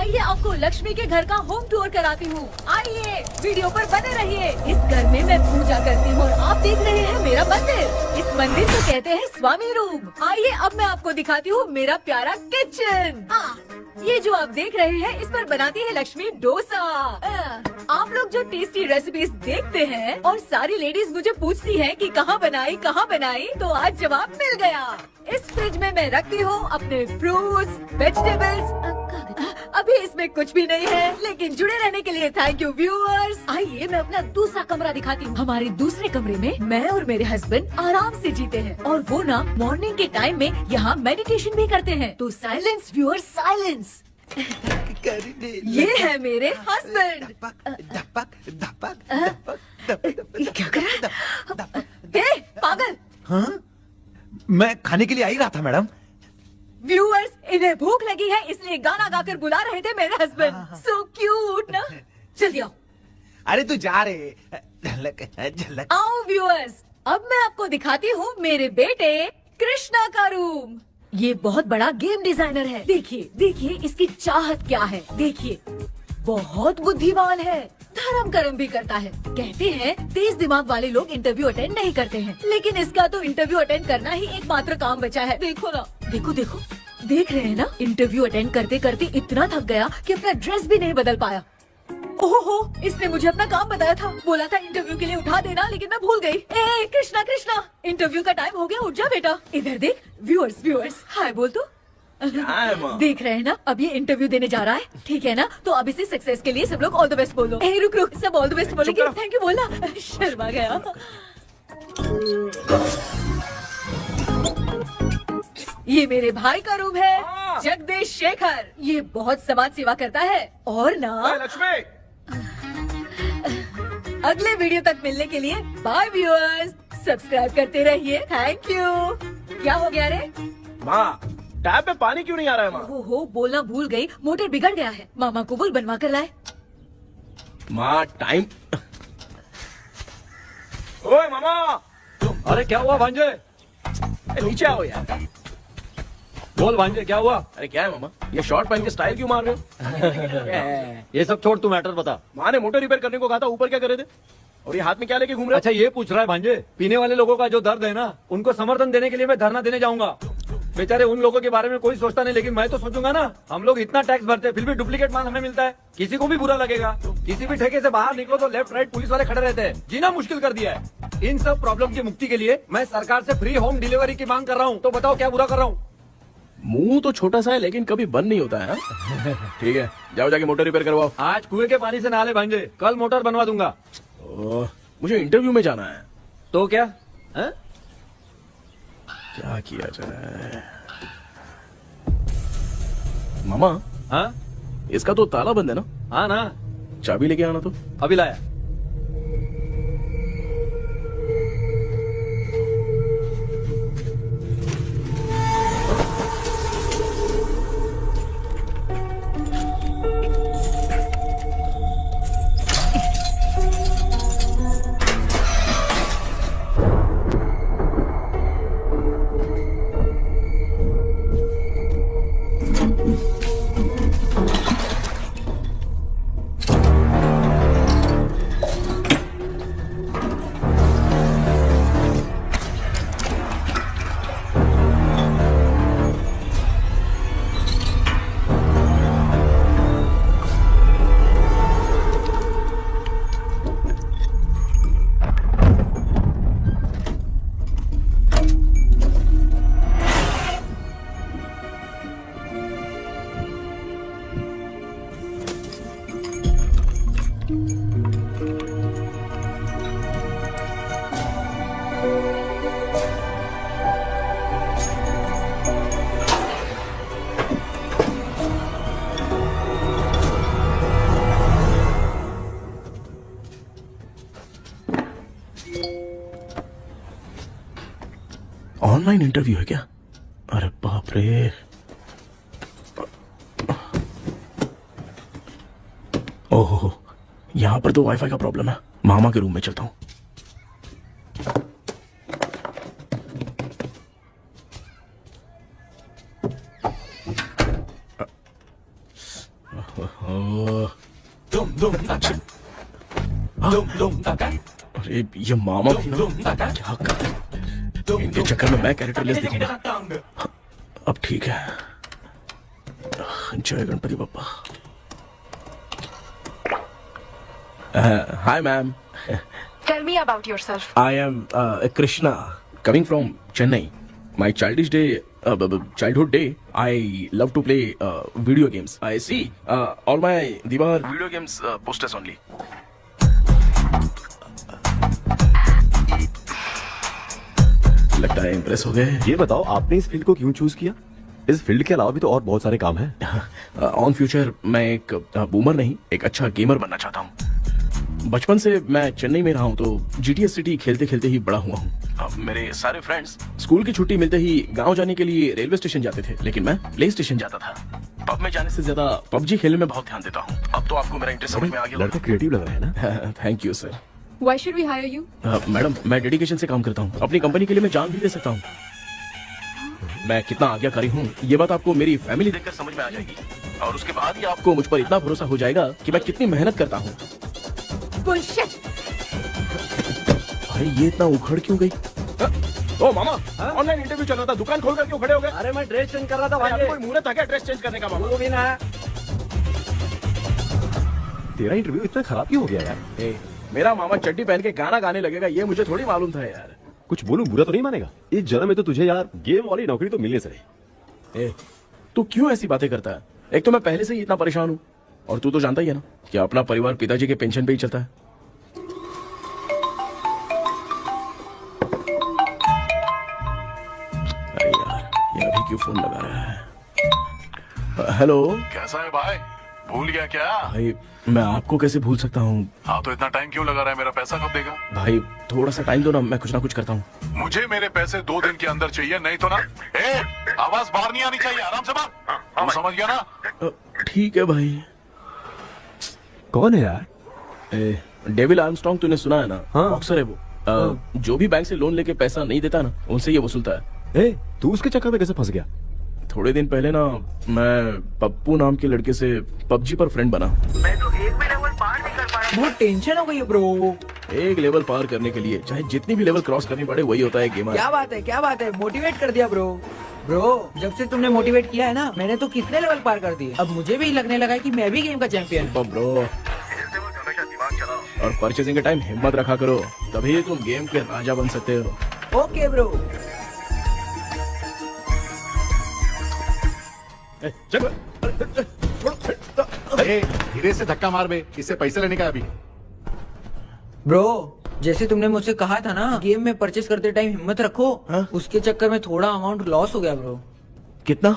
आइए आपको लक्ष्मी के घर का होम टूर कराती हूँ। आइए वीडियो पर बने रहिए। इस घर में मैं पूजा करती हूँ और आप देख रहे हैं मेरा मंदिर। इस मंदिर को कहते हैं स्वामी रूम। आइए अब मैं आपको दिखाती हूँ मेरा प्यारा किचन। ये जो आप देख रहे हैं इस पर बनाती है लक्ष्मी डोसा। आप लोग जो टेस्टी रेसिपीज देखते हैं और सारी लेडीज मुझे पूछती हैं कि कहाँ बनाई, तो आज जवाब मिल गया। इस फ्रिज में मैं रखती हूँ अपने फ्रूट्स, वेजिटेबल्स। अभी इसमें कुछ भी नहीं है, लेकिन जुड़े रहने के लिए थैंक यू व्यूअर्स। आइए मैं अपना दूसरा कमरा दिखाती हूँ। हमारे दूसरे कमरे में मैं और मेरे हस्बैंड आराम से जीते हैं और वो ना मॉर्निंग के टाइम में यहाँ मेडिटेशन भी करते हैं। तो साइलेंस व्यूअर्स, साइलेंस। ये है मेरे हस्बैंड। क्या कर रहा है? पागल। हाँ? मैं खाने के लिए आ ही रहा था मैडम। व्यूअर्स, इन्हें भूख लगी है इसलिए गाना गाकर बुला रहे थे मेरे हस्बैंड। सो क्यूट ना। जल्दी आओ। अरे तू जा रे। झलक। आओ व्यूअर्स, अब मैं आपको दिखाती हूँ मेरे बेटे कृष्णा का रूम। ये बहुत बड़ा गेम डिजाइनर है। देखिए देखिए इसकी चाहत क्या है। देखिए बहुत बुद्धिमान है, धर्म कर्म भी करता है। कहते हैं तेज दिमाग वाले लोग इंटरव्यू अटेंड नहीं करते हैं, लेकिन इसका तो इंटरव्यू अटेंड करना ही एकमात्र काम बचा है। देखो ना, देखो देखो, देख रहे हैं ना। इंटरव्यू अटेंड करते करते इतना थक गया कि अपना ड्रेस भी नहीं बदल पाया। ओहो, इसने मुझे अपना काम बताया था। बोला था इंटरव्यू के लिए उठा देना, लेकिन मैं भूल गई। ए कृष्णा कृष्णा, इंटरव्यू का टाइम हो गया, उठ जा बेटा। इधर देख। व्यूअर्स हाय बोल तो। देख रहे हैं ना, अब ये इंटरव्यू देने जा रहा है, ठीक है ना। तो अब इसे सक्सेस के लिए सब लोग ऑल द बेस्ट बोलो। ए रुक रुक, सब ऑल द बेस्ट बोलेंगे। थैंक यू बोलना। शर्मा गया। ये मेरे भाई का रूम है, जगदीश शेखर। ये बहुत समाज सेवा करता है और ना लक्ष्मी। अगले वीडियो तक मिलने के लिए बाय व्यूअर्स। सब्सक्राइब करते रहिए। Thank you. क्या हो गया रे? माँ, टैप में पानी क्यों नहीं आ रहा है माँ? हो बोलना भूल गई, मोटर बिगड़ गया है। मामा को बोल बनवा कर लाए। माँ टाइम। ओए मामा। अरे क्या हुआ भांजे? नीचे आओ यार। बोल भांजे क्या हुआ? अरे क्या है मामा, ये शॉर्ट पहन के स्टाइल क्यों मार रहे हो? ये सब छोड़, तू मैटर बता। माँ ने मोटर रिपेयर करने को कहा था, ऊपर क्या कर रहे थे? और ये हाथ में क्या लेके घूम रहे हो? अच्छा ये पूछ रहा है भांजे, पीने वाले लोगों का जो दर्द है ना, उनको समर्थन देने के लिए मैं धरना देने जाऊंगा। बेचारे उन लोगों के बारे में कोई सोचता नहीं, लेकिन मैं तो सोचूंगा ना। हम लोग इतना टैक्स भरते हैं, फिर भी डुप्लीकेट माल हमें मिलता है। किसी को भी बुरा लगेगा। किसी भी ठेके से बाहर निकलो तो लेफ्ट राइट पुलिस वाले खड़े रहते हैं। जीना मुश्किल कर दिया है। इन सब प्रॉब्लम की मुक्ति के लिए मैं सरकार से फ्री होम डिलीवरी की मांग कर रहा हूँ। तो बताओ क्या बुरा कर रहा हूँ? मुंह तो छोटा सा है लेकिन कभी बंद नहीं होता है। ठीक है, जाओ जाके मोटर रिपेयर करवाओ। आज कुएं के पानी से नहा ले भांजे, कल मोटर बनवा दूंगा। मुझे इंटरव्यू में जाना है। तो क्या है? क्या किया जाए? मामा, हाँ इसका तो ताला बंद है ना? हाँ ना। चाबी लेके आना तो। अभी लाया। ऑनलाइन इंटरव्यू है क्या? अरे बाप रे। ओहो, यहाँ पर तो वाईफाई का प्रॉब्लम है। मामा के रूम में चलता हूँ। अरे ये मामा भी ना क्या कर, इनके चक्कर में मैं कैरेक्टरलेस दिखूंगा। अब ठीक है। जय Ganpati Bappa. Hi ma'am, Tell me about yourself. I am Krishna, coming from Chennai. My childhood day, I love to play video games. I see all my Diwar video games posters only. लगता है impress हो गए। ये बताओ आपने इस field को क्यों चूज किया? इस फील्ड के अलावा भी तो और बहुत सारे काम हैं। ऑन फ्यूचर मैं एक बूमर नहीं, एक अच्छा गेमर बनना चाहता हूँ। बचपन से मैं चेन्नई में रहा हूँ तो जीटीएस सिटी खेलते खेलते ही बड़ा हुआ हूँ। मेरे सारे फ्रेंड्स स्कूल की छुट्टी मिलते ही गांव जाने के लिए रेलवे स्टेशन जाते थे, लेकिन मैं प्ले स्टेशन जाता था। पब में जाने से ज्यादा पबजी खेलने में बहुत ध्यान देता हूँ। अब तो आपको मेरा इंटरेस्ट समझ में आ गया। लड़का क्रिएटिव लग रहा है ना। Thank you sir. Why should we hire you? Madam मैं डेडिकेशन से काम करता हूँ, अपनी कंपनी के लिए मैं जान भी दे सकता हूँ। मैं कितना आज्ञाकारी हूँ ये बात आपको मेरी फैमिली देखकर समझ में आ जाएगी, और उसके बाद ही आपको मुझ पर इतना भरोसा हो जाएगा कि मैं कितनी मेहनत करता हूँ। Bullshit! भाई ये इतना उखड़ क्यों गई? ओ मामा, ऑनलाइन इंटरव्यू चल रहा था, दुकान खोलकर क्यों खड़े हो गए? अरे मैं ड्रेस चेंज कर रहा था भाई भाई। कोई मुहूर्त था क्या ड्रेस चेंज करने का मामा? वो भी ना। तेरा इंटरव्यू इतना खराब क्यों हो गया यार? ए, मेरा मामा चड्डी पहन के गाना गाने लगेगा ये मुझे थोड़ी मालूम था यार। कुछ बोलूं बुरा तो नहीं मानेगा? इस जन्म में तो तुझे यार गेम वाली नौकरी तो मिलने से रही। ए, तू क्यों ऐसी बातें करता है? एक तो मैं पहले से ही इतना परेशान हूँ, और तू तो जानता ही है ना कि अपना परिवार पिताजी के पेंशन पे ही चलता है। अरे यार ये अभी क्यों फोन लगा रहा है? हेलो कैसा है भाई? भूल गया क्या? भाई, मैं आपको कैसे भूल सकता हूँ? हाँ तो इतना टाइम क्यों लगा रहा है? मेरा पैसा कब देगा? भाई थोड़ा सा टाइम दो ना, मैं कुछ ना कुछ करता हूँ। मुझे मेरे पैसे 2 दिन के अंदर चाहिए, नहीं तो ना आवाज बाहर नहीं आनी चाहिए। आराम से बात, तू समझ गया ना? ठीक है भाई। कौन है यार? डेविल आर्मस्ट्रॉन्ग तूने सुना है ना? हाँ। बॉक्सर है वो। जो भी बैंक से लोन लेके पैसा नहीं देता ना, उनसे ये वसूलता है। तू उसके चक्कर में कैसे फंस गया? थोड़े दिन पहले ना मैं पप्पू नाम के लड़के से पबजी पर फ्रेंड बना। बहुत टेंशन हो गई है ब्रो। एक लेवल पार करने के लिए चाहे जितनी भी लेवल क्रॉस करनी पड़े, वही होता है गेमर। क्या बात है, मोटिवेट कर दिया ब्रो। ब्रो जब से तुमने मोटिवेट किया है ना, मैंने तो कितने लेवल पार कर दिए। अब मुझे भी लगने लगा है कि मैं भी गेम का चैंपियन हूँ। ब्रो, और परचेजिंग के टाइम हिम्मत रखा करो, तभी तुम गेम के राजा बन सकते हो। Okay bro. धीरे से धक्का मार बे, इससे पैसे लेने का अभी। ब्रो जैसे तुमने मुझसे कहा था ना, गेम में परचेस करते टाइम हिम्मत रखो। हाँ? उसके चक्कर में थोड़ा अमाउंट लॉस हो गया ब्रो। कितना?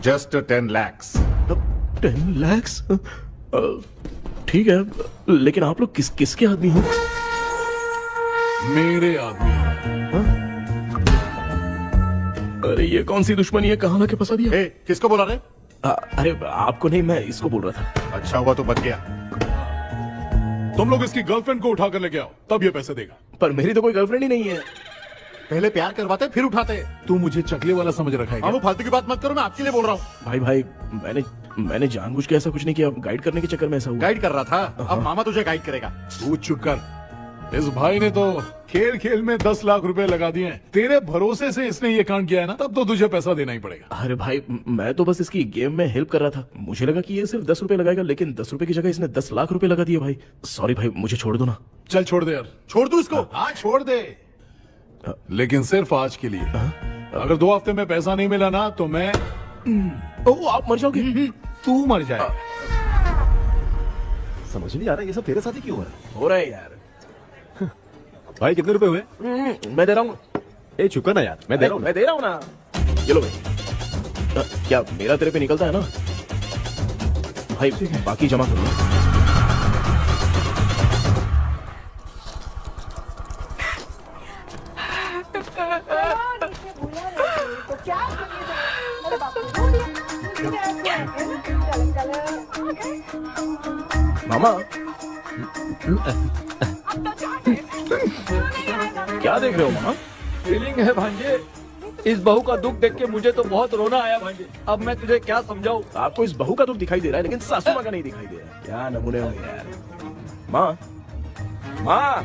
Just 10 lakhs। 10 lakhs? ठीक है, लेकिन आप लोग किसके आदमी हो? मेरे आदमी। अरे ये कौन सी दुश्मनी है, कहाँ लाके फंसा दिया? किसको बोला रे? अरे आपको नहीं, मैं इसको बोल रहा था। अच्छा हुआ तो बच गया। तुम लोग इसकी गर्लफ्रेंड को उठा कर लेके आओ, तब ये पैसे देगा। पर मेरी तो कोई गर्लफ्रेंड ही नहीं है। पहले प्यार करवाते फिर उठाते। तू मुझे चकले वाला समझ रखा है क्या? वो फालतू की बात मत करो, मैं आपके लिए बोल रहा हूँ। भाई मैंने जानबूझ के ऐसा कुछ नहीं किया, गाइड करने के चक्कर में ऐसा हुआ। गाइड कर रहा था, अब मामा तुझे गाइड करेगा। तू चुप कर। इस भाई ने तो खेल खेल में 10 लाख रुपए लगा दिए हैं। तेरे भरोसे से इसने ये कांड किया है ना, तब तो तुझे पैसा देना ही पड़ेगा। अरे भाई मैं तो बस इसकी गेम में हेल्प कर रहा था, मुझे लगा कि ये सिर्फ 10 रुपए लगाएगा, लेकिन 10 रुपए की जगह इसने 10 लाख रुपए लगा दिए। भाई सॉरी भाई, मुझे छोड़ दो ना। चल छोड़ दे यार। छोड़ दू इसको। हाँ छोड़ दे, लेकिन सिर्फ आज के लिए। अगर 2 हफ्ते में पैसा नहीं मिला ना तो मैं ओ आप मर जाओगे। तू मर जाए। समझ नहीं आ रहा ये सब तेरे साथ ही क्यों हो रहा है यार? भाई कितने रुपए हुए? मैं दे रहा हूँ। चुका ना यार, मैं दे रहा हूँ ना। ये लो भाई। क्या मेरा तेरे पे निकलता है ना भाई? बाकी जमा कर लो। मामा क्या देख रहे हो मामा? फीलिंग है भांजे। इस बहू का दुख देख के मुझे तो बहुत रोना आया भाई। अब मैं तुझे क्या समझाऊं। आपको इस बहू का दुख दिखाई दे रहा है लेकिन सासू माँ का नहीं दिखाई दे रहा है। क्या नमूने हो यार। माँ, माँ,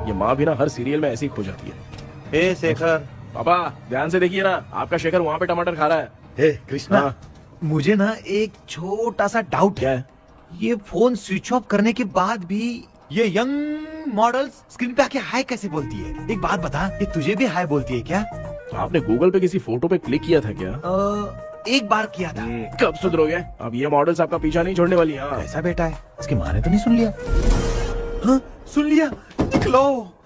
ये माँ भी ना हर सीरियल में ऐसी ही खो जाती है। ए शेखर। पापा ध्यान से देखिए ना, आपका शेखर वहाँ पे टमाटर खा रहा है। हे कृष्णा, हाँ। मुझे ना एक छोटा सा डाउट क्या है। है? ये फोन स्विच ऑफ करने के बाद भी ये यंग मॉडल्स स्क्रीन पे आके हाय कैसे बोलती है? एक बात बता, ये तुझे भी हाय बोलती है क्या? आपने गूगल पे किसी फोटो पे क्लिक किया था क्या? एक बार किया था। कब सुधरोगे? अब ये मॉडल्स आपका पीछा नहीं छोड़ने वाली। हाँ। ऐसा बेटा है, इसकी माँ ने तो नहीं सुन लिया? हाँ, सुन लिया। निकलो।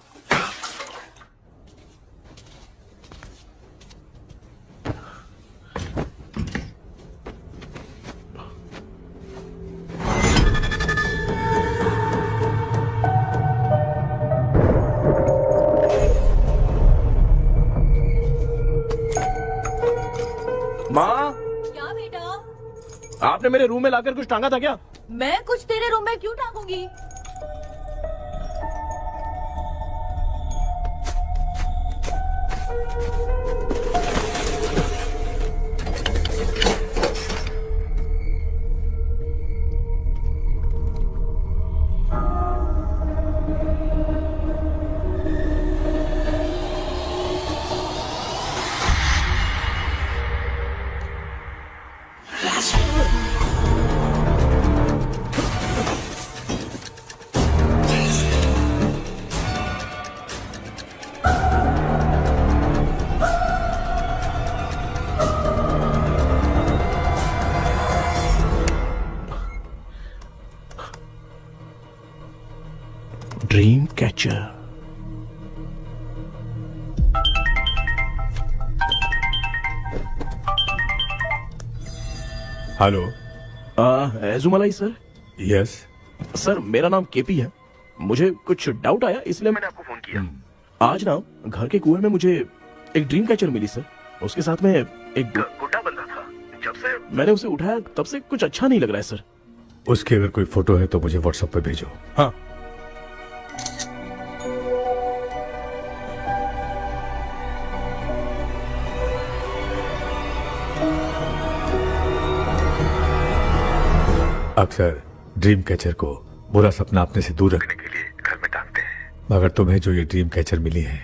माँ, क्या बेटा? आपने मेरे रूम में लाकर कुछ टांगा था क्या? मैं कुछ तेरे रूम में क्यों टांगूंगी? Dream catcher. Hello. Ezhumalai sir. Yes. Sir मेरा नाम केपी है। मुझे कुछ डाउट आया इसलिए मैंने आपको फोन किया। आज ना घर के कुएं में मुझे एक ड्रीम कैचर मिली सर। उसके साथ में एक गुड्डा बंधा था। जब से मैंने उसे उठाया तब से कुछ अच्छा नहीं लग रहा है सर। उसकी अगर कोई फोटो है तो मुझे व्हाट्सएप पे भेजो। हाँ। अक्सर ड्रीम कैचर को बुरा सपना अपने से दूर रखने के लिए घर में टांगते हैं, मगर तुम्हें जो ये ड्रीम कैचर मिली है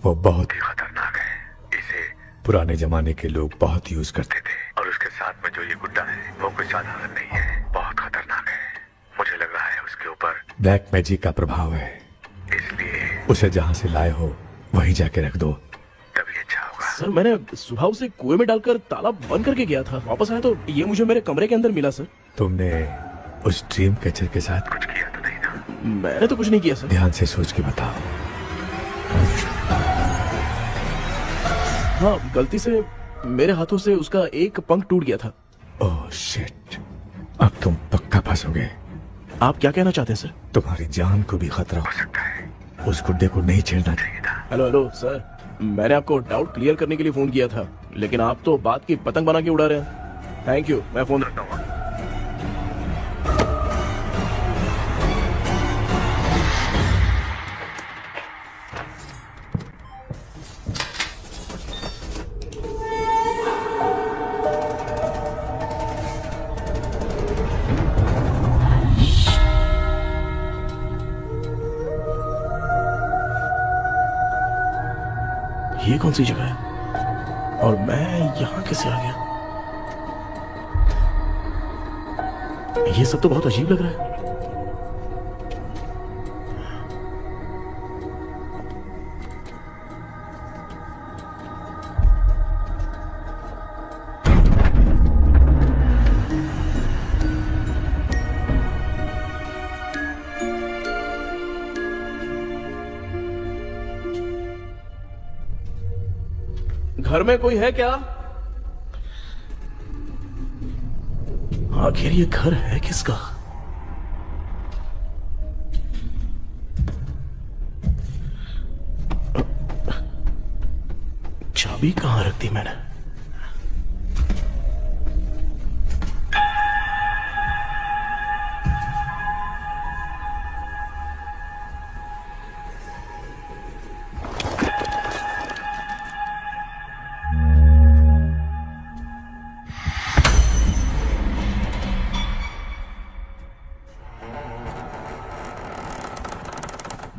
वो बहुत ही खतरनाक है। इसे पुराने जमाने के लोग बहुत यूज करते थे और उसके साथ में जो ये गुड्डा है वो कोई साधारण नहीं है, बहुत खतरनाक है। मुझे लग रहा है उसके ऊपर ब्लैक मैजिक का प्रभाव है, इसलिए उसे जहाँ से लाए हो वहीं जाके रख दो, तभी अच्छा होगा। सर मैंने सुबह उसे कुएं में डालकर ताला बंद करके गया था। वापस आया तो ये मुझे मेरे कमरे के अंदर मिला सर। तुमने उस ड्रीम कैचर के साथ कुछ किया तो नहीं ना? मैंने तो कुछ नहीं किया सर। ध्यान से सोच के बताओ। हाँ, गलती से मेरे हाथों से उसका एक पंख टूट गया था। ओह शिट, अब तुम पक्का फंसोगे। आप क्या कहना चाहते हैं सर? तुम्हारी जान को भी खतरा हो सकता है। उस गुड्डे को नहीं छेड़ना चाहिए था। हेलो हेलो सर, मैंने आपको डाउट क्लियर करने के लिए फोन किया था, लेकिन आप तो बात की पतंग बना के उड़ा रहे हैं। थैंक यू, मैं फोन रखता हूँ। ये कौन सी जगह है और मैं यहाँ कैसे आ गया? ये सब तो बहुत अजीब लग रहा है। घर में कोई है क्या? आखिर ये घर है किसका? चाबी कहां रख दी मैंने?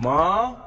माँ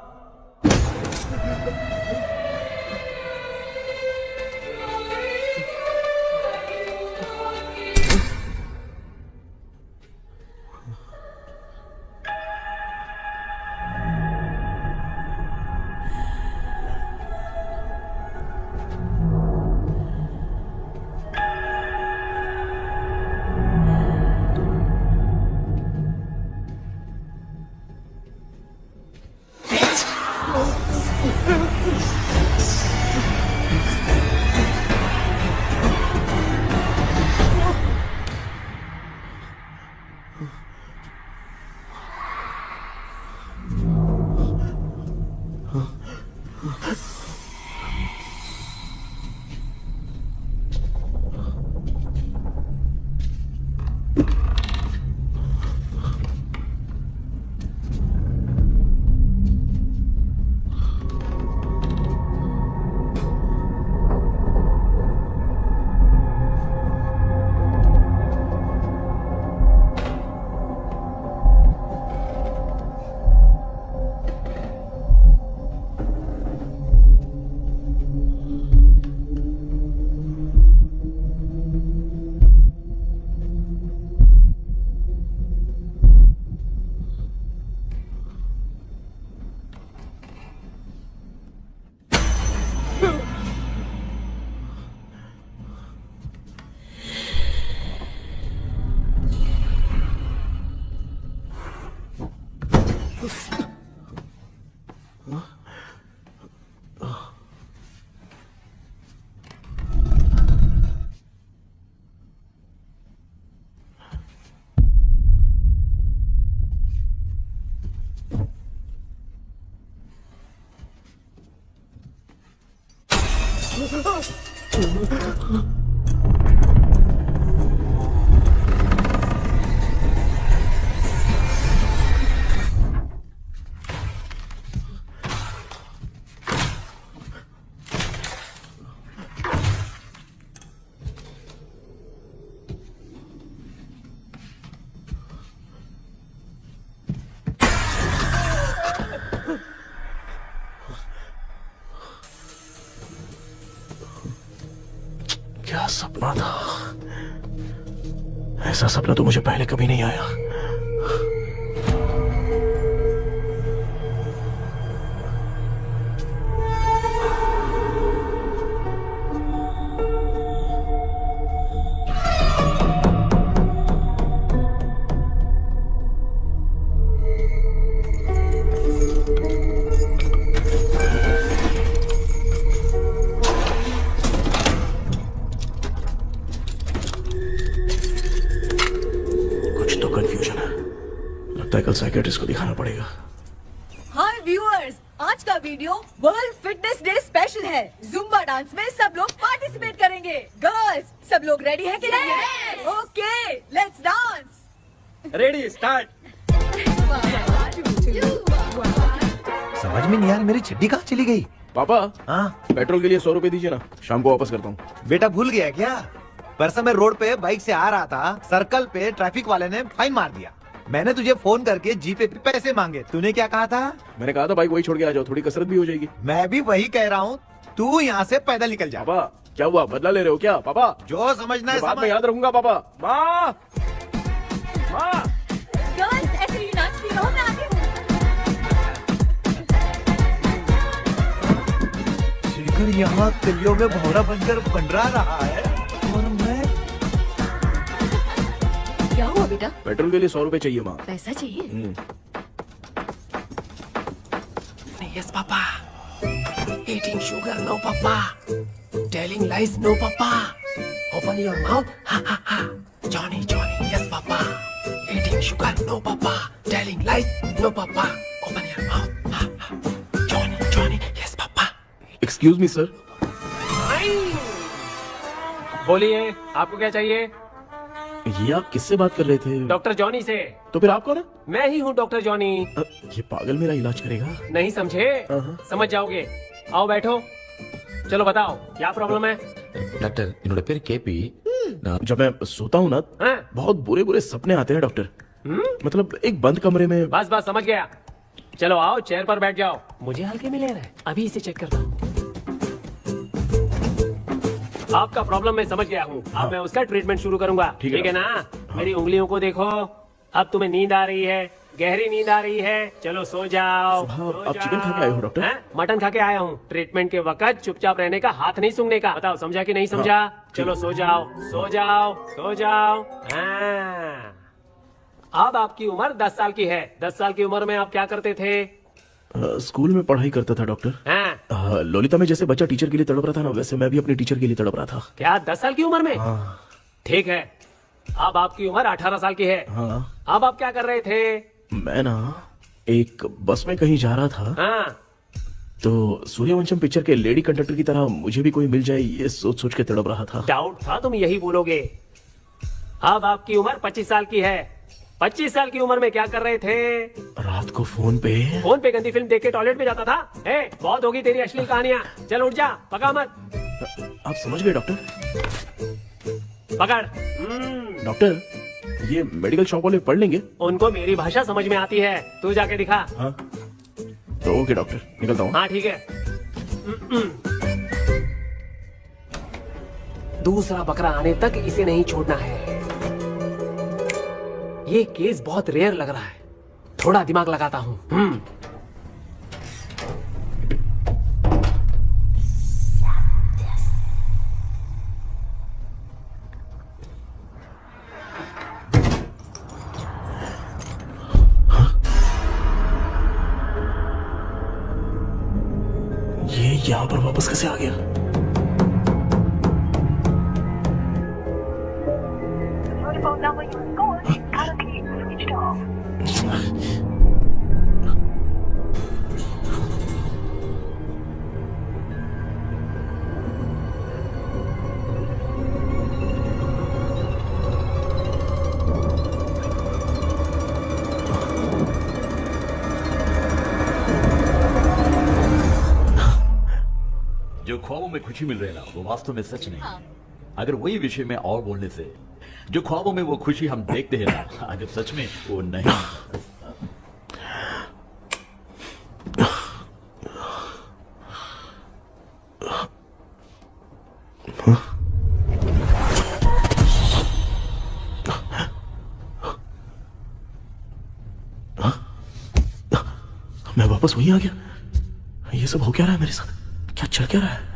क्या सपना था। ऐसा सपना तो मुझे पहले कभी नहीं आया। कंफ्यूजन है, लगता है कल साइकियाट्रिस्ट को दिखाना पड़ेगा। हाय व्यूअर्स, आज का video world fitness day special है। जुम्बा डांस में सब लोग पार्टिसिपेट करेंगे। गर्ल्स, सब लोग रेडी हैं कि नहीं? Okay, let's dance. Ready, start. समझ में नहीं यार, मेरी चड्डी कहाँ चली गई? पापा, हाँ पेट्रोल के लिए 100 रुपए दीजिए ना, शाम को वापस करता हूँ। बेटा भूल गया क्या? परसों मैं रोड पे बाइक से आ रहा था, सर्कल पे ट्रैफिक वाले ने फाइन मार दिया। मैंने तुझे फोन करके जीपे पे पैसे मांगे, तूने क्या कहा था? मैंने कहा था बाइक वही छोड़ के आ जाओ, थोड़ी कसरत भी हो जाएगी। मैं भी वही कह रहा हूँ, तू यहाँ से पैदल निकल जा। पापा क्या हुआ, बदला ले रहे हो क्या? पापा जो समझना है बात में समझ। याद रखूंगा। पापा, माँ माँ गर्ल्स, ऐसे ही नाचती रहो, मैं आती हूँ। शेखर यहाँ तिलियों में भौरा बनकर बंडरा रहा है और मैं। क्या हुआ बेटा? पेट्रोल के लिए 100 रुपए चाहिए माँ। पैसा चाहिए? Yes, Papa. Eating sugar, no, Papa. Telling lies, no, Papa. Open your mouth, ha ha ha. Johnny, Johnny, yes, Papa. Eating sugar, no, Papa. Telling lies, no, Papa. Open your mouth, ha ha. Johnny, Johnny, yes, Papa. Excuse me sir. बोलिए, आपको क्या चाहिए? ये आप किससे बात कर रहे थे? डॉक्टर जॉनी से। तो फिर आप कौन है? मैं ही हूँ डॉक्टर जॉनी। ये पागल मेरा इलाज करेगा? नहीं समझे? समझ जाओगे। आओ बैठो। चलो बताओ क्या प्रॉब्लम है? डॉक्टर इन्होंने पेर केपी जब मैं सोता हूँ ना, हाँ? बहुत बुरे बुरे सपने आते हैं डॉक्टर। मतलब एक बंद कमरे में। बस बस समझ गया। चलो आओ, चेयर पर बैठ जाओ। मुझे हल्के में ले रहा है, अभी इसे चेक करता हूँ। आपका प्रॉब्लम मैं समझ गया हूँ। अब मैं उसका ट्रीटमेंट शुरू करूंगा। ठीक है ना? मेरी उंगलियों को देखो। अब तुम्हें नींद आ रही है, गहरी नींद आ रही है। चलो सो जाओ। आप चिकन खा के आए हो डॉक्टर? मटन खा के आया हूँ। ट्रीटमेंट के वक्त चुपचाप रहने का, हाथ नहीं सूंघने का। बताओ समझा कि नहीं समझा? चलो सो जाओ, सो जाओ, सो जाओ। हाँ। अब आपकी उम्र 10 साल की है। 10 साल की उम्र में आप क्या करते थे? स्कूल में पढ़ाई करता था डॉक्टर। ललिता में जैसे बच्चा टीचर के लिए तड़प रहा था ना, वैसे मैं भी अपने टीचर के लिए तड़प रहा था। क्या 10 साल की उम्र में? ठीक है, अब आपकी उम्र 18 साल की है। अब आप क्या कर रहे थे? मैं ना एक बस में कहीं जा रहा था, तो सूर्यवंशम पिक्चर के लेडी कंडक्टर की तरह मुझे भी कोई मिल जाए, ये सोच सोच के तड़प रहा था। डाउट था तुम यही बोलोगे। अब आपकी उम्र 25 साल की है। 25 साल की उम्र में क्या कर रहे थे? रात को फोन पे गंदी फिल्म देख के टॉयलेट में जाता था। बहुत होगी तेरी अश्लील कहानियां। चल उठ जा, पका मत। आप समझ गए डॉक्टर? पकड़। डॉक्टर, ये मेडिकल शॉप वाले पढ़ लेंगे? उनको मेरी भाषा समझ में आती है। तू जाके दिखा। तो ओके डॉक्टर, निकलता हूँ। हाँ ठीक है। दूसरा बकरा आने तक इसे नहीं छोड़ना है। ये केस बहुत रेयर लग रहा है, थोड़ा दिमाग लगाता हूँ। ये यहाँ पर वापस कैसे आ गया? जो ख्वाबों में खुशी मिल रही है ना, वो वास्तव में सच नहीं है। अगर वही विषय में और बोलने से, जो ख्वाबों में वो खुशी हम देखते हैं ना, अगर सच में वो नहीं। मैं वापस वहीं आ गया। ये सब हो क्या रहा है मेरे साथ? क्या चल क्या रहा है?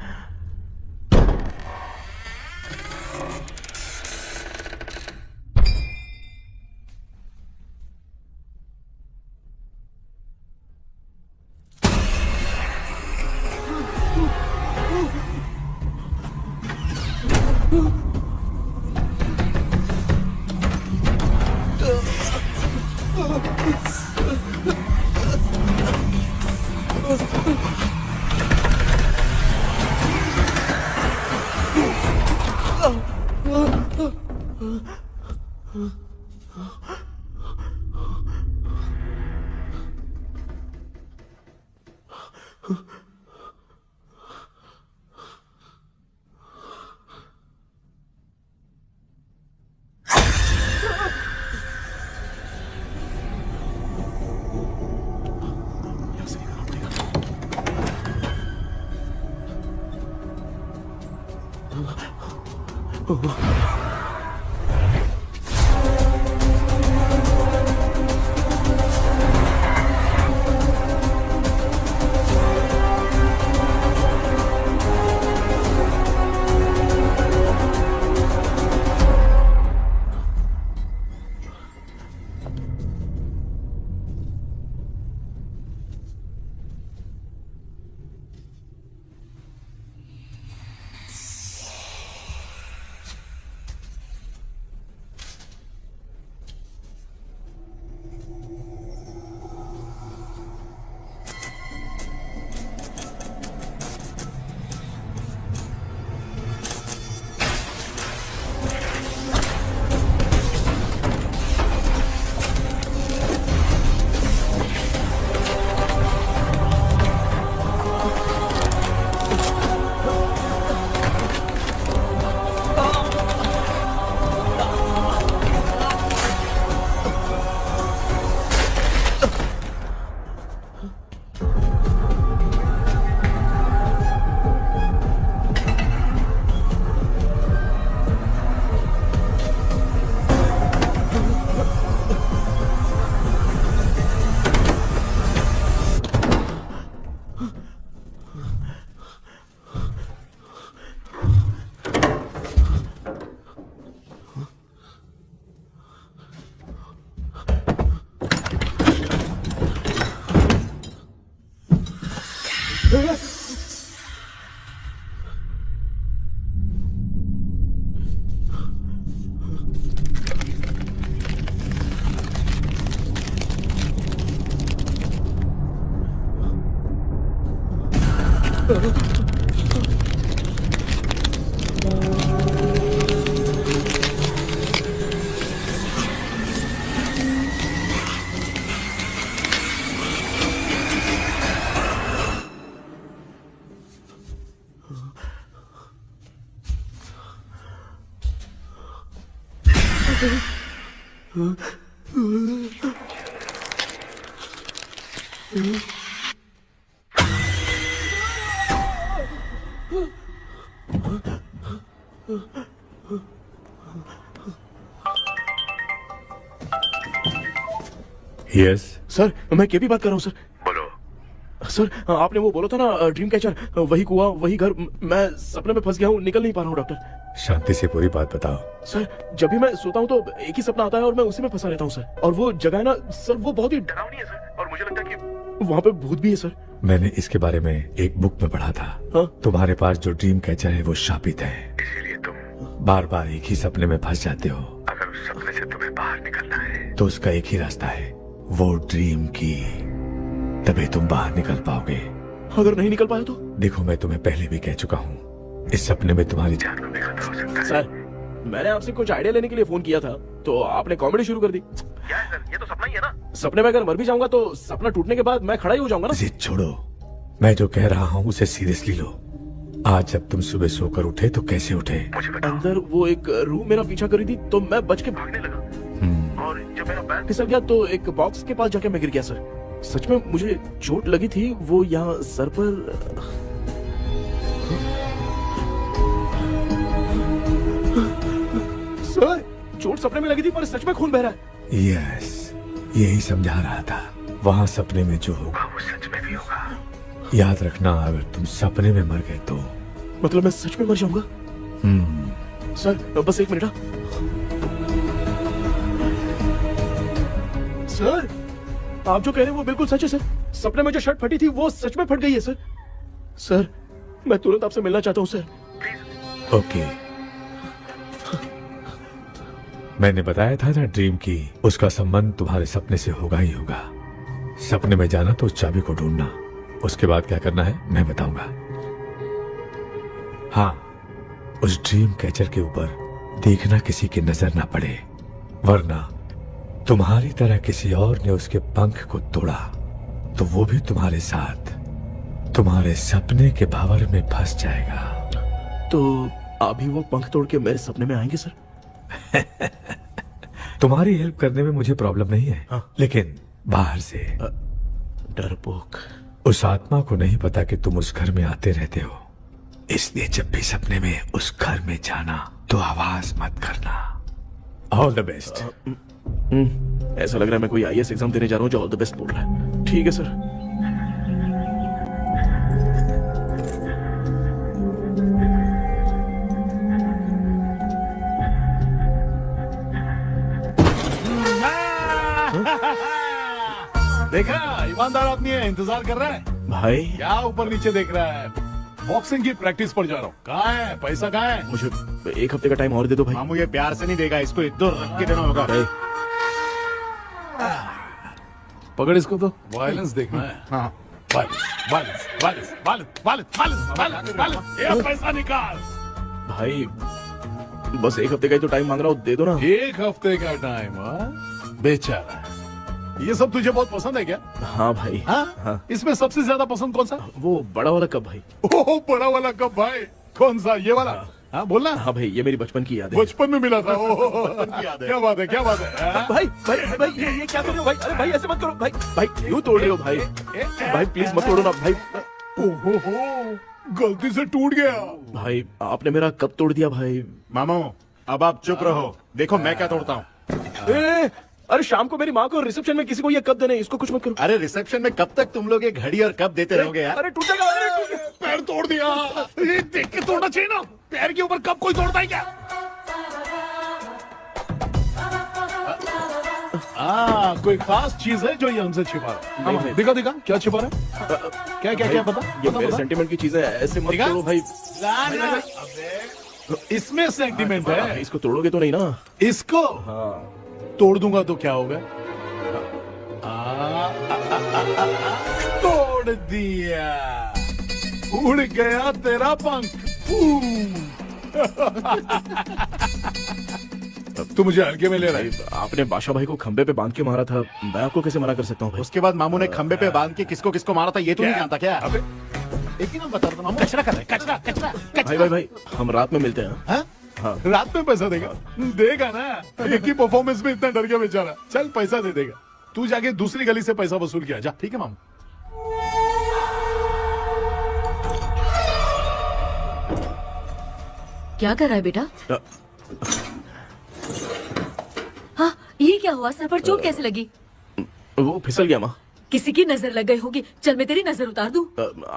यस सर मैं केपी बात कर रहा हूँ सर। बोलो सर, आपने वो बोला था ना ड्रीम कैचर, वही कुआं वही घर, मैं सपने में फंस गया हूँ, निकल नहीं पा रहा हूँ डॉक्टर। शांति से पूरी बात बताओ। सर जब भी मैं सोता हूँ तो एक ही सपना आता है और मैं उसी में फंसा रहता हूँ सर। और वो जगह है ना सर, वो बहुत ही डरावनी है सर, और मुझे लगता है कि वहाँ पे भूत भी है सर। मैंने इसके बारे में एक बुक में पढ़ा था। हाँ? तुम्हारे पास जो ड्रीम कैचर है वो शापित है, इसीलिए तुम बार बार एक ही सपने में फंस जाते हो। अगर उस सपने से तुम्हें बाहर निकलना है तो उसका एक ही रास्ता है, वो ड्रीम की, तभी तुम बाहर निकल पाओगे। अगर नहीं निकल पाया तो? देखो मैं तुम्हें पहले भी कह चुका हूँ, इस सपने में तुम्हारी जान को भी खतरा हो सकता है। सर मैंने आपसे कुछ आइडिया लेने के लिए फोन किया था तो आपने कॉमेडी शुरू कर दी। क्या है सर, ये तो सपना ही है ना। सपने में अगर मर भी जाऊंगा तो सपना टूटने के बाद मैं खड़ा ही हो जाऊंगा ना। जिद छोड़ो, मैं जो कह रहा हूँ उसे सीरियसली लो। आज जब तुम सुबह सोकर उठे तो कैसे उठे? अंदर वो एक रूह मेरा पीछा करी थी तो मैं बच के भागने लगा, और जब मेरा पैर फिसल गया तो एक बॉक्स के पास जाके मैं गिर गया सर। सच में मुझे चोट लगी थी, वो यहाँ सर पर। सर चोट सपने में लगी थी पर सच में खून बह रहा है। यस, यही समझा रहा था, वहाँ सपने में जो होगा वो सच में भी होगा। याद रखना, अगर तुम सपने में मर गए तो मतलब मैं सच में मर जाऊंगा? सर बस एक मिनट। सर आप जो कह रहे हैं वो बिल्कुल सच है सर। सपने में जो शर्ट फटी थी वो सच में फट गई है सर। सर मैं तुरंत आपसे मिलना चाहता हूँ सर। ओके, मैंने बताया था ना ड्रीम की, उसका संबंध तुम्हारे सपने से होगा ही होगा। सपने में जाना तो उस चाबी को ढूंढना, उसके बाद क्या करना है मैं बताऊंगा। हाँ, उस ड्रीम कैचर के ऊपर देखना किसी की नजर ना पड़े, वरना तुम्हारी तरह किसी और ने उसके पंख को तोड़ा तो वो भी तुम्हारे साथ तुम्हारे सपने के भावर में फंस जाएगा। तो अभी वो पंख तोड़ के मेरे सपने में आएंगे सर? तुम्हारी हेल्प करने में मुझे प्रॉब्लम नहीं है। हाँ। लेकिन बाहर से डरपोक, उस आत्मा को नहीं पता कि तुम उस घर में आते रहते हो, इसलिए जब भी सपने में उस घर में जाना तो आवाज मत करना। All the best. ऐसा लग रहा है मैं कोई आईएएस एग्जाम देने जा रहा हूँ जो ऑल द बेस्ट बोल रहा है। ठीक है सर। देखा, ईमानदार आदमी है, इंतजार कर रहा है। भाई क्या ऊपर नीचे देख रहा है? बॉक्सिंग की प्रैक्टिस पर जा रहा हूँ। कहाँ है पैसा, कहाँ है? मुझे एक हफ्ते का टाइम और दे दो भाई। मामू ये प्यार से नहीं देगा, इसको इधर रख के देना होगा। पकड़ इसको, तो वायलेंस देखना है। हाँ, violence violence violence violence violence violence violence, ये पैसा निकाल। भाई बस एक हफ्ते का ही तो टाइम मांग रहा हूँ, दे दो ना। एक हफ्ते का टाइम? बेचारा, ये सब तुझे बहुत पसंद है क्या? हाँ भाई। हाँ? इसमें सबसे ज्यादा पसंद कौन सा? वो बड़ा वाला कप भाई। ओह, बड़ा वाला कप भाई, कौन सा? ये वाला? हाँ बोलना। हाँ भाई, ये मेरी बचपन की याद है। बचपन में मिला था। क्या बात है, क्या बात है। भाई भाई भाई ये क्या कर रहे हो भाई? अरे भाई ऐसे मत करो भाई। भाई क्यों तोड़ रहे हो भाई? भाई प्लीज मत तोड़ो ना भाई। ओहो, गलती से टूट गया। भाई आपने मेरा कप तोड़ दिया भाई। मामू अब आप चुप रहो, देखो मैं क्या तोड़ता हूँ। अरे शाम को मेरी माँ को रिसेप्शन में किसी को ये कप देने, इसको कुछ मत करो। अरे रिसेप्शन में कब तक तुम लोग ये घड़ी और कप देते रहोगे यार? अरे टूटेगा, अरे टूट गया। पैर तोड़ दिया। ये देख के तोड़ना चाहिए ना, पैर के ऊपर कप कोई तोड़ता है क्या? कोई खास चीज है जो ये हमसे छिपा रहा है? दिखा दिखा, क्या छिपा रहा है? क्या क्या क्या पता? ये मेरे सेंटिमेंट की चीज है, ऐसे मत करो भाई। इसमें सेंटिमेंट है। इसको तोड़ोगे तो नहीं ना? इसको तोड़ दूंगा तो क्या होगा? तोड़ दिया। उड़ गया तेरा पंख। तू मुझे हल्के में ले रहा है। आपने बादशाह भाई को खंबे पे बांध के मारा था, मैं आपको कैसे मना कर सकता हूँ? उसके बाद मामू ने खंबे पे बांध के किसको किसको मारा था ये तो नहीं जानता क्या? अबे एक ही नाम बता रहा था मामू। कचरा कर रहा है, कचरा कचरा भाई भाई हम रात में मिलते हैं। हाँ? रात में पैसा देगा? देगा ना, एक ही परफॉर्मेंस में इतना डर गया बेचारा। चल पैसा दे देगा, तू जाके दूसरी गली से पैसा वसूल किया जा। ठीक है मामू। क्या कर रहा है बेटा? हाँ, ये क्या हुआ? सर पर चोट कैसे लगी? वो फिसल गया माँ। किसी की नजर लग गई होगी। चल मैं तेरी नजर उतार दूं।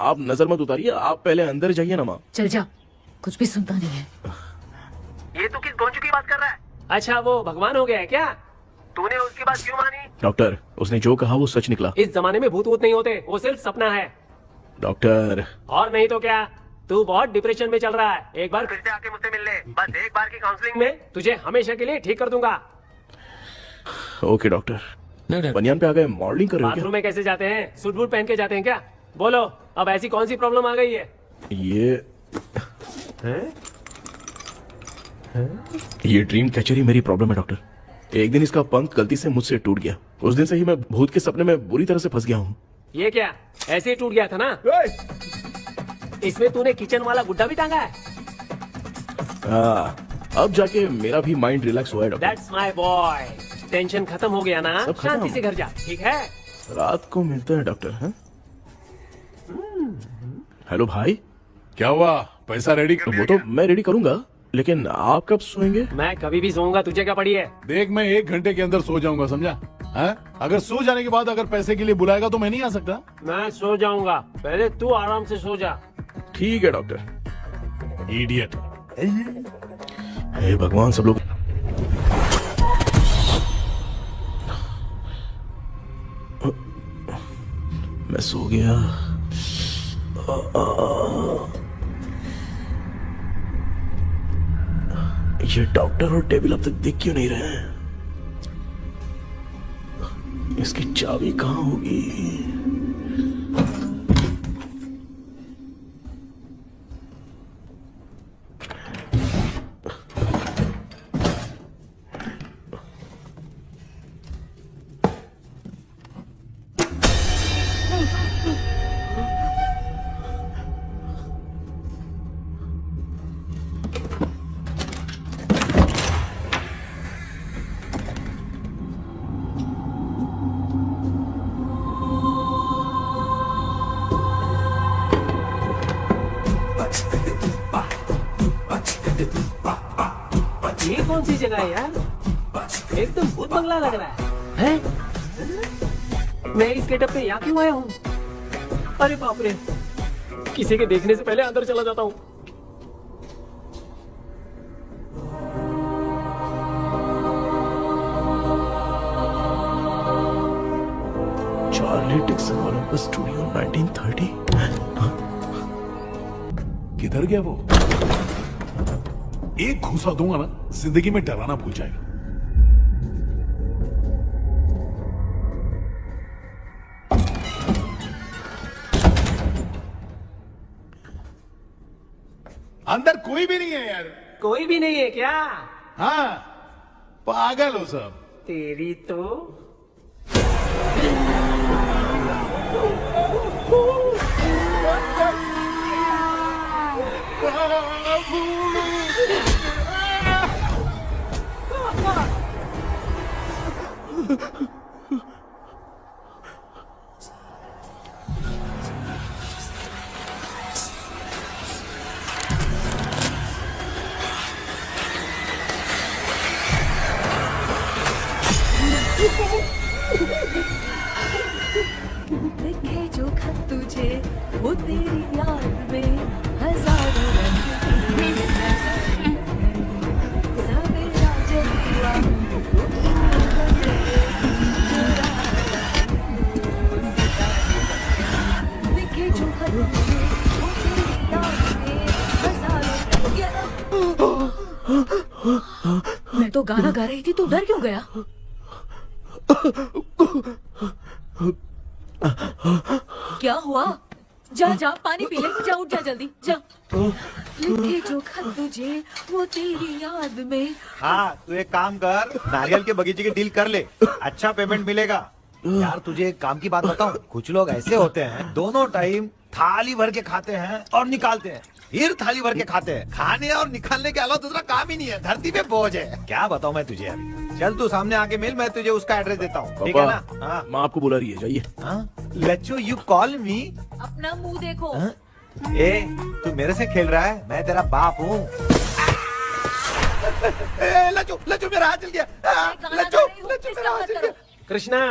आप नजर मत उतारिए, आप पहले अंदर जाइए ना माँ। चल जा, कुछ भी सुनता नहीं है। ये तू किस गोंचू की बात कर रहा है? अच्छा वो भगवान हो गया है क्या? तूने उसकी बात क्यों मानी? डॉक्टर, उसने जो कहा वो सच निकला। इस जमाने में भूत वूत नहीं होते, वो सिर्फ सपना है। डॉक्टर, और नहीं तो क्या, तू बहुत डिप्रेशन में चल रहा है। एक बार फिर से आके मुझसे मिल ले, बस एक बार की काउंसलिंग में तुझे हमेशा के लिए ठीक कर दूंगा। Okay doctor. बनियान पे आ गए, मॉडलिंग कर रहे हो बाथरूम में कैसे जाते हैं? सूट बूट पहन के जाते हैं क्या? बोलो, अब ऐसी कौन सी प्रॉब्लम आ गई है? ये ड्रीम कैचर ही मेरी प्रॉब्लम है डॉक्टर। एक दिन इसका पंख गलती से मुझसे टूट गया। उस दिन से ही मैं भूत के सपने में बुरी तरह से फंस गया हूँ। ये क्या ऐसे ही टूट गया था ना? इसमें तूने किचन वाला गुड्डा भी टांगा है? अब जाके मेरा भी माइंड रिलैक्स हुआ है doctor. That's my boy. Tension खत्म हो गया ना? शांति से घर जा, ठीक है? रात को मिलते हैं डॉक्टर। हैं? हेलो भाई, क्या हुआ? पैसा रेडी कर? वो तो मैं रेडी करूंगा, लेकिन आप कब सोएंगे? मैं कभी भी सोऊंगा, तुझे क्या पड़ी है? देख मैं 1 घंटे के अंदर सो जाऊंगा, समझा? अगर सो जाने के बाद अगर पैसे के लिए बुलाएगा तो मैं नहीं आ सकता। मैं सो जाऊंगा, पहले तू आराम से सो जा। ठीक है डॉक्टर। इडियट। हे भगवान, सब लोग मैं सो गया। ये डॉक्टर और टेबल अब तक दिख क्यों नहीं रहे हैं? इसकी चाबी कहाँ होगी? ये कौन सी जगह है यार? एकदम भूत बंगला लग रहा है। मैं इस गेटअप पे यहाँ क्यों आया हूँ? अरे बाप रे, किसी के देखने से पहले अंदर चला जाता हूँ। Charlie Dixon Olympus studio 1930। किधर गया वो? एक घूसा दूंगा ना, जिंदगी में डराना भूल जाएगा। अंदर कोई भी नहीं है यार। कोई भी नहीं है क्या? हाँ, पागल हो सब। तेरी तो लिखे जो खत तुझे वो तेरी याद में हजारों रंग के सवेरा जब हुआ लिखे जो खत तुझे वो तेरी याद में हजारों रंग। मैं तो गाना गा रही थी, तू डर क्यों गया? क्या हुआ? जा जा पानी पी ले, जा उठ जा जल्दी जा। लिखे जो खत तुझे वो तेरी याद में। हाँ तू एक काम कर, नारियल के बगीचे की डील कर ले, अच्छा पेमेंट मिलेगा। यार तुझे एक काम की बात बताऊं, कुछ लोग ऐसे होते हैं दोनों टाइम थाली भर के खाते हैं और निकालते हैं, फिर थाली भर के खाते हैं। खाने और निकालने के अलावा दूसरा काम ही नहीं है, धरती पे बोझ है। क्या बताऊं मैं तुझे अभी। चल तू सामने आके मिल, मैं तुझे उसका एड्रेस देता हूँ, ठीक है ना? हाँ माँ आपको बुला रही है, जाइए। लच्चू यू कॉल मी। अपना मुंह देखो। ए तू मेरे से खेल रहा है, मैं तेरा बाप हूँ। लच्चू लच्चू मेरा हाथ जल गया। लच्चू लच्चू मेरा हाथ जल गया। कृष्णा,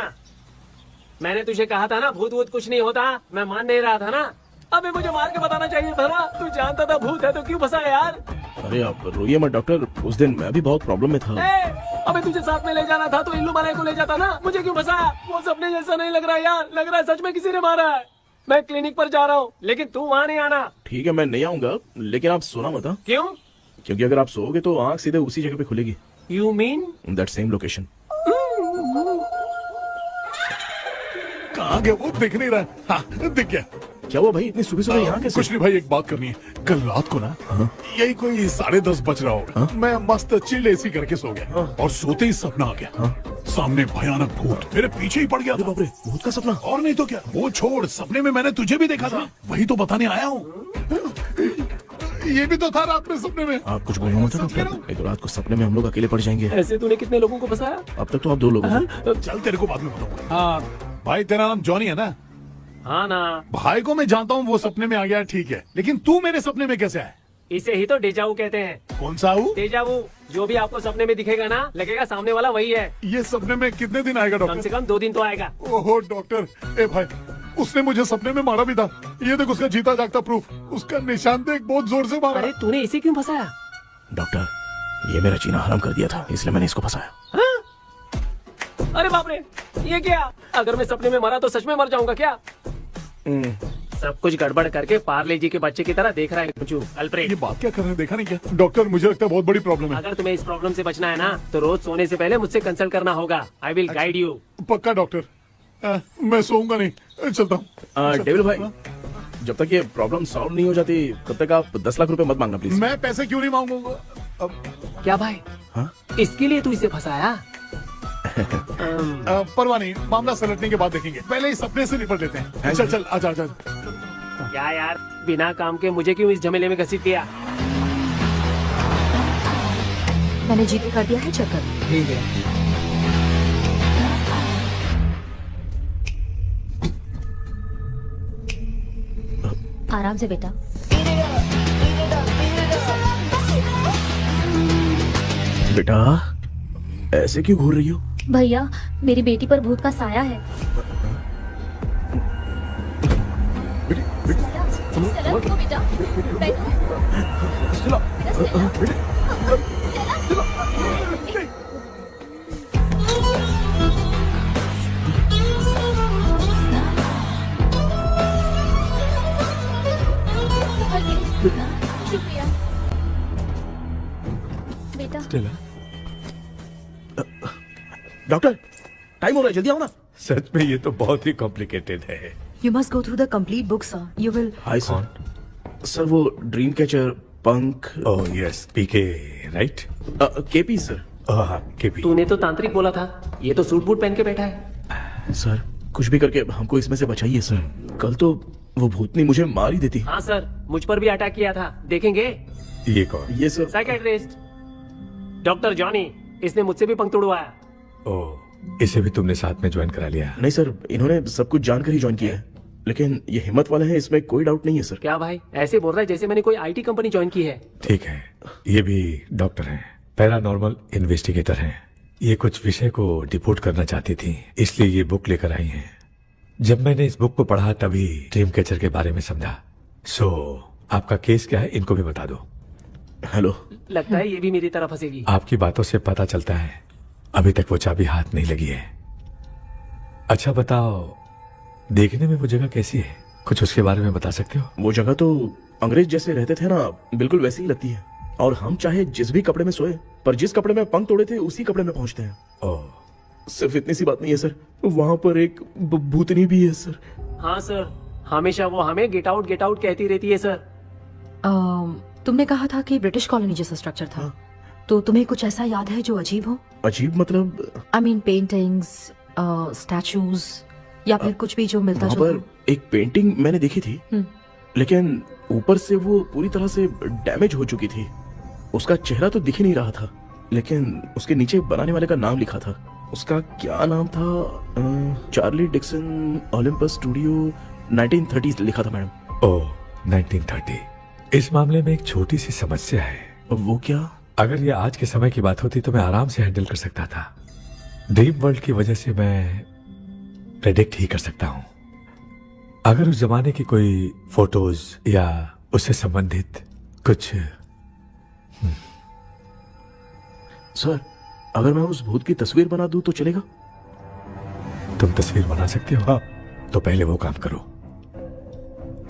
मैंने तुझे कहा था ना भूत वूत कुछ नहीं होता, मैं मान नहीं रहा था ना। अबे मुझे मार के बताना चाहिए था ना, तू जानता था भूत है तो क्यों फंसा यार। अरे आप रोइए मत डॉक्टर, उस दिन मैं भी बहुत प्रॉब्लम में था। अबे तुझे साथ में ले जाना था तो इल्लू माला को ले जाता ना, मुझे क्यों फंसाया? वो सपने जैसा नहीं लग रहा यार, लग रहा है सच में किसी ने मारा है। मैं क्लिनिक पर जा रहा हूँ, लेकिन तू वहाँ नहीं आना। ठीक है मैं नहीं आऊंगा, लेकिन आप सोना मत। क्यों? क्योंकि अगर आप सोओगे तो आंख सीधे उसी जगह पे खुलेगी। You mean that same location. कहाँ गया वो, दिख नहीं रहा। हाँ दिख गया। क्या हुआ भाई, इतनी सुबह सुबह यहाँ कैसे? कुछ नहीं भाई, एक बात करनी है। कल रात को ना यही कोई 10:30 बज रहा होगा, मैं मस्त चिल एसी करके सो गया और सोते ही सपना आ गया। सामने भयानक भूत मेरे पीछे ही पड़ गया। बाप रे, भूत का सपना? और नहीं तो क्या, वो छोड़, सपने में मैंने तुझे भी देखा था, वही तो बताने आया हूँ। ये भी तो था रात में सपने में। आप कुछ बोलो मत डॉक्टर, नहीं तो रात को सपने में हम लोग अकेले पड़ जाएंगे। ऐसे तूने कितने लोगों को फंसाया? अब तक तो आप 2 लोग हैं। चल तेरे को बाद में बताऊंगा। हाँ भाई, तेरा नाम जॉनी है ना? हाँ ना। भाई को मैं जानता हूँ, वो सपने में आ गया, ठीक है, लेकिन तू मेरे सपने में कैसे आया? इसे ही तो डेजावू कहते हैं। कौन सा हूँ? डेजावू, जो भी आपको सपने में दिखेगा ना, लगेगा सामने वाला वही है। ये सपने में कितने दिन आएगा डॉक्टर? कम से कम 2 दिन तो आएगा। ओहो डॉक्टर, ए भाई, उसने मुझे सपने में मारा भी था। ये देख उसका जीता जागता प्रूफ, उसका निशान देख, बहुत जोर से मारा। अरे तूने इसे क्यों फंसाया? डॉक्टर, ये मेरा जीना हराम कर दिया था, इसलिए मैंने इसको फंसाया। अरे बाप रे, ये क्या? अगर मैं सपने में मरा तो सच में मर जाऊंगा क्या? सब कुछ गड़बड़ करके पार्ले जी के बच्चे की तरह देख रहा है कुछ अल्फ्रेड। ये बात क्या कर रहे हैं, देखा नहीं क्या? डॉक्टर मुझे लगता है बहुत बड़ी प्रॉब्लम है। अगर तुम्हें इस प्रॉब्लम से बचना है ना, तो रोज सोने से पहले मुझसे कंसल्ट करना होगा। I will guide you. पक्का डॉक्टर, मैं सोऊंगा नहीं, चलता हूँ। डेविल भाई, जब तक ये प्रॉब्लम सॉल्व नहीं हो जाती तब तक आप 10 लाख रुपए मत मांगना प्लीज। मैं पैसे क्यों नहीं मांगूंगा? क्या भाई? हाँ? इसके लिए तू इसे फंसाया? परवाह नहीं, मामला सलटने के बाद देखेंगे, पहले इस सपने से निपट लेते हैं। चल चल, आजा आजा। क्या यार, बिना काम के मुझे क्यों इस झमेले में घसीट दिया? मैंने जीपे कर दिया है, चेक कर। ठीक है। आराम से बेटा। बेटा ऐसे क्यों घूर रही हो? भैया, मेरी बेटी पर भूत का साया है। चलो, उठो बेटा, बैठो। शुक्रिया बेटा। डॉक्टर, टाइम हो रहा है, जल्दी आओ ना। सच में ये तो बहुत ही कॉम्प्लिकेटेड है। You must go through the complete book, sir. You will. Hi sir. Sir वो ड्रीम कैचर, पंख। ओह यस, पीके राइट? KP sir. हाँ केपी। तूने तो तांत्रिक बोला था, ये तो सूट बूट पहन के बैठा है। सर कुछ भी करके हमको इसमें से बचाइए सर, कल तो वो भूतनी मुझे मार ही देती। हाँ सर, मुझ पर भी अटैक किया था, देखेंगे? ये कौन? ये सर साइकियाट्रिस्ट डॉक्टर जॉनी, इसने मुझसे भी पंख तोड़वाया। ओह, इसे भी तुमने साथ में ज्वाइन करा लिया? नहीं सर, इन्होंने सब कुछ जानकर ही ज्वाइन किया है, लेकिन ये हिम्मत वाले हैं, इसमें कोई डाउट नहीं है सर। क्या भाई, ऐसे बोल रहा है जैसे मैंने कोई आईटी कंपनी ज्वाइन की है। ठीक है, ये भी डॉक्टर हैं, पैरानॉर्मल इन्वेस्टिगेटर हैं। ये कुछ विषय को डिपोर्ट करना चाहती थी, इसलिए ये बुक लेकर आई हैं। जब मैंने इस बुक को पढ़ा तभी ड्रीम कैचर के बारे में समझा। सो आपका केस क्या है, इनको भी बता दो। हेलो। लगता है ये भी मेरी तरफ फंसेगी। आपकी बातों से पता चलता है अभी तक वो चाबी हाथ नहीं लगी है। अच्छा बताओ, देखने में वो जगह कैसी है, कुछ उसके बारे में बता सकते हो? वो जगह तो अंग्रेज जैसे रहते थे ना, बिल्कुल वैसी ही लगती है। और हम चाहे जिस भी कपड़े में सोए, पर जिस कपड़े में पंख तोड़े थे उसी कपड़े में पहुंचते हैं। ओह, सिर्फ इतनी सी बात नहीं है सर, वहाँ पर एक भूतनी भी है सर। हाँ सर, हमेशा वो हमें गेट आउट कहती रहती है सर। तुमने कहा था कि ब्रिटिश कॉलोनी जैसा स्ट्रक्चर था, तो तुम्हें कुछ ऐसा याद है जो अजीब हो? अजीब मतलब? आई मीन पेंटिंग्स, स्टैचूज या फिर कुछ भी जो मिलता वहाँ जुलता। पर एक पेंटिंग मैंने देखी थी, लेकिन ऊपर से वो पूरी तरह से डैमेज हो चुकी थी। उसका चेहरा तो दिख ही नहीं रहा था, लेकिन उसके नीचे बनाने वाले का नाम लिखा था। उसका क्या नाम था? चार्ली डिक्सन ओलंपस स्टूडियो 1930 लिखा था मैडम। ओह 1930। इस मामले में एक छोटी सी समस्या है। वो क्या? अगर ये आज के समय की बात होती तो मैं आराम से हैंडल कर सकता था। ड्रीम वर्ल्ड की वजह से मैं प्रेडिक्ट ही कर सकता हूँ। अगर उस जमाने की कोई फोटोज या उससे संबंधित कुछ। सर, अगर मैं उस भूत की तस्वीर बना दूं तो चलेगा? तुम तस्वीर बना सकते हो? हाँ। तो पहले वो काम करो,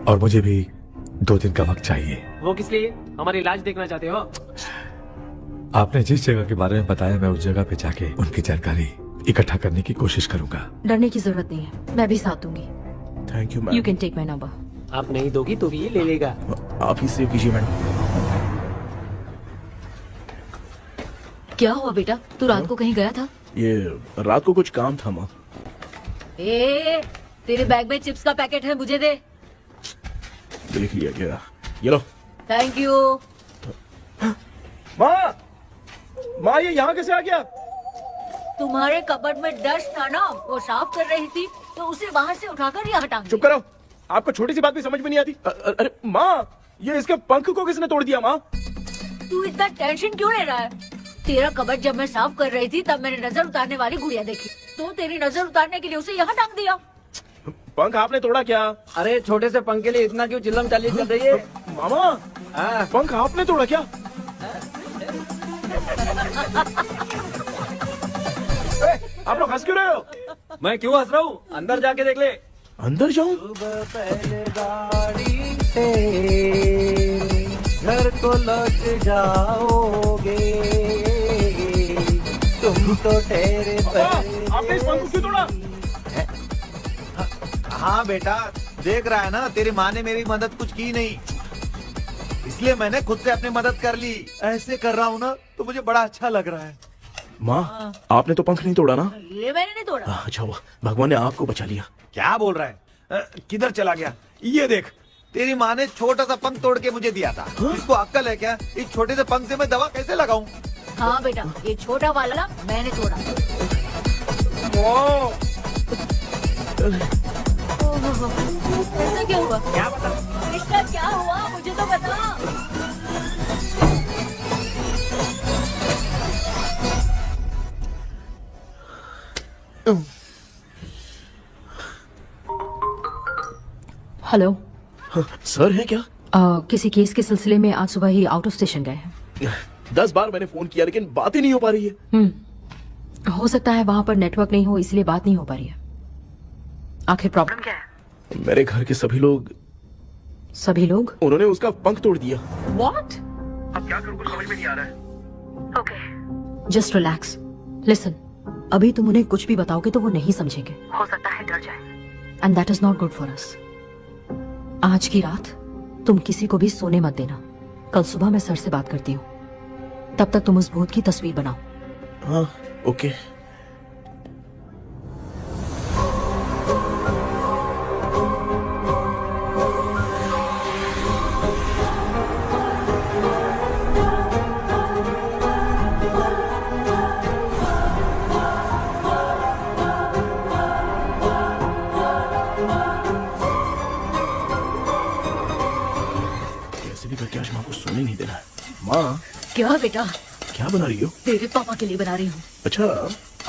और मुझे भी 2 दिन का वक्त चाहिए। वो किस लिए? हमारी इलाज देखना चाहते हो? आपने जिस जगह के बारे में बताया, मैं उस जगह पे जाके उनकी जानकारी इकट्ठा करने की कोशिश करूंगा। डरने की जरूरत नहीं है, मैं भी साथ दूंगी। Thank you ma'am. You can take my number. आप नहीं दोगी तो भी ये ले लेगा। आप ही सेव कीजिए मैडम। क्या हुआ बेटा, तू रात को कहीं गया था? ये रात को कुछ काम था माँ। ए, तेरे बैग में चिप्स का पैकेट है, मुझे दे। देख लिया क्या? ये लो। Thank you. माँ ये यहाँ कैसे आ गया? तुम्हारे कबर्ड में डस्ट था ना, वो साफ कर रही थी तो उसे वहाँ से उठाकर यहाँ टांग चुप करो, आपको छोटी सी बात भी समझ में नहीं आती। अरे माँ, ये इसके पंख को किसने तोड़ दिया? माँ तू इतना टेंशन क्यों ले रहा है? तेरा कबर्ड जब मैं साफ कर रही थी तब मैंने नजर उतारने वाली गुड़िया देखी, तो तेरी नजर उतारने के लिए उसे यहाँ टांग दिया। पंख आपने तोड़ा क्या? अरे छोटे से पंख के लिए इतना क्यों चिल्लम चाली चल रही है? मामा, पंख आपने तोड़ा क्या? आप लोग हंस क्यों रहे हो? मैं क्यों हंस रहा हूँ? अंदर जाके देख ले। अंदर जाऊं? घर को लौट जाओगे तुम तो ठहरे। आपने इस पंख को क्यों तोड़ा? हाँ बेटा, देख रहा है ना, तेरी माँ ने मेरी मदद कुछ की नहीं, इसलिए मैंने खुद से अपनी मदद कर ली। ऐसे कर रहा हूँ ना तो मुझे बड़ा अच्छा लग रहा है। माँ, आपने तो पंख नहीं तोड़ा ना? ये मैंने नहीं तोड़ा। अच्छा हुआ, भगवान ने आपको बचा लिया। क्या बोल रहा है? किधर चला गया? ये देख, तेरी माँ ने छोटा सा पंख तोड़ के मुझे दिया था। इसको अक्ल है क्या? इस छोटे से पंख से मैं दवा कैसे लगाऊं? हाँ बेटा, ये छोटा वाला मैंने तोड़ा। ऐसा क्या हुआ? क्या बता? कृष्णा क्या हुआ, मुझे तो बता। हेलो सर है क्या? किसी केस के सिलसिले में आज सुबह ही आउट ऑफ स्टेशन गए हैं। 10 बार मैंने फोन किया लेकिन बात ही नहीं हो पा रही है। हो सकता है वहाँ पर नेटवर्क नहीं हो, इसलिए बात नहीं हो पा रही है। आखिर प्रॉब्लम क्या है? मेरे घर के सभी लोग उन्होंने उसका पंख तोड़ दिया। What? अब क्या करूँ, कुछ समझ में नहीं आ रहा है। Okay. Just relax. Listen. अभी तुम उन्हें कुछ भी बताओगे तो वो नहीं समझेंगे। हो सकता है डर जाए। And that is not good for us. आज की रात तुम किसी को भी सोने मत देना। कल सुबह मैं सर से बात करती हूँ। तब तक तुम उस भूत की तस्वीर बनाओ। हाँ, ओके। करके आज माँ को सोने नहीं देना है। माँ, क्या बेटा? क्या बना रही हो? तेरे पापा के लिए बना रही हूँ। अच्छा,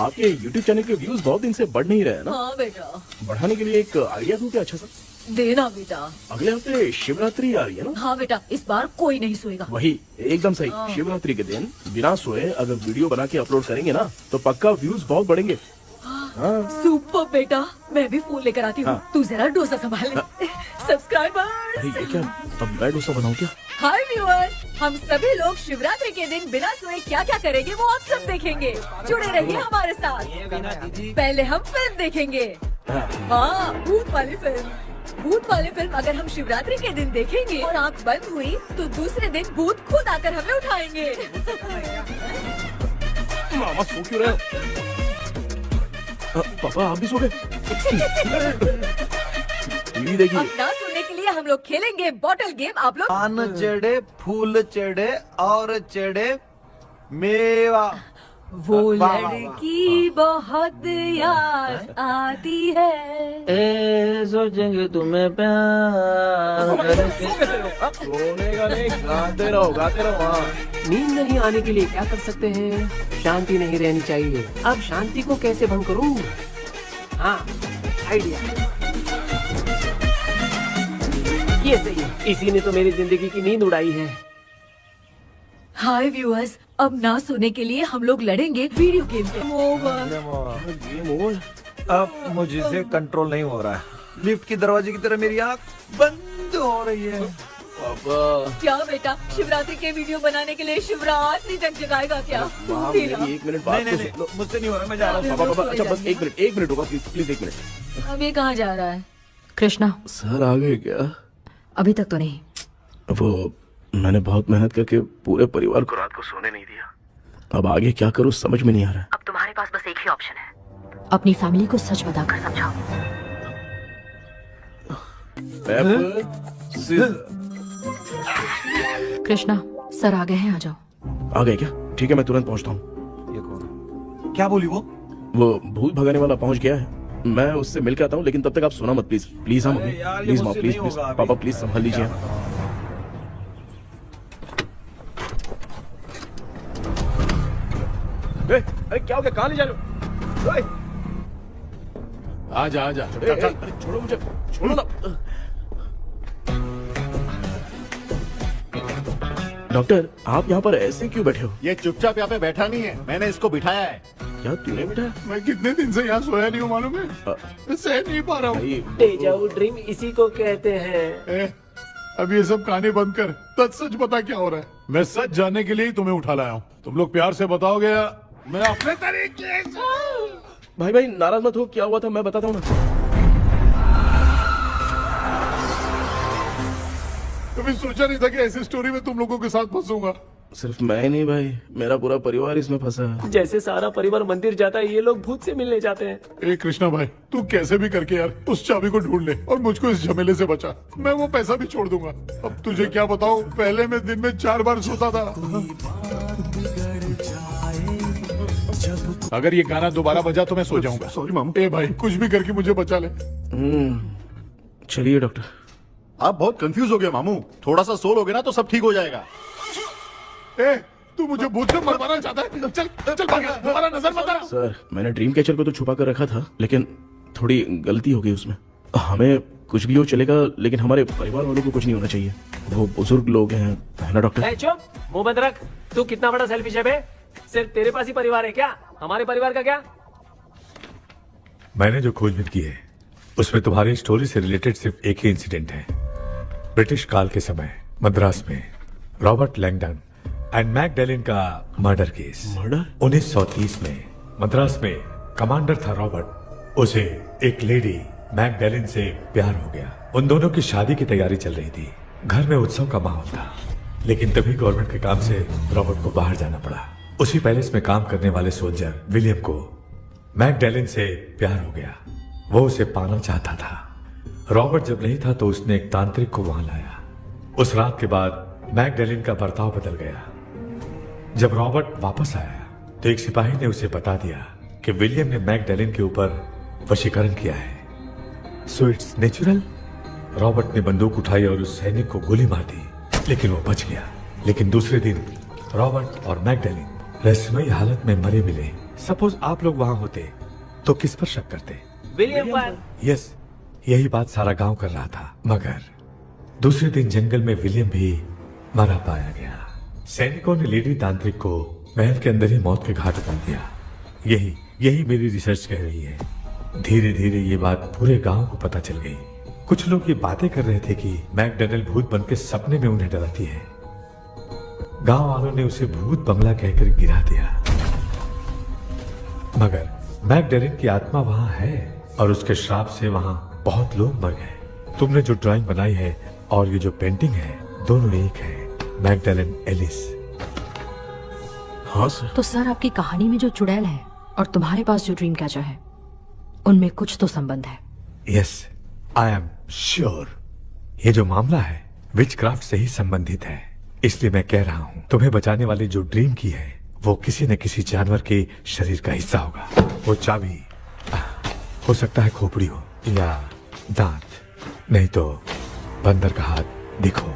आपके YouTube चैनल के व्यूज बहुत दिन से बढ़ नहीं रहे हैं ना? हाँ बेटा। बढ़ाने के लिए एक आइडिया दूं क्या अच्छा सा? देना बेटा। अगले हफ्ते शिवरात्रि आ रही है ना? हाँ बेटा, इस बार कोई नहीं सोएगा। वही, एकदम सही। शिवरात्रि के दिन बिना सोए अगर वीडियो बना के अपलोड करेंगे ना तो पक्का व्यूज बहुत बढ़ेंगे। सुपर बेटा, मैं भी फोन लेकर आती हूँ। तू जरा डोसा संभाल ले। सब्सक्राइबर्स। अरे ये क्या, अब मैं डोसा बनाऊं क्या? हाय व्यूअर्स, हम सभी लोग शिवरात्रि के दिन बिना सोए क्या क्या करेंगे वो आप सब देखेंगे। जुड़े रहिए हमारे साथ। पहले हम फिल्म देखेंगे। हाँ, भूत वाली फिल्म। भूत वाली फिल्म अगर हम शिवरात्रि के दिन देखेंगे और आँख बंद हुई तो दूसरे दिन भूत खुद आकर हमें उठाएंगे। मामा सो क्यों रहे हो? पापा आप भी सो गए? टीवी देखिए। अब ना सोने के लिए हम लोग खेलेंगे बॉटल गेम। आप लोग पान चढ़े, फूल चढ़े और चढ़े मेवा। वो वाह, वाह, वाह। लड़की बहुत याद आती है। ए सोचेंगे तुम्हें प्यार सोने का नहीं, गाते रहो हाँ। नींद नहीं आने के लिए क्या कर सकते हैं? शांति नहीं रहनी चाहिए। अब शांति को कैसे भंग करूं? हाँ, आइडिया। ये सही है। इसी ने तो मेरी जिंदगी की नींद उड़ाई है। हाय व्यूअर्स, अब ना सोने के लिए हम लोग लड़ेंगे वीडियो गेम पे। अब मुझसे कंट्रोल नहीं हो रहा है। लिफ्ट की दरवाजे की तरह मेरी आँख बंद हो रही है। क्या बेटा, शिवरात्रि के वीडियो बनाने के लिए शिवरात्रि तक जगाएगा क्या? एक मिनट बात तो सुन लो। मुझसे नहीं हो रहा, मैं जा रहा हूँ। पापा अच्छा बस एक मिनट रुको प्लीज 1 मिनट। अब ये कहाँ जा रहा है? कृष्णा, सर आ गए क्या? अभी तक तो नहीं। वो मैंने बहुत मेहनत करके पूरे परिवार को रात को सोने नहीं दिया। अब आगे क्या करूँ समझ में नहीं आ रहा। अब तुम्हारे पास बस एक ही ऑप्शन है, अपनी फैमिली को सच बताकर समझाओ। कृष्णा, सर आ गए हैं, आ जाओ। आ गए क्या? ठीक है, मैं तुरंत पहुंचता हूँ। ये कौन? क्या बोली वो? वो भूत भगाने वाला पहुंच गया है। मैं उससे मिल के आता हूँ, लेकिन तब तक आप सोना मत प्लीज। प्लीज हाँ मम्मी, यार, ये प्लीज माँ, मुझसे प्लीज नहीं प्लीज होगा अभी। पापा प्लीज संभाल लीजिए। अरे क्या हो गया? कहाँ ले जा रहे हो? आजा आजा अरे छोड़ो मुझे, छोड़ो ना। डॉक्टर, आप यहाँ पर ऐसे क्यों बैठे हो? ये चुपचाप यहाँ पे बैठा नहीं है, मैंने इसको बिठाया है। क्या तूने बिठाया? मैं कितने दिन से यहाँ सोया नहीं हूँ मालूम है। मैं सह नहीं पा रहा हूँ। डेजा वू ड्रीम इसी को कहते हैं। अब ये सब कहानी बंद कर, सच बता क्या हो रहा है। मैं सच जानने के लिए ही तुम्हें उठा लाया हूँ। तुम लोग प्यार से बताओगे या मैं अपने तरीके से? भाई नाराज मत हो, क्या हुआ था मैं बताता हूँ ना। कभी सोचा नहीं था कि ऐसी स्टोरी में तुम लोगों के साथ फंसूंगा। सिर्फ मैं नहीं भाई, मेरा पूरा परिवार इसमें फंसा है। जैसे सारा परिवार मंदिर जाता है, ये लोग भूत से मिलने जाते हैं। ए कृष्णा भाई, तू कैसे भी करके यार उस चाबी को ढूंढ ले और मुझको इस झमेले से बचा। मैं वो पैसा भी छोड़ दूंगा। अब तुझे क्या बताऊं, पहले मैं दिन में 4 बार सोता था। अगर ये गाना दोबारा बजा तो मैं सो जाऊंगा। सॉरी मामू। ए भाई, कुछ भी करके मुझे बचा ले। चलिए डॉक्टर। आप बहुत कंफ्यूज हो गए मामू, थोड़ा सा सो लोगे ना तो सब ठीक हो जाएगा। ए, तू मुझे भूत से मरवाना चाहता है? चल चल भाग, दोबारा नजर मत आना। सर, मैंने ड्रीम कैचर को तो छुपा कर रखा था, लेकिन थोड़ी गलती हो गई उसमें। हमें कुछ भी हो चलेगा, लेकिन हमारे परिवार वालों को कुछ नहीं होना चाहिए। वो बुजुर्ग लोग हैं, है ना डॉक्टर? चुप, मुंह बंद रख। तू कितना बड़ा सेल्फिश है बे? सिर्फ तेरे पास ही परिवार है क्या? हमारे परिवार का क्या? मैंने जो खोजबीन की है उसमें तुम्हारी स्टोरी से रिलेटेड सिर्फ एक ही इंसिडेंट है। ब्रिटिश काल के समय मद्रास में रॉबर्ट लैंगडन एंड मैकडैलिन का मर्डर केस। मर्डर? 1930 में मद्रास में कमांडर था रॉबर्ट, उसे एक लेडी मैकडैलिन से प्यार हो गया। उन दोनों की शादी की तैयारी चल रही थी, घर में उत्सव का माहौल था, लेकिन तभी गवर्नमेंट के काम से रॉबर्ट को बाहर जाना पड़ा। उसी पैलेस में काम करने वाले सोल्जर विलियम को मैकडैलिन से प्यार हो गया। वो उसे पाना चाहता था। रॉबर्ट जब नहीं था तो उसने एक तांत्रिक को वहां लाया। उस रात के बाद मैकडैलिन का बर्ताव बदल गया। जब रॉबर्ट वापस आया तो एक सिपाही ने उसे बता दिया कि विलियम ने मैकडैलिन के ऊपर वशीकरण किया है। So it's natural. रॉबर्ट ने बंदूक उठाई और उस सैनिक को गोली मार दी, लेकिन वो बच गया। लेकिन दूसरे दिन रॉबर्ट और मैकडैलिन रहस्यमयी हालत में मरे मिले। सपोज आप लोग वहां होते तो किस पर शक करते? विलियम पर। यस, यही बात सारा गांव कर रहा था। मगर दूसरे दिन जंगल में विलियम भी मरा पाया गया। सैनिकों ने लेडी तांत्रिक को महल के अंदर ही मौत के घाट उतार दिया। यही मेरी रिसर्च कह रही है। धीरे धीरे ये बात पूरे गांव को पता चल गई। कुछ लोग ये बातें कर रहे थे कि मैकडैलिन भूत बनकर सपने में उन्हें डराती है। गांव वालों ने उसे भूत बंगला कहकर गिरा दिया। मगर मैकडैलिन की आत्मा वहां है और उसके श्राप से वहां बहुत लोग मर गए। तुमने जो ड्राइंग बनाई है और ये जो पेंटिंग है दोनों एक है, मैगडेलन एलिस। हाँ सर। तो सर आपकी कहानी में जो चुड़ैल है और तुम्हारे पास जो ड्रीम कैचर है उनमें कुछ तो संबंध है। Yes, I am sure. ये जो मामला है विचक्राफ्ट से ही संबंधित है, इसलिए मैं कह रहा हूँ तुम्हें बचाने वाली जो ड्रीम की है वो किसी न किसी जानवर के शरीर का हिस्सा होगा। वो चाबी हो सकता है खोपड़ी हो या दांत, नहीं तो बंदर का हाथ। देखो,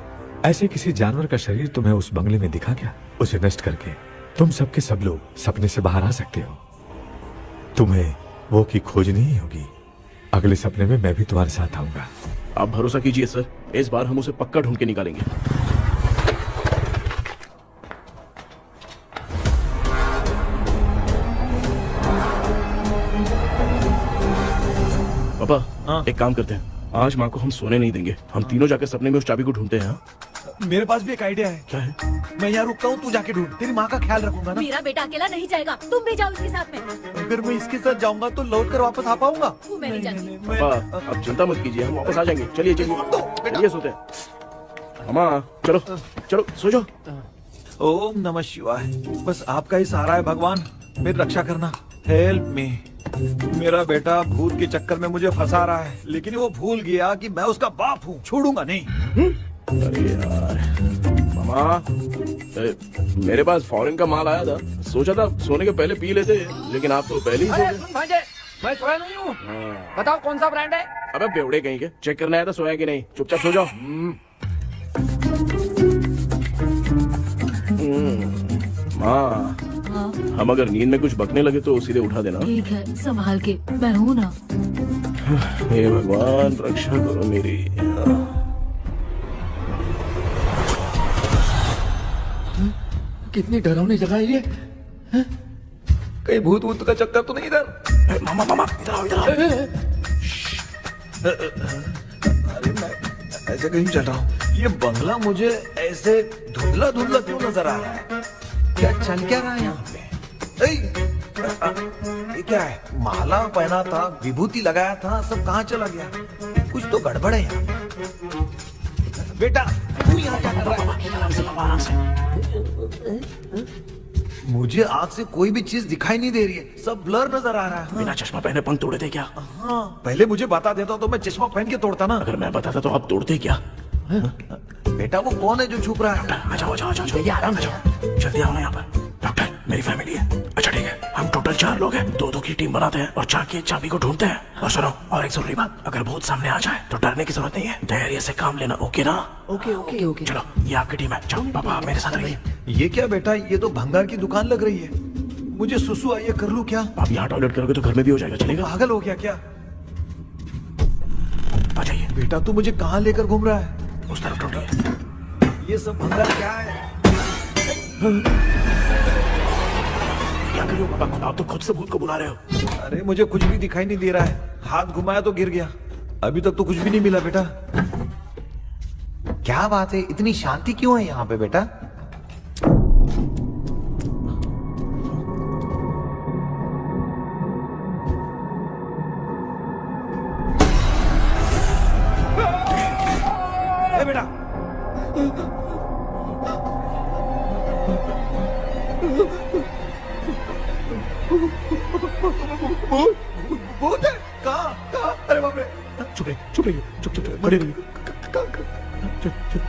ऐसे किसी जानवर का शरीर तुम्हें उस बंगले में दिखा क्या? उसे नष्ट करके तुम सबके सब लोग सपने से बाहर आ सकते हो। तुम्हें वो की खोजनी ही होगी। अगले सपने में मैं भी तुम्हारे साथ आऊंगा। आप भरोसा कीजिए सर, इस बार हम उसे पक्का ढूंढ के निकालेंगे। पापा एक काम करते हैं, आज माँ को हम सोने नहीं देंगे, हम तीनों जाकर सपने में उस चाबी को ढूंढते हैं। मेरे पास भी एक आइडिया है। क्या है? मैं यहाँ रुकता हूँ, तू जाके ढूंढ। तेरी माँ का ख्याल रखूंगा ना। मेरा बेटा अकेला नहीं जाएगा, तुम भी जाओ इसके साथ में। अगर मैं इसके साथ जाऊंगा तो लौट कर वापस आ पाऊंगा? वो मैं नहीं जानती। पापा अब चिंता मत कीजिए, हम वापस आ जाएंगे। चलिए चलिए चलिए सोते हैं। मामा चलो चलो सो जाओ। ओम नमः शिवाय। बस आपका ही सहारा है भगवान, मेरी रक्षा करना। Help me. मेरा बेटा भूत के चक्कर में मुझे फंसा रहा है, लेकिन वो भूल गया कि मैं उसका बाप हूँ, छोड़ूंगा नहीं। अरे यार मामा, मेरे पास फॉरेन का माल आया था, सोचा था सोने के पहले पी लेते, लेकिन आप तो पहले ही सो गए। भांजे, मैं सोया नहीं हूँ। बताओ कौन सा ब्रांड है? अबे बेवड़े कहीं के, चेक करना आया था सोया कि नहीं, चुपचाप सो जाओ। माँ, हम अगर नींद में कुछ बकने लगे तो सीधे उठा देना। ठीक है, संभाल के, मैं हूँ ना। हे भगवान रक्षा करो मेरी। कितनी डरावनी जगह है ये। कहीं भूत भूत का चक्कर तो नहीं इधर? मामा मामा इधर आओ इधर आओ। अरे मैं ऐसे कहीं चल रहा हूँ। ये बंगला मुझे ऐसे धुंधला धुंधला क्यों नजर आ रहा है? क्या चल क्या रहा है यहाँ पे? ये क्या है? माला पहना था, विभूति लगाया था, सब कहाँ चला गया? कुछ तो गड़बड़ है यहाँ। बेटा तू यहाँ क्या कर रहा है? मुझे आँख से कोई भी चीज दिखाई नहीं दे रही है, सब ब्लर नजर आ रहा है। बिना चश्मा पहने पंख तोड़े थे क्या? हाँ, पहले मुझे बता देता तो मैं चश्मा पहन के तोड़ता ना। अगर मैं बताता तो आप तोड़ते क्या? बेटा वो कौन है जो छुप रहा है? आ जाओ आ जाओ आ जाओ, ये आराम से जाओ, जल्दी आओ ना यहाँ पर। डॉक्टर मेरी फैमिली है। अच्छा ठीक है, हम टोटल 4 लोग हैं, 2-2 की टीम बनाते हैं और जाके चाबी को ढूंढते हैं। और सुनो, और एक जरूरी बात, अगर भूत सामने आ जाए तो डरने की जरूरत नहीं है, धैर्य से काम लेना। ओके ना? Okay okay okay. चलो ये आपकी टीम है, जाओ पापा मेरे साथ रहिए। ये क्या बेटा, ये तो भंगार की दुकान लग रही है। मुझे सुसु आई है, कर लूं क्या? आप यहाँ टॉयलेट करोगे तो घर में भी हो जाएगा, चलेगा? पागल हो गया क्या? आ जाइए। बेटा तू मुझे कहाँ लेकर घूम रहा है? उस तरफ ढूंढिए। ये सब भंगार क्या है? क्या करियो पापा, आप तो खुद से भूत को बुला रहे हो। अरे मुझे कुछ भी दिखाई नहीं दे रहा है, हाथ घुमाया तो गिर गया। अभी तक तो कुछ भी नहीं मिला बेटा। क्या बात है, इतनी शांति क्यों है यहाँ पे बेटा? बेटा भूत है? कहाँ? अरे बाप रे! चुप रहिए चुप रहिए, चुप चुप खड़े रहिए।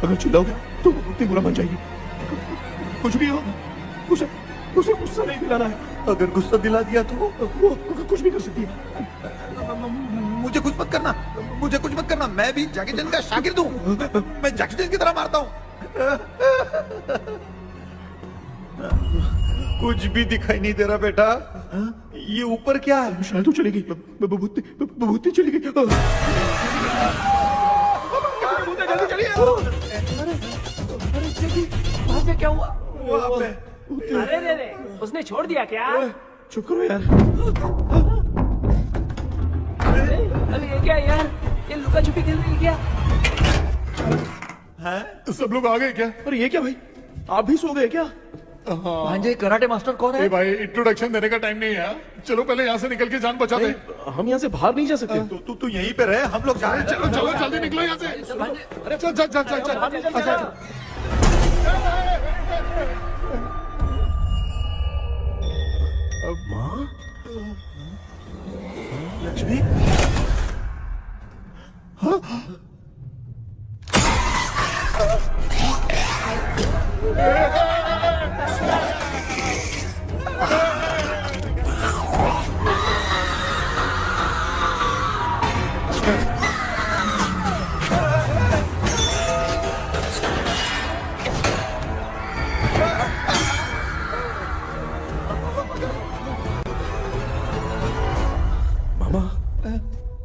अगर चिल्लाओगे तो इतनी बुरा बन जाएगी। कुछ भी हो, उसे गुस्सा नहीं दिलाना है। अगर गुस्सा दिला दिया तो वो कुछ भी कर सकती है। मुझे कुछ मत करना, मुझे कुछ मत करना। मैं भी जैकी चैन का शागिर्द हूँ, मैं जैकी चैन की तरह मारता हूँ। कुछ भी दिखाई नहीं दे रहा बेटा। ये ऊपर क्या है? शायद वो चली गई, भूती चली गई। जल्दी चलिए। वहाँ पे क्या हुआ? अरे रे, उसने छोड़ दिया क्या? चुप करो यार। अरे ये क्या यार, ये लुका छुपी खेल रही क्या? हैं? सब लोग आ गए क्या? अरे ये क्या भाई, आप भी सो गए क्या? भांजे कराटे मास्टर कौन है? भाई इंट्रोडक्शन देने का टाइम नहीं है, चलो पहले यहाँ से निकल के जान बचा दे। हम यहाँ से बाहर नहीं जा सकते। तू यहीं पे रहे, हम लोग जा रहे हैं। चलो चलो जल्दी निकलो यहाँ से। चल चल चल चल चल। माँ, लक्ष्मी, मामा,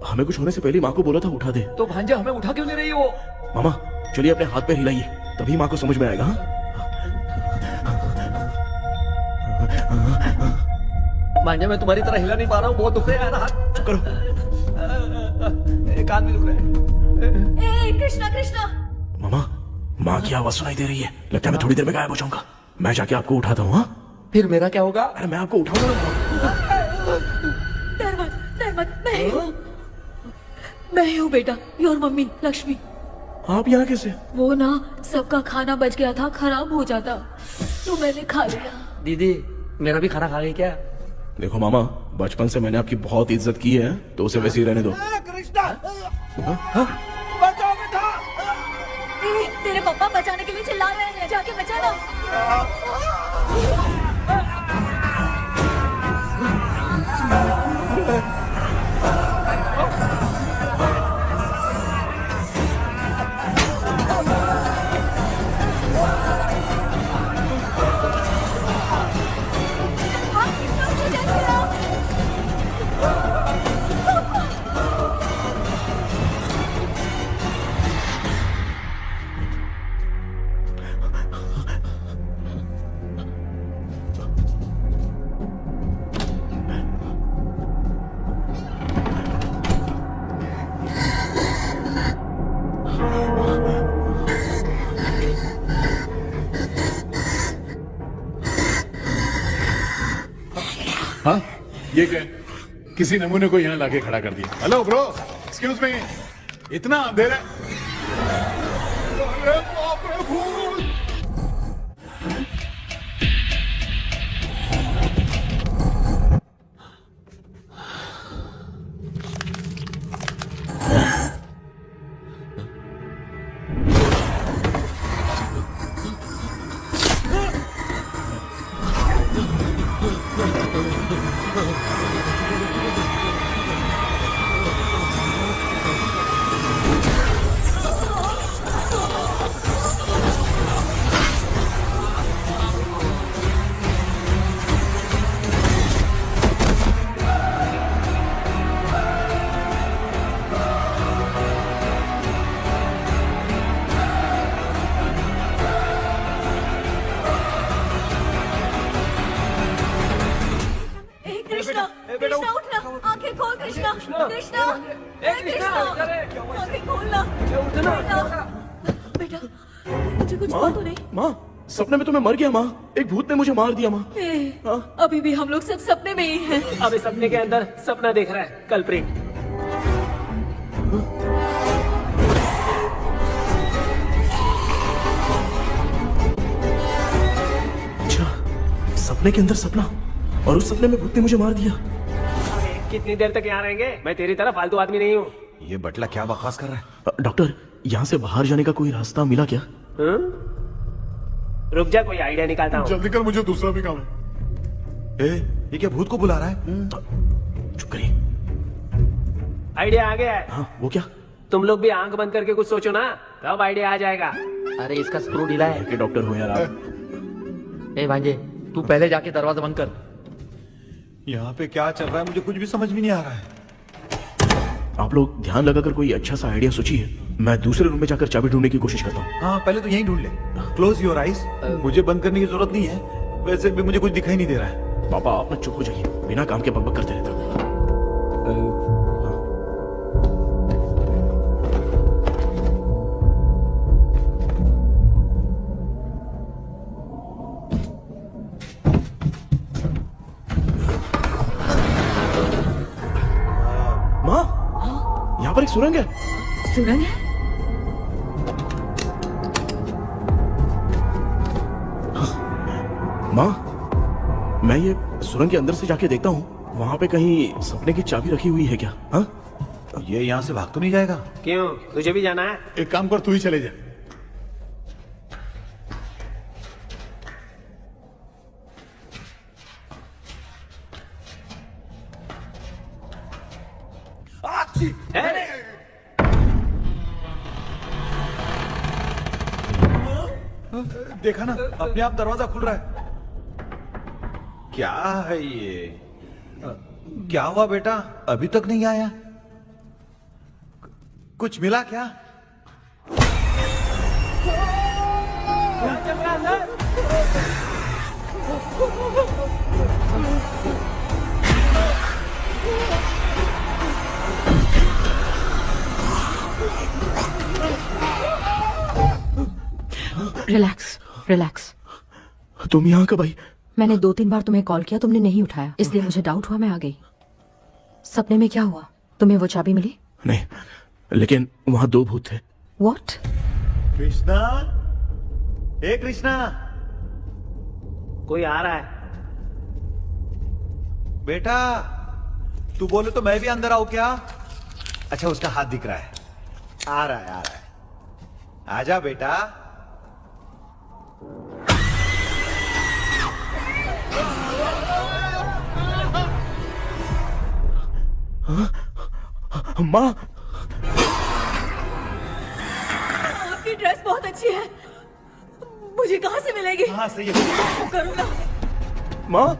हमें कुछ होने से पहले माँ को बोला था उठा दे। तो भांजे हमें उठा क्यों ले रही हो? मामा चलिए अपने हाथ पे हिलाइए, तभी माँ को समझ में आएगा। हाँ? भांजे मैं तुम्हारी तरह हिला नहीं पा रहा हूँ, बहुत दुख रहा है हाथ। चुप करो। एक हाथ भी दुख रहा है। ए कृष्णा कृष्णा। मामा, माँ की आवाज सुनाई दे रही है, लगता है मैं थोड़ी देर में गायब हो जाऊंगा। मैं जाके आपको उठाता हूँ। हाँ फिर मेरा क्या होगा? अरे मैं आपको उठाऊंगा। डर मत, मैं हूँ बेटा, योर मम्मी लक्ष्मी। आप यहाँ कैसे? वो ना सबका खाना बच गया था, खराब हो जाता तो मैंने खा लिया। दीदी मेरा भी खाना खा गई क्या? देखो मामा, बचपन से मैंने आपकी बहुत इज्जत की है, तो उसे वैसे ही रहने दो। बचाओ बेटा। तेरे पापा बचाने के लिए चिल्ला रहे हैं, जाके बचा लो। हाँ ये क्या? किसी नमूने को यहाँ लाके खड़ा कर दिया। हेलो ब्रो, एक्सक्यूज मी, इतना अंधेरा। अरे बाप रे, भूत। कृष्णा उठना, आंखें खोल कृष्णा, कृष्णा, आंखें खोलना। बेटा मुझे कुछ हुआ तो नहीं? माँ, सपने में तो मैं मर गया माँ, एक भूत ने मुझे मार दिया माँ। अभी भी हम लोग सब सपने में ही हैं। अबे सपने के अंदर सपना देख रहा है कल्प्रिट। अच्छा, सपने के अंदर सपना, और उस सपने में भूत ने मुझे मार दिया। कितनी देर तक यहाँ रहेंगे? मैं तेरी तरह फालतू आदमी नहीं हूँ। ये बटला क्या बकवास कर रहा है? डॉक्टर, यहाँ से बाहर जाने का कोई रास्ता मिला क्या? रुक जा, कोई आइडिया निकालता हूँ। जल्दी कर, मुझे दूसरा भी काम है। ये क्या भूत को बुला रहा है? चुप करिए। आइडिया आ गया है। हाँ, वो क्या? तुम लोग भी आंख बंद करके कुछ सोचो ना, तब आइडिया आ जाएगा। अरे इसका स्क्रू ढीला है। के डॉक्टर हो यार आप। ए भांजे, तू पहले जाके दरवाजा बंद कर। यहाँ पे क्या चल रहा है मुझे कुछ भी समझ में नहीं आ रहा है। आप लोग ध्यान लगाकर कोई अच्छा सा आइडिया सोचिए, मैं दूसरे रूम में जाकर चाबी ढूंढने की कोशिश करता हूँ। हाँ पहले तो यहीं ढूंढ ले। Close your eyes. मुझे बंद करने की जरूरत नहीं है, वैसे भी मुझे कुछ दिखाई नहीं दे रहा है। पापा आप ना चुप हो जाइए, बिना काम के बकबक करते रहते हो। पर एक सुरंग है। सुरंग है? माँ, मैं ये सुरंग के अंदर से जाके देखता हूँ, वहाँ पे कहीं सपने की चाबी रखी हुई है क्या? हाँ? ये यहाँ से भाग तो नहीं जाएगा? क्यों, तुझे भी जाना है? एक काम कर, तू ही चले जा। देखा ना, अपने आप दरवाजा खुल रहा है। क्या है ये? क्या हुआ बेटा, अभी तक नहीं आया? कुछ मिला क्या? क्या चल रहा है अंदर? Relax relax. तुम यहाँ कब आई? मैंने 2-3 बार तुम्हें कॉल किया, तुमने नहीं उठाया, इसलिए मुझे डाउट हुआ, मैं आ गई। सपने में क्या हुआ? तुम्हें वो चाबी मिली? नहीं, लेकिन वहाँ 2 भूत थे। व्हाट? कृष्णा, ए कृष्णा, कोई आ रहा है। बेटा तू बोले तो मैं भी अंदर आऊं क्या? अच्छा, उसका हाथ दिख रहा है, आ रहा है, आ रहा है। आजा बेटा। माँ, आपकी ड्रेस बहुत अच्छी है, मुझे कहाँ से मिलेगी? हाँ सही है। करूँ ना? माँ,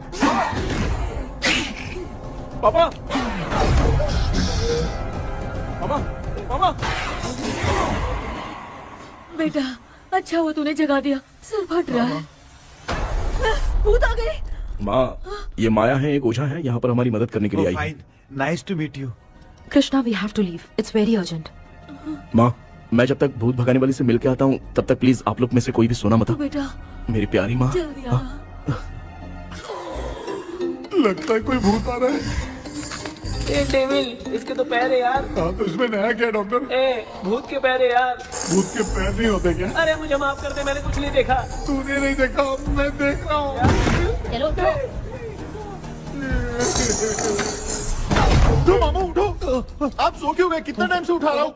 पापा, मामा, मामा। बेटा अच्छा हुआ तूने जगा दिया, सर फट रहा है। भूत आ गई। माँ, ये माया है, एक ओझा है, यहाँ पर हमारी मदद करने के लिए आई है। Nice to meet you. Krishna, we have to leave, it's very urgent. माँ, मैं जब तक भूत भगाने वाली से मिल के आता हूँ, तब तक प्लीज आप लोग में से कोई भी सोना मत। बेटा मेरी प्यारी माँ। जल्दी आ। लगता है कोई भूत आ रहा है। ए डेविल, इसके तो पैर है यार। हाँ, तो इसमें नया क्या डॉक्टर? ए, भूत के पैर है यार। भूत के पैर नहीं होते क्या? अरे मुझे माफ कर दे, मैंने कुछ नहीं देखा। तूने नहीं देखा, मैं देख रहा हूँ। चलो उठो। उठो मामा, उठो। आप सो क्यों गए? कितना टाइम से उठा रहा हूँ।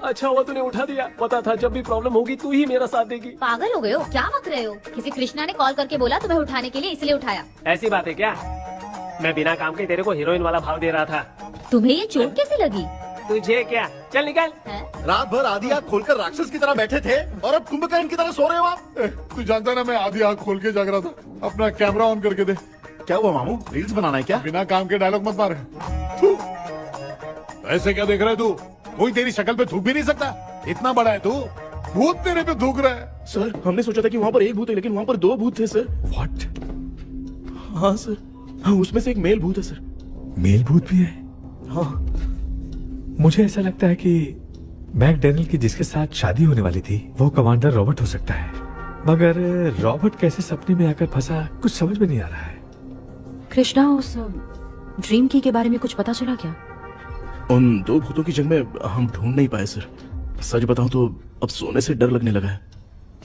अच्छा हुआ तूने उठा दिया, पता था जब भी प्रॉब्लम होगी तू ही मेरा साथ देगी। पागल हो गए हो क्या? बक रहे हो? किसी कृष्णा ने कॉल करके बोला तुम्हें उठाने के लिए, इसलिए उठाया। ऐसी बात है क्या? मैं बिना काम के तेरे को हीरोइन वाला भाव दे रहा था। तुम्हें ये चोट कैसे लगी? तुझे क्या? चल निकल। रात भर आधी आँख खोलकर राक्षस की तरह बैठे थे और अब कुंभकर्ण की तरह सो रहे हो आप। तू जानता है ना, मैं आधी आँख खोल के जाग रहा था। अपना कैमरा ऑन करके दे। क्या हुआ मामू, रील्स बनाना है क्या? बिना काम के डायलॉग मत मार। ऐसे क्या देख रहा है तू? कोई तेरी शक्ल पे थूक भी नहीं सकता, इतना बड़ा है तू। भूत तेरे पे थूक रहा है। सर, हमने सोचा था कि वहाँ पर एक भूत है, लेकिन वहाँ पर 2 भूत थे सर। व्हाट? हाँ सर, हाँ, उसमें से एक मेल भूत है सर। मेल भूत भी है? हाँ। मुझे ऐसा लगता है कि मैकडैनियल की जिसके साथ शादी होने वाली थी वो कमांडर रॉबर्ट हो सकता है, मगर रॉबर्ट कैसे सपने में आकर फंसा, कुछ समझ में नहीं आ रहा है। कृष्णा, उस ड्रीम की के बारे में कुछ पता चला क्या? उन 2 भूतों की जंग में हम ढूंढ नहीं पाए सर। सच बताऊं तो अब सोने से डर लगने लगा है।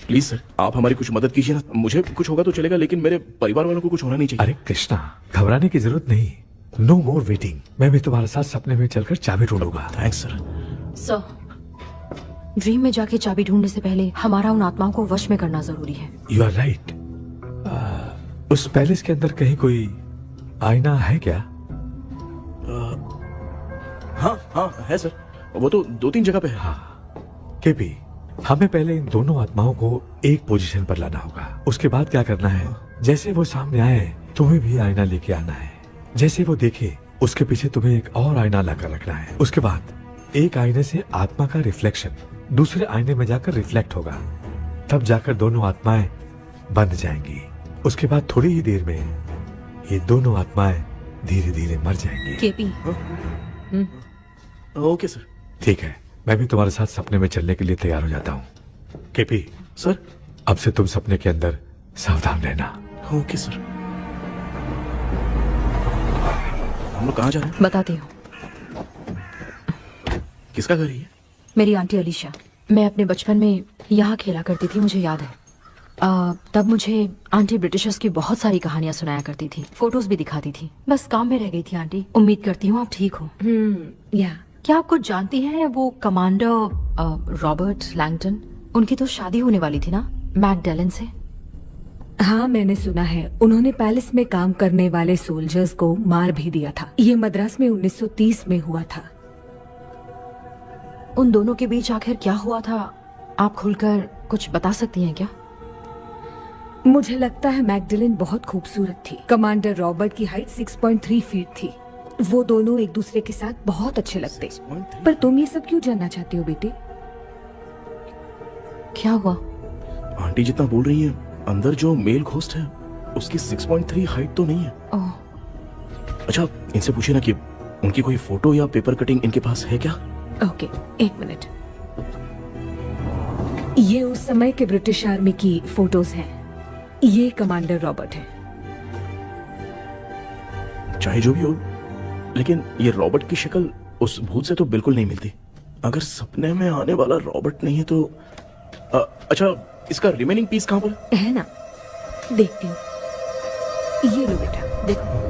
प्लीज सर, आप हमारी कुछ मदद कीजिए ना। मुझे कुछ होगा तो चलेगा, लेकिन मेरे परिवार वालों को कुछ होना नहीं चाहिए। अरे कृष्णा, घबराने की जरूरत नहीं, नो मोर वेटिंग। मैं भी तुम्हारे साथ सपने में चलकर चाबी ढूंढूंगा। Thanks sir. सर, ड्रीम में जाके चाबी ढूंढने से पहले हमारा उन आत्माओं को वश में करना जरूरी है। You are right. उस पैलेस के अंदर कहीं कोई आईना है क्या? हाँ हाँ है सर, वो तो 2-3 जगह पे है। हाँ केपी, हमें पहले इन दोनों आत्माओं को एक पोजीशन पर लाना होगा। उसके बाद क्या करना है, जैसे वो सामने आए तुम्हें भी आईना लेके आना है। जैसे वो देखे उसके पीछे तुम्हें एक और आईना लाकर रखना है। उसके बाद एक आईने से आत्मा का रिफ्लेक्शन दूसरे आईने में जाकर रिफ्लेक्ट होगा, तब जाकर दोनों आत्माएं बंद जाएंगी। उसके बाद थोड़ी ही देर में ये दोनों आत्माएं धीरे धीरे मर जाएंगी। KP, okay sir. ठीक है, मैं भी तुम्हारे साथ सपने में चलने के लिए तैयार हो जाता हूँ। केपी सर, अब से तुम सपने के अंदर सावधान रहना। Okay sir. हम लोग कहाँ जा रहे हैं? बताती हूँ। किसका घर है ये? मेरी आंटी अलीशा। मैं अपने बचपन में यहाँ खेला करती थी, मुझे याद है। तब मुझे आंटी ब्रिटिशर्स की बहुत सारी कहानियां सुनाया करती थी, फोटोज भी दिखाती थी। बस काम में रह गई थी आंटी। उम्मीद करती हूँ आप ठीक हो। या क्या आप कुछ जानती हैं वो कमांडर रॉबर्ट लैंगटन? उनकी तो शादी होने वाली थी ना मैकडेलन से। हाँ, मैंने सुना है उन्होंने पैलेस में काम करने वाले सोल्जर्स को मार भी दिया था। ये मद्रास में 1930 में हुआ था। उन दोनों के बीच आखिर क्या हुआ था, आप खुलकर कुछ बता सकती हैं क्या? मुझे लगता है मैकडेलन बहुत खूबसूरत थी। कमांडर रॉबर्ट की हाइट 6.3 फीट थी। वो दोनों एक दूसरे के साथ बहुत अच्छे लगते। पर तुम ये सब क्यों जानना चाहते हो बेटे? क्या हुआ? आंटी जितना बोल रही है, अंदर जो मेल घोस्ट है उसकी 6.3 हाइट तो नहीं है। ओह। अच्छा, इनसे पूछिए ना कि उनकी कोई फोटो या पेपर कटिंग इनके पास है क्या? ओके, एक मिनट। ये उस समय के ब्रिटिश आर्मी की फोटोज हैं। ये कमांडर रॉबर्ट है। चाहे जो भी हो, लेकिन ये रॉबर्ट की शक्ल उस भूत से तो बिल्कुल नहीं मिलती। अगर सपने में आने वाला रॉबर्ट नहीं है तो अच्छा, इसका रिमेनिंग पीस कहाँ पर है? ना, देखती हूँ। ये लो बेटा, देखो।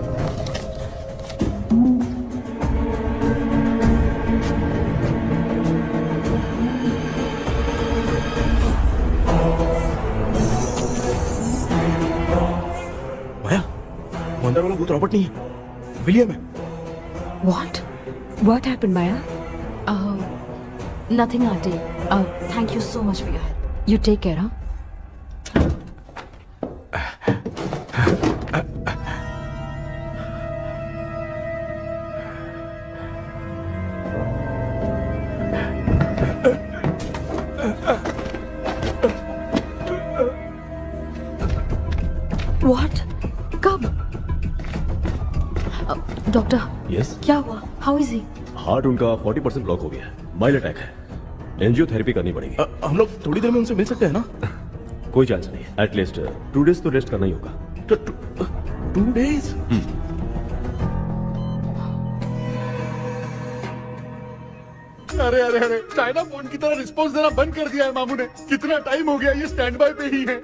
माया, वो अंदर वाला भूत रॉबर्ट नहीं है, विलियम है। What happened, Maya? Nothing, auntie. Thank you so much for your help. You take care, huh? What? कब? डॉक्टर, यस, क्या हुआ? How is he? हार्ट उनका 40% ब्लॉक हो गया है। माइल्ड अटैक है। एंजियोथेरेपी करनी पड़ेगी। हम लोग थोड़ी देर में उनसे मिल सकते हैं ना? कोई चांस नहीं। एटलीस्ट 2 डेज तो रेस्ट करना ही होगा। 2 डेज? अरे अरे अरे, चाइना फोन की तरह रिस्पॉन्स देना बंद कर दिया है मामू ने। कितना टाइम हो गया, ये स्टैंड बाय पे ही है।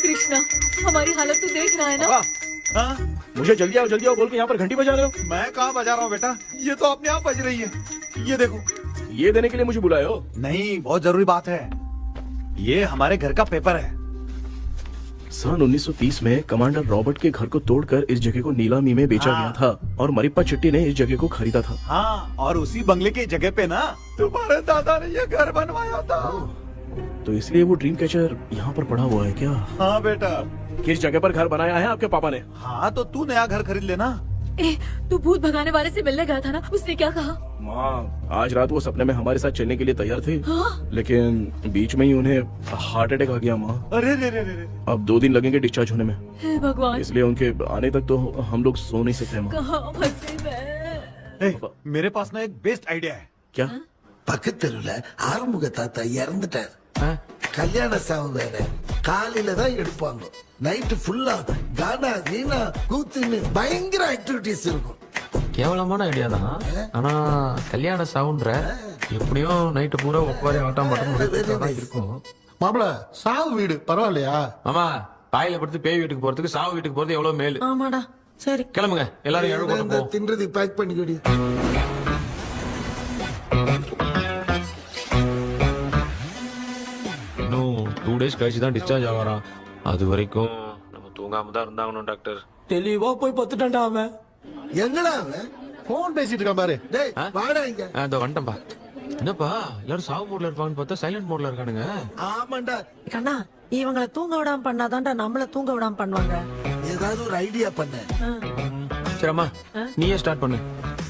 कृष्णा, हमारी हालत तो देख रहा है ना? हाँ? मुझे जल्दी आओ बोल के यहाँ पर घंटी बजा रहे हो। मैं कहाँ बजा रहा हूँ बेटा, ये तो अपने आप बज रही है। ये देखो। ये देने के लिए मुझे बुलाए हो? नहीं, बहुत जरूरी बात है। ये हमारे घर का पेपर है। सन 1930 में कमांडर रॉबर्ट के घर को तोड़कर इस जगह को नीलामी में बेचा गया था और मरिप्पा चिट्टी ने इस जगह को खरीदा था। हाँ, और उसी बंगले की जगह पे ना तुम्हारे दादा ने ये घर बनवाया था। तो इसलिए वो ड्रीम कैचर यहाँ पर पड़ा हुआ है क्या? हाँ बेटा। किस जगह पर घर बनाया है आपके पापा ने? हाँ, तो तू नया घर खरीद लेना। तू भूत भगाने वाले से मिलने गया था ना, उसने क्या कहा? माँ, आज रात वो सपने में हमारे साथ चलने के लिए तैयार थे। हाँ? लेकिन बीच में ही उन्हें हार्ट अटैक आ गया माँ। अरे रे रे रे। अब 2 दिन लगेंगे डिस्चार्ज होने में। हे भगवान। इसलिए उनके आने तक तो हम लोग सो नहीं सकते माँ। कहाँ फंसे मैं? मेरे पास ना एक बेस्ट आइडिया है। क्या? பக்கத்தெருவுல ஆறுமுக தாத்தா இறந்துட்டார். கல்யாண சாவு வேற. காலையில தான் எடுப்பாங்க. நைட் ஃபுல்லா கானா கீனா கூத்துன்னு பயங்கர ஆக்டிவிட்டிஸ் இருக்கும். கேவலமான ஐடியா தான். ஆனா கல்யாண சவுண்ட்ற எப்படியும் நைட்டு பூரா உட்காரி ஆட்டம் மட்டும் இருக்கும். மாப்பிள, சாவு வீடு பரவாயில்லையா? மாமா, பாயில படுத்து பேய் வீட்டுக்கு போறதுக்கு சாவு வீட்டுக்கு போறது எவ்வளவு மேல். ஆமாடா, சரி கிளம்புங்க, எல்லாரும் எழு கொண்டு போ. தின்றது பேக் பண்ணிக்கடி. இன்னும் 2 டேஸ் கழிச்சு தான் டிஸ்சார்ஜ் ஆவாராம். அது வரைக்கும் நம்ம தூங்காம தான் இருந்தாகணும் டாக்டர். தெளிவா போய் பத்துட்டான்டா அவன். எங்கடா அவன்? போன் பேசிட்டு இருக்கான் பாரு. டேய், வாடா இங்க. இதோ வந்துட்டேன்பா. என்னப்பா எல்லாரும் சாவு மோட்ல இருப்பாங்கன்னு பார்த்தா சைலண்ட் மோட்ல இருக்கானுங்க. ஆமாண்டா. கண்ணா, இவங்களை தூங்க விடாம பண்ணாதான்டா நம்மள தூங்க விடாம பண்ணுவாங்க. ஏதாவது ஒரு ஐடியா பண்ணு. சரிம்மா, நீயே ஸ்டார்ட் பண்ணு.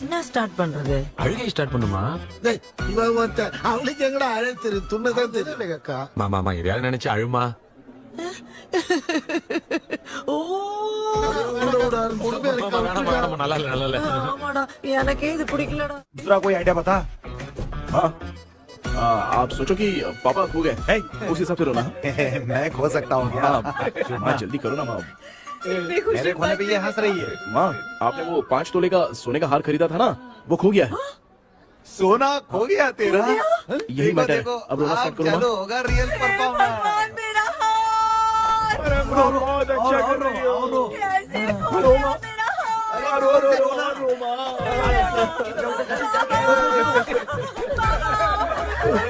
என்ன ஸ்டார்ட் பண்றது? அழுகை ஸ்டார்ட் பண்ணுமா? டேய், இவன் வந்து அவளுக்கு எங்கடா அழைத்து துண்ணதான் தெரியல அக்கா. மாமா எதையாவது நினைச்சு அழுமா. நல்லா இல்ல. ஆமாடா, எனக்கே இது பிடிக்கலடா. दूसरा कोई आइडिया बता। हाँ, आप सोचो कि पापा खो गए, उस हिसाब से रोना। मैं खो सकता हूँ क्या? हाँ, जल्दी करो ना माँ। इतनी खुशी मेरे खोने पे ये हंस रही है। माँ, आपने वो 5 तोले का सोने का हार खरीदा था ना, वो खो गया है। सोना खो गया तेरा? यही मैटर है। अब रोना स्टार्ट करो चलो माँ। होगा रियल परफॉर्मेंस। मेरा हाथ बहुत अच्छा कर रही हो। कैसे खो गया मेरा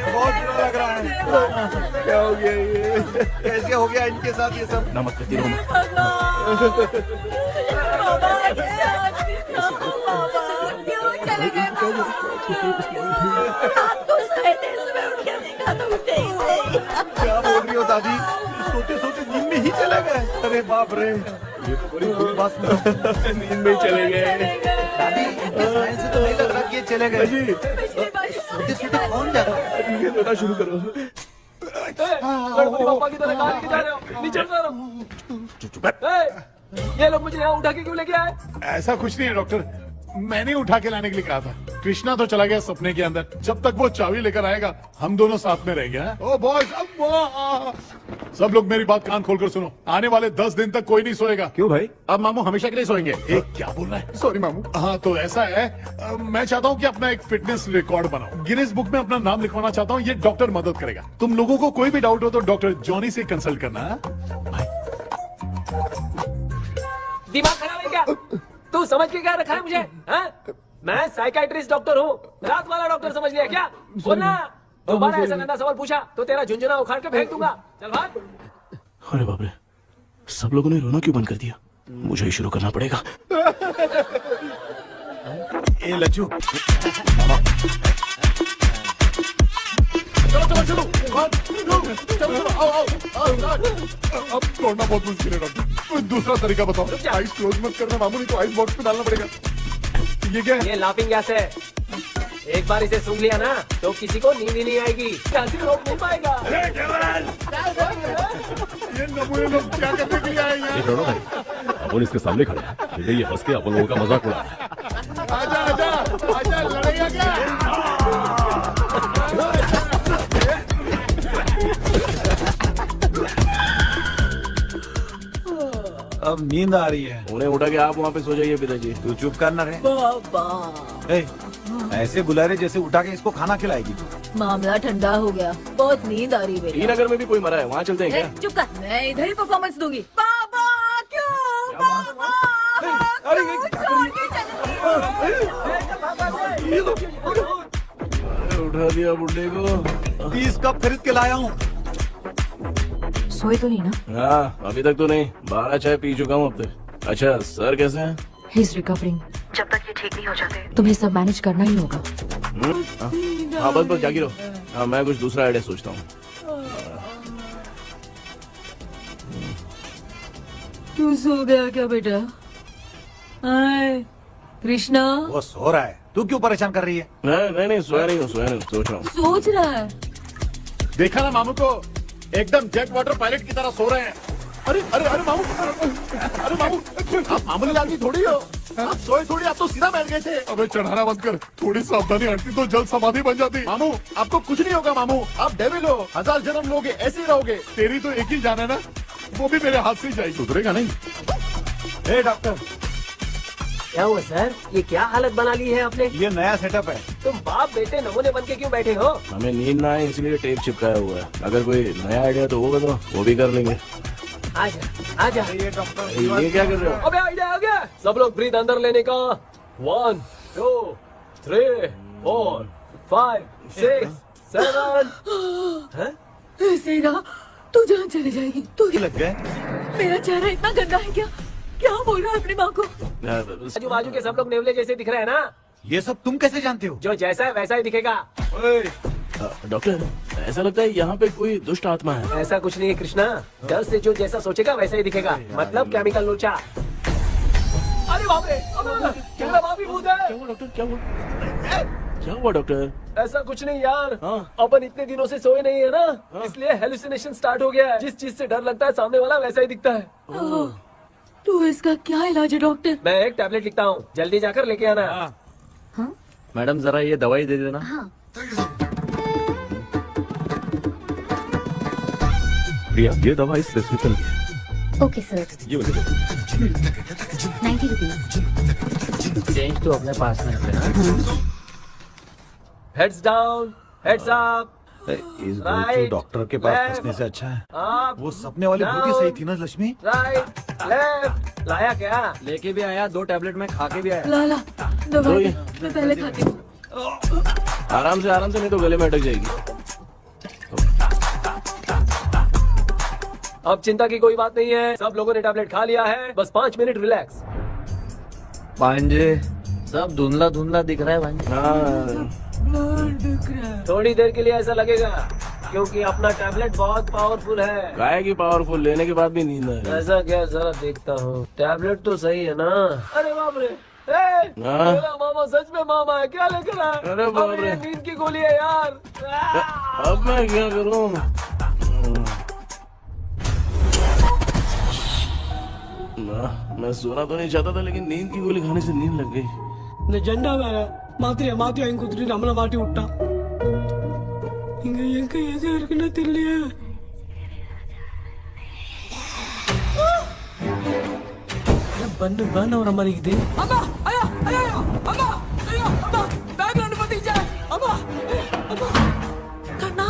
बहुत बुरा लग रहा है। क्या हो गया ये? कैसे हो गया इनके साथ ये सब? नमक करती रहो माँ। क्यों चले गए रात को सोए थे, सुबह उठ के देखा तो उठे ही नहीं। क्या बोल रही हो दादी? सोते सोते नींद में ही चले गए? अरे बाप रे, ये तो बड़ी बुरी बात सुना। नींद में चले गए। दादी, इस लाइन से तो नहीं लग रहा कि ये चले गए। सोते सोते कौन जाता है? ये रोना शुरू करो। गणपति बापा की तरह कहाँ लेके जा रहे हो? नीचे उतारो। ये लोग मुझे यहाँ उठा के क्यों लेके आए? ऐसा कुछ नहीं है डॉक्टर, मैंने उठा के लाने के लिए कहा था। कृष्णा तो चला गया सपने के अंदर, जब तक वो चाबी लेकर आएगा हम दोनों साथ में रहेंगे। ओ बॉयज, सब लोग मेरी बात कान खोलकर सुनो, आने वाले 10 दिन तक कोई नहीं सोएगा। क्यों भाई? अब मामू हमेशा के लिए सोएंगे। एक क्या बोल रहा है? सॉरी मामू। हाँ तो ऐसा है, मैं चाहता हूँ कि अपना एक फिटनेस रिकॉर्ड बनाओ, गिनीज बुक में अपना नाम लिखवाना चाहता हूँ। ये डॉक्टर मदद करेगा। तुम लोगों को कोई भी डाउट हो तो डॉक्टर जॉनी से कंसल्ट करना। दिमाग खराब है क्या? तू समझ के क्या रखा है मुझे? हाँ? मैं साइकाइट्रिस्ट डॉक्टर हूँ, रात वाला डॉक्टर समझ लिया क्या? सुनना, दोबारा ऐसा गंदा सवाल पूछा तो तेरा झुंझुना उखाड़ के फेंक दूंगा। चल भाग। अरे बाप रे, सब लोगों ने रोना क्यों बंद कर दिया? मुझे ही शुरू करना पड़ेगा। ए लज्जू, चलो अब तोड़ना बहुत मुश्किल है डॉक्टर, कोई दूसरा तरीका बताओ। आइस क्लोज मत करना मामू, नहीं तो आइस बॉक्स में डालना पड़ेगा। ये क्या है? ये लाफिंग गैस है। एक बार इसे सूंघ लिया ना तो किसी को नींद ही नहीं आएगी, हंसी रोक नहीं पाएगा। ये नमूने लोग क्या करने के लिए आए हैं? ये करो भाई, अपन इसके सामने खड़े हैं, फिर ये हंस के अपन लोगों का मजाक उड़ा रहा है। आजा आजा आजा, लड़ेगा क्या? अब नींद आ रही है। उन्हें उठा के आप वहाँ पे सो जाइए पिताजी। तू चुप करना रे। बाबा ए, ऐसे बुला रहे जैसे उठा के इसको खाना खिलाएगी। मामला ठंडा हो गया, बहुत नींद आ रही है। नगर में भी कोई मरा है, वहाँ चलते हैं क्या? चुप कर, मैं इधर ही परफॉर्मेंस दूंगी। बाबा क्यों? बाबा उठा दिया बुड्ढे को। 20 कप खरीद के लाया हूँ। सोए तो नहीं ना? हाँ, अभी तक तो नहीं, 12 चाय पी चुका हूँ अब तक। अच्छा, सर कैसे हैं? He is recovering. जब तक ये ठीक नहीं हो जाते तुम्हें सब मैनेज करना ही होगा। हाँ बस बस जागी रहो। हाँ, मैं कुछ दूसरा आइडिया सोचता हूँ। तू सो गया क्या बेटा? आए, कृष्णा वो सो रहा है, तू क्यों परेशान कर रही है? नहीं सोया नहीं हूँ, सोच रहा हूँ। सोच रहा है। देखा ना मामू को, एकदम जेट वाटर पायलट की तरह सो रहे हैं। अरे अरे अरे मामू, अरे मामू, आप मामूली आदमी थोड़ी हो, आप सोए थोड़ी, आप तो सीधा बैठ गए थे। अबे चढ़ाना बंद कर, थोड़ी सावधानी हटती तो जल्द समाधि बन जाती। मामू आपको कुछ नहीं होगा मामू, आप डेविल हो, 1000 जन्म लोगे ऐसे ही रहोगे। तेरी तो एक ही जान है ना, वो भी मेरे हाथ से ही जाएगी। सुधरेगा नहीं। ए डॉक्टर, क्या हुआ सर? ये क्या हालत बना ली है आपने? ये नया सेटअप है। तुम बाप बेटे नमूने बन के क्यों बैठे हो? हमें नींद ना आए इसलिए टेप चिपकाया हुआ है। अगर कोई नया आइडिया तो होगा तो वो भी कर लेंगे। आजा आजा। ये डॉक्टर, ये क्या कर रहे हो? अबे आइडिया आ गया। सब लोग ब्रीथ अंदर लेने का। 1 2 3 4 5 6 7। ऐसे ना तू जान चली जाएगी। तू लग गए। मेरा चेहरा इतना गंदा है क्या? क्या बोल रहा है अपनी माँ को? आजू बाजू के सब लोग नेवले जैसे दिख रहे हैं ना? ये सब तुम कैसे जानते हो? जो जैसा है वैसा ही दिखेगा। डॉक्टर, ऐसा लगता है यहाँ पे कोई दुष्ट आत्मा है। ऐसा कुछ नहीं है कृष्णा, डर से जो जैसा सोचेगा वैसा ही दिखेगा, मतलब केमिकल लोचा। अरे बाप रे, क्या बाप ही भूत है। क्या हुआ डॉक्टर? क्या हुआ डॉक्टर? ऐसा कुछ नहीं यार, हाँ। अपन इतने दिनों से सोए नहीं है ना, इसलिए हेलुसिनेशन स्टार्ट हो गया है। जिस चीज से डर लगता है सामने वाला वैसा ही दिखता है। तो इसका क्या इलाज है डॉक्टर? मैं एक टैबलेट लिखता हूँ, जल्दी जाकर लेके आना। मैडम जरा ये दवाई दे देना। प्रिया, ये दवा इस प्रिस्क्रिप्शन की है। ओके सर, ये वाली 90 रुपीज। चेंज तो अपने पास में है। Heads down, heads up. इस Right, डॉक्टर के पास left, फंसने से अच्छा है up, वो सपने वाली बूटी down, सही थी ना लक्ष्मी। Right, left. लाया क्या? लेके भी आया, 2 टैबलेट में खा के भी आया। लाला दवाई मैं पहले खाती हूँ। आराम से नहीं तो गले में अटक जाएगी। अब चिंता की कोई बात नहीं है, सब लोगों ने टैबलेट खा लिया है, बस 5 मिनट रिलैक्स। भांजे सब धुंधला धुंधला दिख रहा है भांजे। हाँ थोड़ी देर के लिए ऐसा लगेगा क्योंकि अपना टैबलेट बहुत पावरफुल है। गाय की पावरफुल, लेने के बाद भी नींद है। ऐसा क्या, जरा देखता हूँ। टैबलेट तो सही है ना? अरे बाप रे, हाँ। मेरा मामा सच में मामा है, क्या लेकर आया? अरे बाप अब रे। ये नींद की गोली है यार। अब मैं क्या करूँ? मैं सोना तो नहीं चाहता था, लेकिन नींद की गोली खाने से नींद लग गई। நிஜண்டா வேற மாத்திரையா மாத்தி வாங்கி கொடுத்துட்டு நம்மள மாட்டி விட்டான். இங்க எங்க எது இருக்குன்னு தெரியலையே. பண்ண வர மாதிரி இருக்குது. அம்மா ஐயா ஐயா அம்மா ஐயா அம்மா பேக்ரவுண்ட் பத்திச்சே அம்மா அம்மா கண்ணா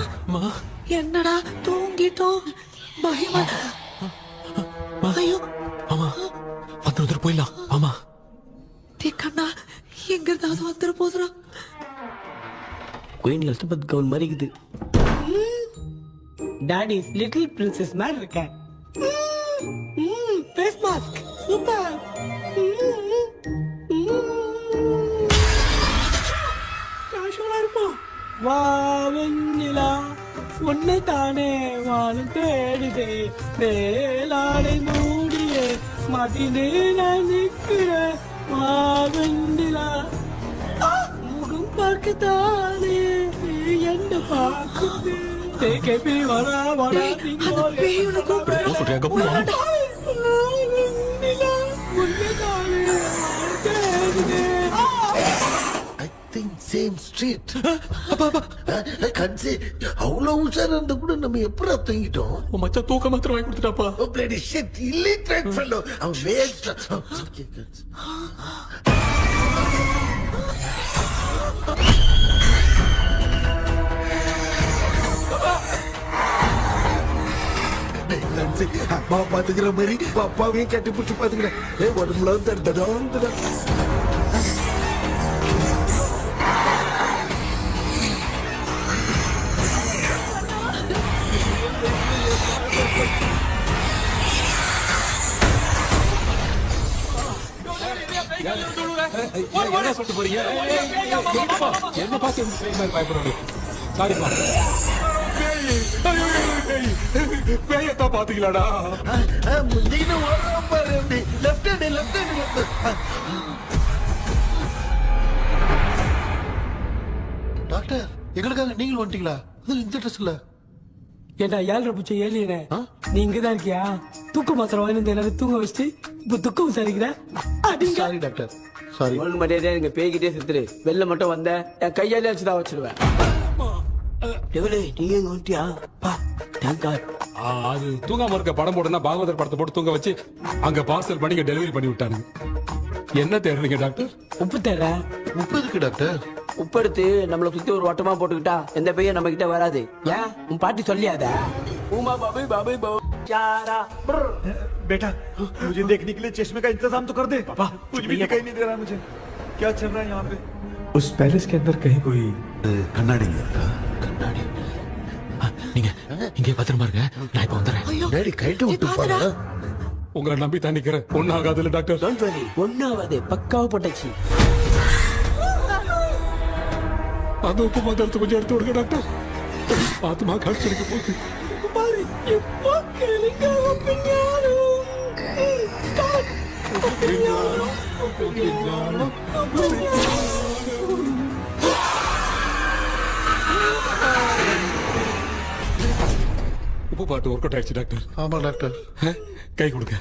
என்னடா தூங்கிட்டோம் பயமா ஐயோ மாமா வந்து போயிடலாம் மாமா. டே கண்ணா எங்க இருந்தாவது வந்துட போதுடா. குயின் எலிசபெத் கவுன் மாதிரி இருக்குது. டாடி லிட்டில் பிரின்சஸ் மாதிரி இருக்கேன். Face mask super. காஷுவலா இருப்போம். வா வெண்ணிலா உன்னை தானே வானம் தேடுதே மேலாடை மூடியே மாட்டினே நான் நிற்கிறேன். வா வெண்ணிலா முகம் பார்க்கத்தானே என்ன பார்க்குது. தேக்கே வரா வரா பேயுன கூப்பிடுறா. சேம் ஸ்ட்ரீட் கன்சி அவ்வளவு உஷாரா இருந்தா கூட நம்ம எப்படா தூங்கிட்டோம். மச்சா தூக்க மாத்திரம் வாங்கி கொடுத்துட்டாப்பா. பிளடி ஷிட் இல்லிட்ரேட் ஃபெல்லோ அவன் வேஸ்ட். அம்மா பாத்துக்கிற மாதிரி அப்பாவையும் கட்டி பிடிச்சி பாத்துக்கிறேன். உடம்புல தடுத்தடா. என்ன சொல்லிட்டு போறீங்க? என்ன பார்த்து பயப்படுறாங்க. சாரிப்பா. பேயத்தான் பாத்தீங்களாடா? டாக்டர் எங்களுக்காக நீங்கள் வந்துட்டீங்களா? அது இந்த ட்ரெஸ் இல்ல. ஏண்டா 7:30 பூச்சி ஏலியனே, நீ இங்கதான் இருக்கியா? தூக்க மாத்திரம் வாங்கி எல்லாரும் தூங்க வச்சுட்டு இப்ப துக்கம் விசாரிக்கிற. Sorry doctor, sorry. ஒழுங்கு மரியாதையா நீங்க பேய்கிட்டே செத்துரு. வெளில மட்டும் வந்த என் கையாலே வச்சுதான் வச்சிருவேன். நீங்க எங்க வந்துட்டியா? அது தூங்காம இருக்க படம் போடுனா பாகவதர் படத்தை போட்டு தூங்க வச்சு அங்க பார்சல் பண்ணி டெலிவரி பண்ணி விட்டானுங்க. என்ன தேடுறீங்க டாக்டர்? உப்பு தேட. உப்பு இருக்கு டாக்டர். உப்பு எடுத்து நம்மள சுத்தி ஒரு வட்டமா போட்டுக்கிட்டா எந்த பையன் நம்ம கிட்ட வராது. ஏன் உன் பாட்டி சொல்லியாத? உமா பாபு பாபு பாபு चारा बेटा मुझे देखने के लिए चश्मे का इंतजाम तो कर दे। पापा कुछ भी दिखाई नहीं दे रहा मुझे, क्या चल रहा है यहाँ पे? उस पैलेस के अंदर कहीं कोई கண்ணாடி கண்ணாடி நீங்க இங்கே பத்திரமா இருங்க, நான் இப்ப வந்துடுறேன். டேடி கைட்டு விட்டு போறா. உங்களை நம்பி தான் நிக்கிறேன். ஒன்னாகாதுல டாக்டர். டோன்ட் வரி, ஒன்னாவது பக்காவா போட்டாச்சு. அந்த உப்பு மாத்திரத்தை கொஞ்சம் எடுத்து விடுங்க டாக்டர். ஆத்மா கடிச்சிருக்க போகுது. பாரு இப்போ கேளுங்க. உப்பு பாட்டு ஒர்க் அவுட் ஆயிடுச்சு டாக்டர். ஆமா டாக்டர். கை கொடுங்க.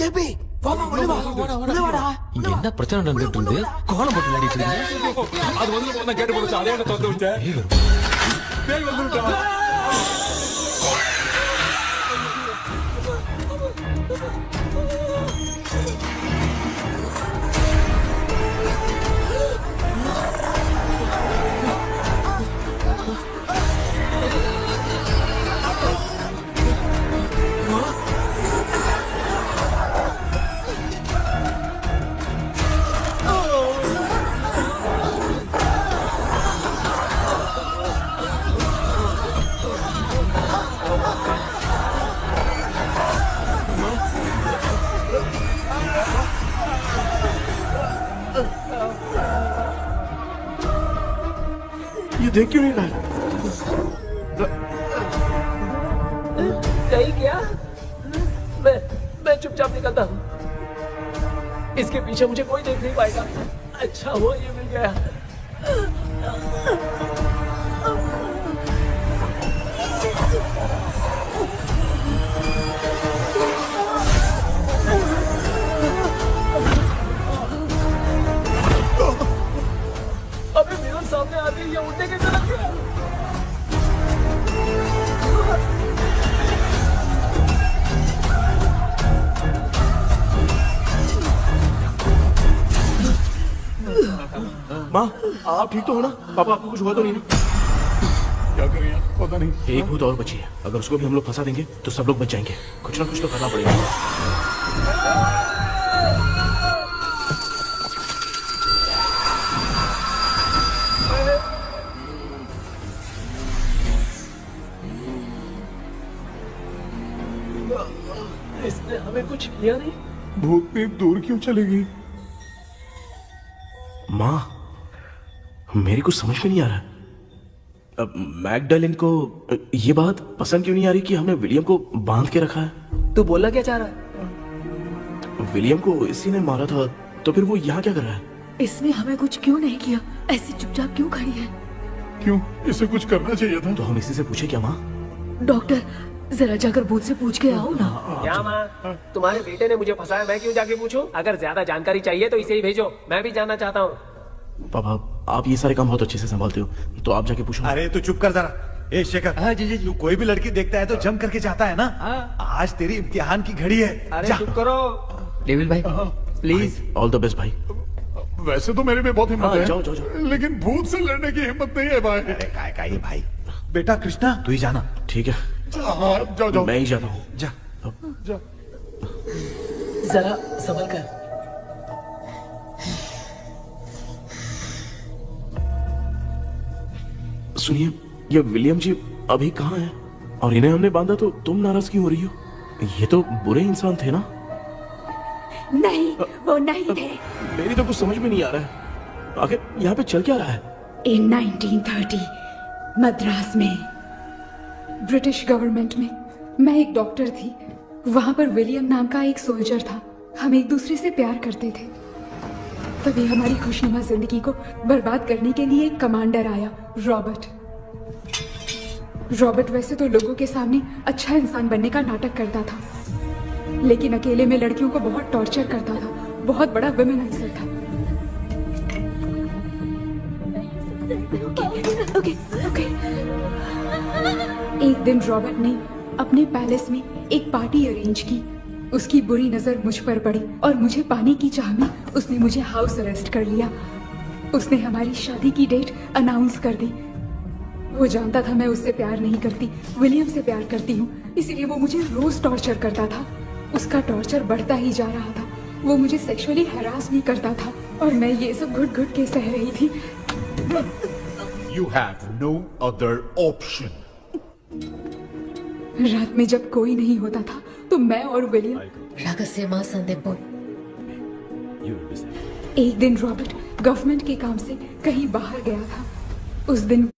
கேபி வாடா வாடா. இங்க என்ன பிரச்சனை நடந்துட்டு இருந்து கோலம் போட்டு விளையாடிட்டு இருக்கீங்க? அது வந்து போனா கேட்டு போச்சு. அதே என்ன தந்து வச்சேன். பேய் வந்துட்டா. ये देख क्यों नहीं रहा है? नहीं क्या? मैं चुपचाप निकलता हूँ। इसके पीछे मुझे कोई देख नहीं पाएगा। अच्छा हुआ ये मिल गया। अबे मिरर सामने आते ही ये उड़ने कैसे लग गया? माँ, आप ठीक तो हो ना? पापा आपको कुछ हुआ तो नहीं ना? क्या करें यार, पता नहीं। एक भूत और बची है, अगर उसको भी हम लोग फंसा देंगे तो सब लोग बच जाएंगे। कुछ ना कुछ तो करना पड़ेगा। इसने हमें कुछ किया नहीं। भूतनी दूर क्यों चली गई? माँ, मेरी कुछ समझ में नहीं आ रहा। अब मैगडालिन को ये बात पसंद क्यों नहीं आ रही कि हमने विलियम को बांध के रखा है? तू बोलना क्या चाह रहा है? विलियम को इसी ने मारा था, तो फिर वो यहाँ क्या कर रहा है? इसने हमें कुछ क्यों नहीं किया? ऐसी चुपचाप क्यों खड़ी है? क्यों? इसे कुछ करना चाहिए था। तो हम इसी से पूछे क्या माँ? डॉक्टर, जरा जाकर भूत से पूछ के आओ ना। क्या माँ? तुम्हारे बेटे ने मुझे फंसाया, मैं क्यों जाके पूछूं? अगर ज्यादा जानकारी चाहिए तो इसे ही भेजो, मैं भी जानना चाहता हूँ। पापा, आप ये सारे काम बहुत अच्छे से संभालते हो, तो आप जाके पूछो। अरे तू चुप कर जरा। ए शेखर, हाँ जी जी तू कोई भी लड़की देखता है तो जम करके जाता है ना? आज तेरी इम्तिहान की घड़ी है। अरे चुप करो डेविल भाई, प्लीज। ऑल द बेस्ट भाई। वैसे तो मेरे में बहुत हिम्मत है, जाओ, जाओ, जाओ। लेकिन भूत से लड़ने की हिम्मत नहीं है भाई। अरे काय का ये भाई। बेटा कृष्णा, तू ही जाना। ठीक है, हाँ, जाओ जाओ। मैं ही जाता हूँ। जा। जा। जरा संभल कर। सुनिए, ये विलियम जी अभी कहाँ है? और इन्हें हमने बांधा तो तुम नाराज क्यों हो रही हो? ये तो बुरे इंसान थे ना? नहीं, वो नहीं थे। मेरी तो कुछ समझ में नहीं आ रहा है। आखिर यहाँ पे चल क्या रहा है? इन 1930 मद्रास में ब्रिटिश गवर्नमेंट में मैं एक डॉक्टर थी। वहां पर विलियम नाम का एक सोल्जर था। हम एक दूसरे से प्यार करते थे। तभी हमारी खुशनुमा जिंदगी को बर्बाद करने के लिए एक कमांडर आया, रॉबर्ट। रॉबर्ट वैसे तो लोगों के सामने अच्छा इंसान बनने का नाटक करता था, लेकिन अकेले में लड़कियों को बहुत टॉर्चर करता था। बहुत बड़ा वुमेनाइजर था। ओके। एक दिन रॉबर्ट ने अपने पैलेस में एक पार्टी अरेंज की। उसकी बुरी नजर मुझ पर पड़ी और मुझे पाने की चाह में उसने मुझे हाउस अरेस्ट कर लिया। उसने हमारी शादी की डेट अनाउंस कर दी। वो जानता था मैं उससे प्यार नहीं करती, विलियम से प्यार करती हूँ, इसीलिए वो मुझे रोज टॉर्चर करता था। उसका टॉर्चर बढ़ता ही जा रहा था। वो मुझे सेक्सुअली हैरास भी करता था और मैं ये सब घुट घुट के सह रही थी। You have no other option. रात में जब कोई नहीं होता था तो मैं और विलियम रहस्यमा संदेपुर। एक दिन रॉबर्ट गवर्नमेंट के काम से कहीं बाहर गया था। उस दिन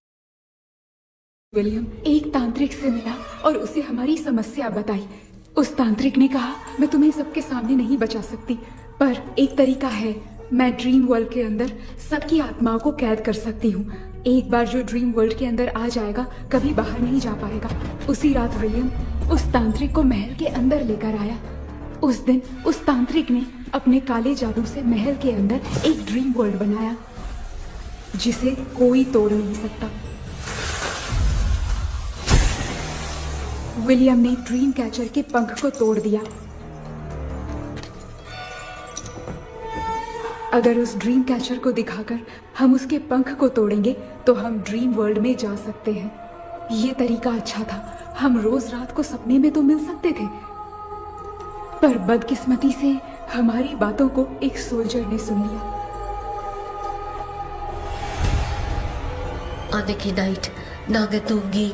विलियम एक तांत्रिक से मिला और उसे हमारी समस्या बताई। उस तांत्रिक ने कहा, मैं तुम्हें सबके सामने नहीं बचा सकती, पर एक तरीका है। मैं ड्रीम वर्ल्ड के अंदर सबकी आत्माओं को कैद कर सकती हूँ। एक बार जो ड्रीम वर्ल्ड के अंदर आ जाएगा कभी बाहर नहीं जा पाएगा। उसी रात विलियम उस तांत्रिक को महल के अंदर लेकर आया। उस दिन उस तांत्रिक ने अपने काले जादू से महल के अंदर एक ड्रीम वर्ल्ड बनाया जिसे कोई तोड़ नहीं सकता। विलियम ने ड्रीम कैचर के पंख को तोड़ दिया अगर उस ड्रीम कैचर को दिखाकर हम उसके पंख को तोड़ेंगे तो हम ड्रीम वर्ल्ड में जा सकते हैं। ये तरीका अच्छा था, हम रोज रात को सपने में तो मिल सकते थे, पर बदकिस्मती से हमारी बातों को एक सोल्जर ने सुन लिया। அன்னைக்கு நைட் நாங்க தூங்கி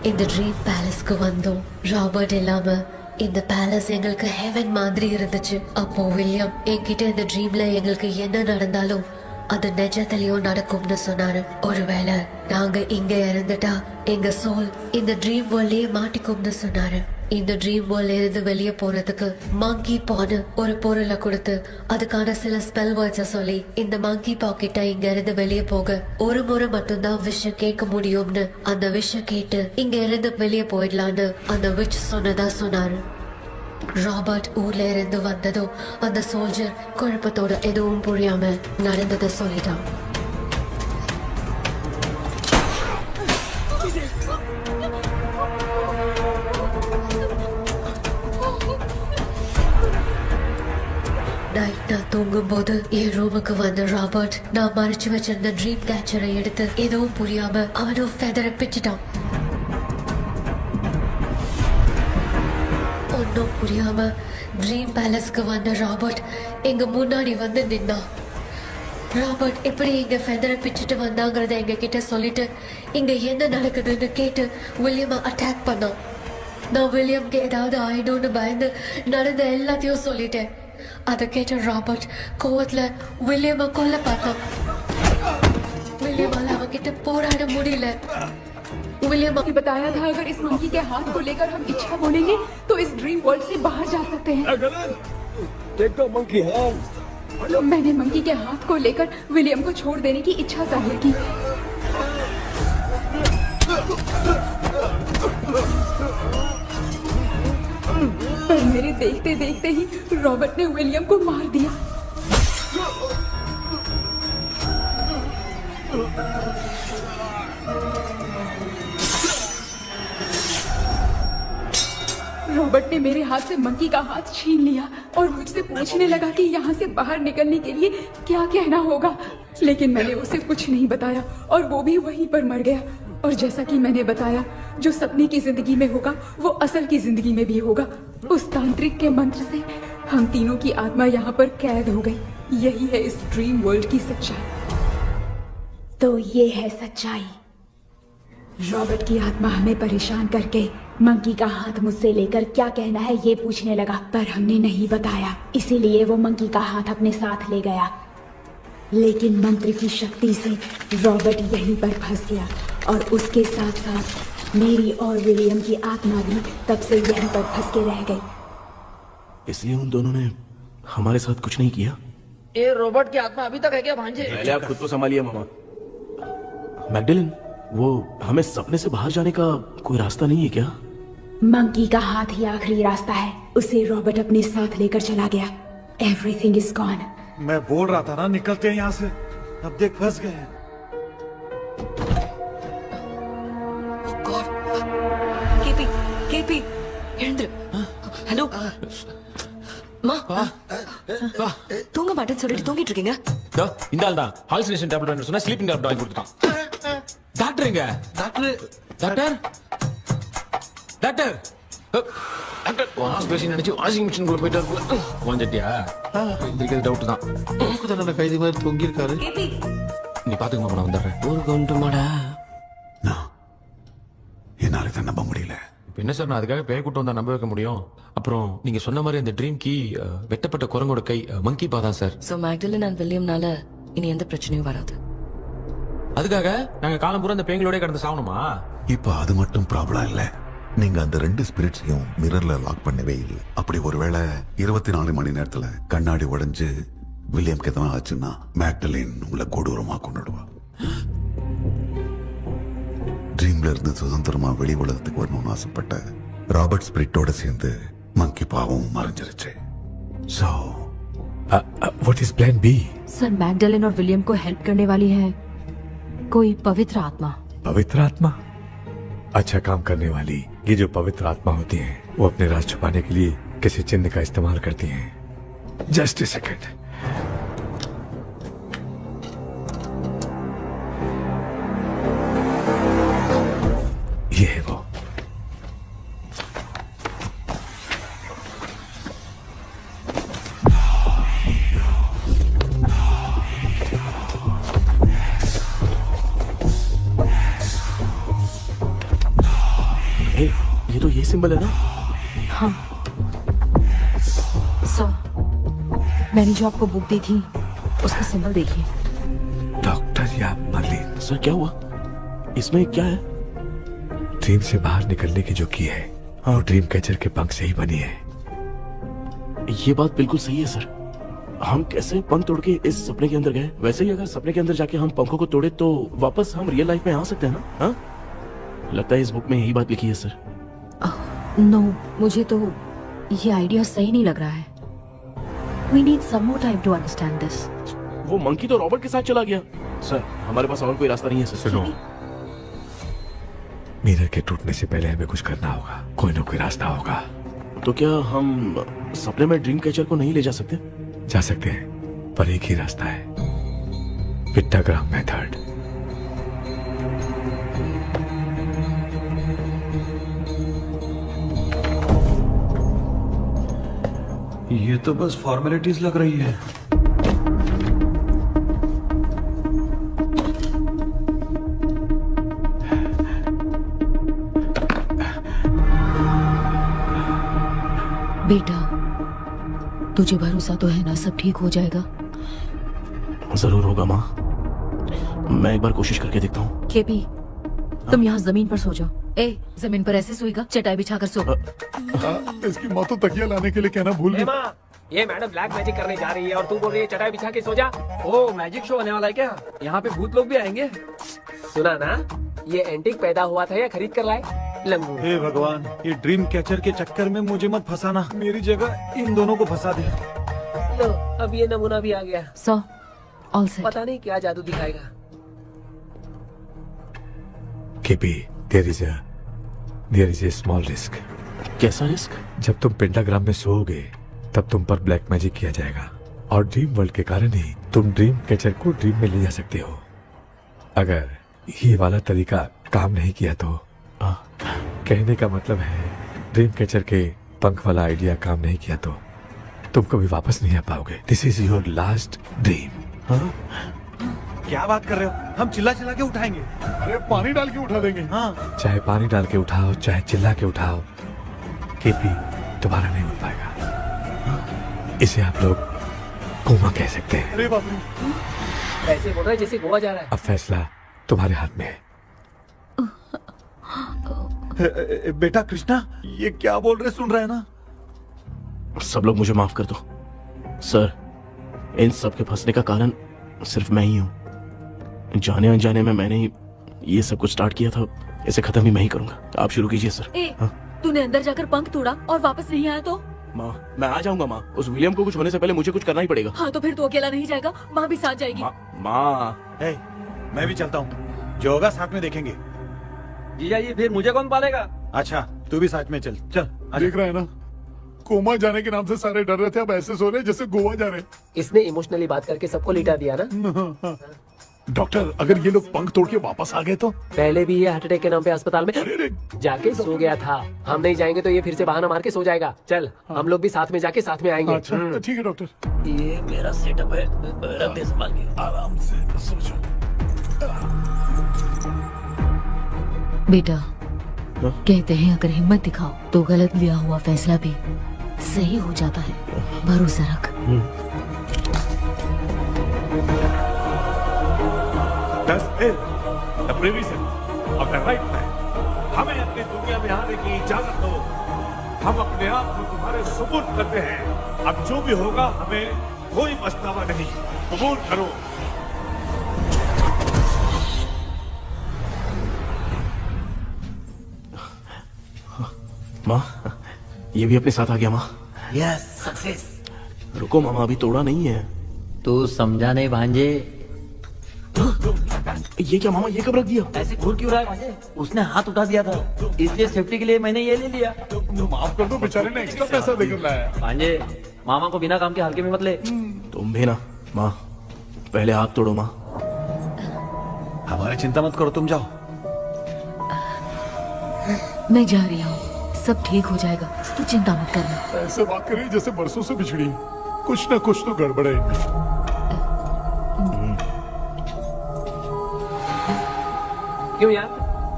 இந்த ட்ரீம் பேலஸ்க்கு வந்தோம். ராபர்ட் இல்லாம இந்த பேலஸ் எங்களுக்கு ஹெவன் மாதிரி இருந்துச்சு. அப்போ வில்லியம் என்கிட்ட இந்த ட்ரீம்ல எங்களுக்கு என்ன நடந்தாலும் அது நிஜத்திலயும் நடக்கும்னு சொன்னாரு. ஒருவேளை நாங்க இங்க இறந்துட்டா எங்க சோல் இந்த ட்ரீம் வேர்ல்ட்லயே மாட்டிக்கும்னு சொன்னாரு. இந்த ட்ரீம் வேர்ல்ட்ல இருந்து வெளியே போறதுக்கு மங்கி பான்னு ஒரு பொருளை கொடுத்து அதுக்கான சில ஸ்பெல் வேர்ட்ஸை சொல்லி இந்த மங்கி பாக்கெட்டை இங்க இருந்து வெளியே போக ஒரு முறை மட்டும்தான் விஷயம் கேட்க முடியும்னு அந்த விஷயம் கேட்டு இங்க இருந்து வெளியே போயிடலான்னு அந்த விச் சொன்னதா சொன்னாரு. ராபர்ட் ஊர்ல இருந்து வந்ததும் அந்த சோல்ஜர் குழப்பத்தோட எதுவும் புரியாம நடந்ததை சொல்லிட்டான். நைட் நான் தூங்கும் போது என் ரூமுக்கு வந்த ராபர்ட் நான் மறைச்சு வச்சிருந்த ட்ரீம் கேச்சரை எடுத்து எதுவும் புரியாம அவனும் ஃபெதரை பிச்சுட்டான். ஒன்னும் புரியாம ட்ரீம் பேலஸ்க்கு வந்த ராபர்ட் எங்க முன்னாடி வந்து நின்னான். ராபர்ட் எப்படி இங்க ஃபெதரை பிச்சுட்டு வந்தாங்கிறத எங்க கிட்ட சொல்லிட்டு இங்க என்ன நடக்குதுன்னு கேட்டு வில்லியமை அட்டாக் பண்ணான். நான் வில்லியம்க்கு ஏதாவது ஆயிடும்னு பயந்து நடந்த எல்லாத்தையும் சொல்லிட்டேன். அதை கேட்ட ராபர்ட் கோவத்துல வில்லியமை கொல்ல பார்த்தான். विलियम किटे पोराड़े मुड़ीले विलियम ने बताया था अगर इस मंकी के हाथ को लेकर हम इच्छा बोलेंगे तो इस ड्रीम वर्ल्ड से बाहर जा सकते हैं। मंकी मैंने मंकी के हाथ को लेकर विलियम को छोड़ देने की इच्छा जाहिर की। पर मेरे देखते देखते ही रॉबर्ट ने विलियम को मार दिया। रॉबर्ट ने मेरे हाथ से मंकी का हाथ छीन लिया और मुझसे पूछने लगा कि यहाँ से बाहर निकलने के लिए क्या कहना होगा, लेकिन मैंने उसे कुछ नहीं बताया और वो भी वहीं पर मर गया। और जैसा कि मैंने बताया, जो सपने की जिंदगी में होगा वो असल की जिंदगी में भी होगा। उस तांत्रिक के मंत्र से हम तीनों की आत्मा यहाँ पर कैद हो गई। यही है इस ड्रीम वर्ल्ड की सच्चाई। तो ये है सच्चाई। रॉबर्ट की आत्मा हमें परेशान करके मंकी का हाथ मुझसे लेकर क्या कहना है ये पूछने लगा, पर हमने नहीं बताया, इसीलिए वो मंकी का हाथ अपने साथ ले गया। लेकिन मंत्र की शक्ति से रॉबर्ट यहीं पर फंस गया और उसके साथ साथ मेरी और विलियम की आत्मा भी तब से यहीं पर फंस के रह गई। इसलिए उन दोनों ने हमारे साथ कुछ नहीं किया। ये रॉबर्ट की आत्मा अभी तक है क्या भांजे? पहले आप खुद को संभालिए मामा। मैगडेलिन, वो हमें सपने से बाहर जाने का कोई रास्ता नहीं है क्या? मंकी का हाथ ही आखिरी रास्ता है, उसे रॉबर्ट अपने साथ लेकर चला गया। Everything is gone. मैं बोल रहा था ना निकलते हैं यहाँ से, अब देख फंस गए हैं। केपी ஹலோ மா தூங்க மாட்டேன்னு சொல்லிட்டு தூங்கிட்டு இருக்கீங்க? இந்த ஆள் தான் ஹாலுசினேஷன் டேப்லெட் வேணும் சொன்னா ஸ்லீப்பிங் டேப்லெட் வாங்கி கொடுத்துட்டான். டாக்டர் எங்க? Doctor doctor doctor doctor wash basin நினைச்சு வாஷிங் மிஷின் குள்ள போயிட்டாரு. வாஞ்சிட்டியா? இந்த டவுட் தான். உங்களுக்கு தான கைதி மாதிரி தொங்கி இருக்காரு. நீ பாத்துக்க மாமா, நான் வந்துறேன். ஊருக்கு வந்துமாடா. என்னால இதை நம்ப முடியல. என்ன சார், நான் அதுக்காக பேய் கூட்டம் தான் நம்ப வைக்க முடியும். அப்புறம் நீங்க சொன்ன மாதிரி அந்த ட்ரீம் கீ வெட்டப்பட்ட குரங்கோட கை மங்கி பாதான் சார். சோ மேக்டலின் அண்ட் வில்லியம்னால இனி எந்த பிரச்சனையும் வராது. அதுக்காக நாங்க காலம் பூரா அந்த பேய்களோட கடந்து சாவணுமா? இப்ப அது மட்டும் ப்ராப்ளம் இல்ல, நீங்க அந்த ரெண்டு ஸ்பிரிட்ஸையும் மிரர்ல லாக் பண்ணவே இல்லை. அப்படி ஒருவேளை 24 மணி நேரத்துல கண்ணாடி உடைஞ்சு வில்லியம்க்கு எதனா ஆச்சுன்னா மேக்டலின் உங்களை கொடூரமா கொண்டுடுவா. ட்ரீம்ல இருந்து சுதந்திரமா வெளி உலகத்துக்கு வரணும்னு ஆசைப்பட்ட ராபர்ட் ஸ்பிரிட்டோட சேர்ந்து மங்கி பாவம் மறைஞ்சிருச்சு. So what is plan B? Sir Magdalene और विलियम को हेल्प करने वाली है कोई पवित्र आत्मा। पवित्र आत्मा? अच्छा काम करने वाली ये जो पवित्र आत्मा होती हैं, वो अपने राज छुपाने के लिए किसी चिन्ह का इस्तेमाल करती हैं। Just a second. सिंबल है ना? हाँ। मैंने जो आपको बुक दी थी उसका सिंबल देखिए। डॉक्टर या मर्लिन। सर क्या हुआ? इसमें क्या है? ड्रीम से बाहर निकलने की जो की है वो ड्रीम कैचर के पंख से ही बनी है। ये बात बिल्कुल सही है सर। हम कैसे पंख तोड़ के इस सपने के अंदर गए, वैसे ही अगर सपने के अंदर जाके हम पंखों को तोड़े तो वापस हम रियल लाइफ में आ सकते हैं ना? हाँ, लगता है इस बुक में यही बात लिखी है सर। नो, मुझे तो ये आइडिया सही नहीं लग रहा है। We need some more time to understand this. वो मंकी तो रॉबर्ट के साथ चला गया। सर हमारे पास और कोई रास्ता नहीं है सर। सुनो, मिरर के टूटने से पहले हमें कुछ करना होगा। कोई ना कोई रास्ता होगा। तो क्या हम सपने में ड्रीम कैचर को नहीं ले जा सकते? जा सकते हैं, पर एक ही रास्ता है, पिट्टाग्राम मेथड। ये तो बस फॉर्मेलिटीज लग रही है। बेटा, तुझे भरोसा तो है ना सब ठीक हो जाएगा? जरूर होगा माँ, मैं एक बार कोशिश करके देखता हूँ। केपी, तुम यहाँ जमीन पर सो जाओ। ए, जमीन पर ऐसे सोएगा? चटाई बिछाकर सो। इसकी माँ तो तकिया लाने के लिए कहना भूल गई। माँ, ये मैडम ब्लैक मैजिक करने जा रही है और तू बोल रही है चटाई बिछा के सो जा। ओ, मैजिक शो होने वाला है क्या? यहाँ पे भूत लोग भी आएंगे। सुना ना, ये एंटीक पैदा हुआ था या खरीद कर लाए? लंगू। हे भगवान, ये ड्रीम कैचर के चक्कर में मुझे मत फंसाना। मेरी जगह इन दोनों को फंसा दे। लो, अब ये नमूना भी आ गया। सो, ऑल सेट। पता नहीं क्या जादू दिखाएगा। KP, there is a small risk। कैसा रिस्क? जब तुम पेंटाग्राम में सोओगे तब तुम पर ब्लैक मैजिक किया जाएगा और ड्रीम वर्ल्ड के कारण ही तुम ड्रीम कैचर को ड्रीम में ले जा सकते हो। अगर ये वाला तरीका काम नहीं किया तो कहने का मतलब है ड्रीम कैचर के पंख वाला आइडिया काम नहीं किया तो तुम कभी वापस नहीं आ पाओगे। This is your last dream. क्या बात कर रहे हो? हम चिल्ला चिल्ला के उठाएंगे। अरे पानी डाल के उठा देंगे। हाँ, चाहे पानी डाल के उठाओ, चाहे चिल्ला के उठाओ, केपी दोबारा नहीं उठ पाएगा। इसे आप लोग कोमा कह सकते हैं। अरे बाप रे, ऐसे बोल रहा है जैसे गोवा जा रहा है। अब फैसला तुम्हारे हाथ में है। बेटा कृष्णा, ये क्या बोल रहे सुन रहे हैं ना? सब लोग मुझे माफ कर दो सर। इन सब के फंसने का कारण सिर्फ मैं ही हूँ। जाने अनजाने में मैंने ही ये सब कुछ स्टार्ट किया था। इसे खत्म ही मैं ही करूंगा। आप शुरू कीजिए सर। तूने अंदर जाकर पंख तोड़ा और वापस नहीं आया तो? माँ, मैं आ जाऊंगा माँ। उस विलियम को कुछ होने से पहले मुझे कुछ करना ही पड़ेगा। हाँ, तो फिर तू अकेला नहीं जाएगा, माँ भी साथ जाएगी। माँ, मैं भी चलता हूँ। जो होगा साथ में देखेंगे। जीजा जी, फिर मुझे कौन पालेगा? अच्छा, तू भी साथ में चल। चल, देख रहा है ना, कोमा जाने के नाम से सारे डर रहे थे, अब ऐसे सो रहे जैसे गोवा जा रहे। इसने इमोशनली बात करके सबको लिटा दिया ना। डॉक्टर, अगर ये लोग पंख तोड़ के वापस आ गए तो? पहले भी ये हार्ट अटैक के नाम पे अस्पताल में जाके सो गया था। हम नहीं जाएंगे तो ये फिर से बहाना मार के सो जाएगा। चल, हम लोग भी साथ में जाके साथ में आएंगे। अच्छा, ठीक है डॉक्टर। ये मेरा सेटअप है, रख संभाल के। आराम से सो जाओ। बेटा, कहते हैं अगर हिम्मत दिखाओ तो गलत लिया हुआ फैसला भी सही हो जाता है। भरोसा रख। हमें अपनी दुनिया में आने की इजाजत दो। हम अपने आप को तुम्हारे सुपुर्द करते हैं। अब जो भी होगा हमें कोई पछतावा नहीं। कबूल करो। माँ, ये भी अपने साथ आ गया। माँ, यस, सक्सेस। रुको मामा, अभी तोड़ा नहीं है। तू समझा नहीं भांजे। ये क्या मामा, ये कब रख दिया? ऐसे घूर क्यों रहा है भांजे? उसने हाथ उठा दिया था, इसलिए सेफ्टी के लिए मैंने ये ले लिया। माफ कर दो, बेचारे ने एक्स्ट्रा पैसा देकर लाया। भांजे, मामा को बिना काम के हल्के में मत ले। तुम भी ना। माँ, पहले हाथ तोड़ो। माँ, हमारी चिंता मत करो, तुम जाओ। मैं जा रही हूँ, सब ठीक हो जाएगा, तू चिंता मत करना। ऐसे बात करी जैसे बरसों से बिछड़ी। कुछ ना कुछ तो गड़बड़ है। क्यों यार,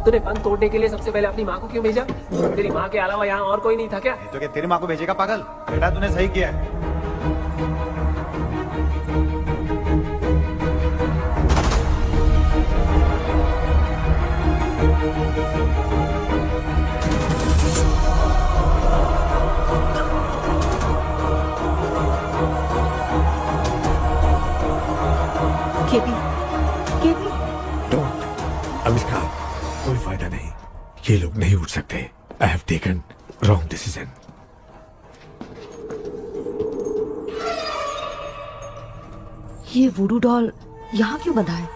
तूने बंद तोड़ने के लिए सबसे पहले अपनी माँ को क्यों भेजा? तेरी माँ के अलावा यहाँ और कोई नहीं था क्या? तो क्या तेरी माँ को भेजेगा पागल? बेटा तूने सही किया है। केपी, केपी, आविष्कार, कोई फायदा नहीं। ये लोग नहीं उठ सकते। I have taken wrong decision. ये वुडू डॉल यहाँ क्यों बंधा है?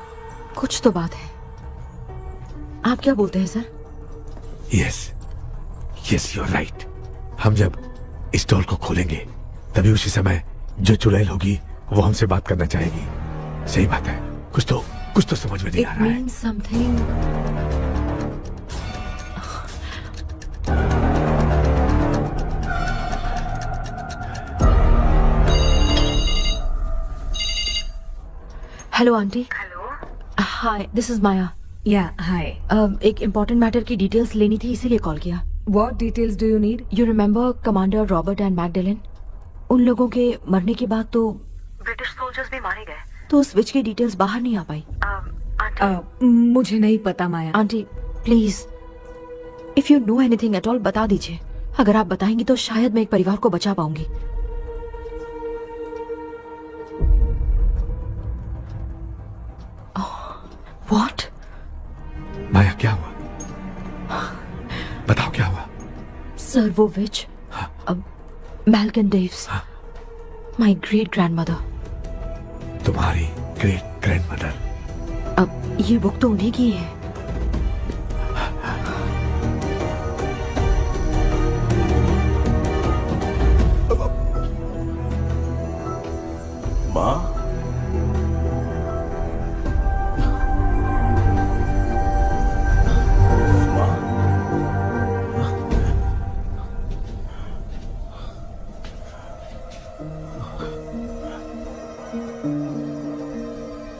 कुछ तो बात है। आप क्या बोलते हैं sir? Yes, yes, you are right. हम जब इस डॉल को खोलेंगे तभी उसी समय जो चुड़ैल होगी वो हमसे बात करना चाहेगी। सही बात है। कुछ तो समझ में नहीं आ रहा है। It means something. Hello aunty. Hello, hi, this is Maya. या हाय। एक इम्पोर्टेंट मैटर की डिटेल्स लेनी थी, इसीलिए कॉल किया। What details do you need? You remember commander Robert and Magdalene? उन लोगों के मरने के बाद तो ब्रिटिश सोल्जर्स भी मारे गए। तो स्विच की डिटेल्स बाहर नहीं आ पाई। मुझे नहीं पता Maya. Aunty please, if you know anything at all बता दीजिए। अगर आप बताएंगी तो शायद मैं एक परिवार को बचा पाऊंगी। व्हाट? माया, क्या हुआ? बताओ क्या हुआ? सर वो विच, मैल्कन डेव्स, माय ग्रेट ग्रैंडमदर। तुम्हारी ग्रेट ग्रैंडमदर? अब ये बुक तो उन्हीं की है। माँ,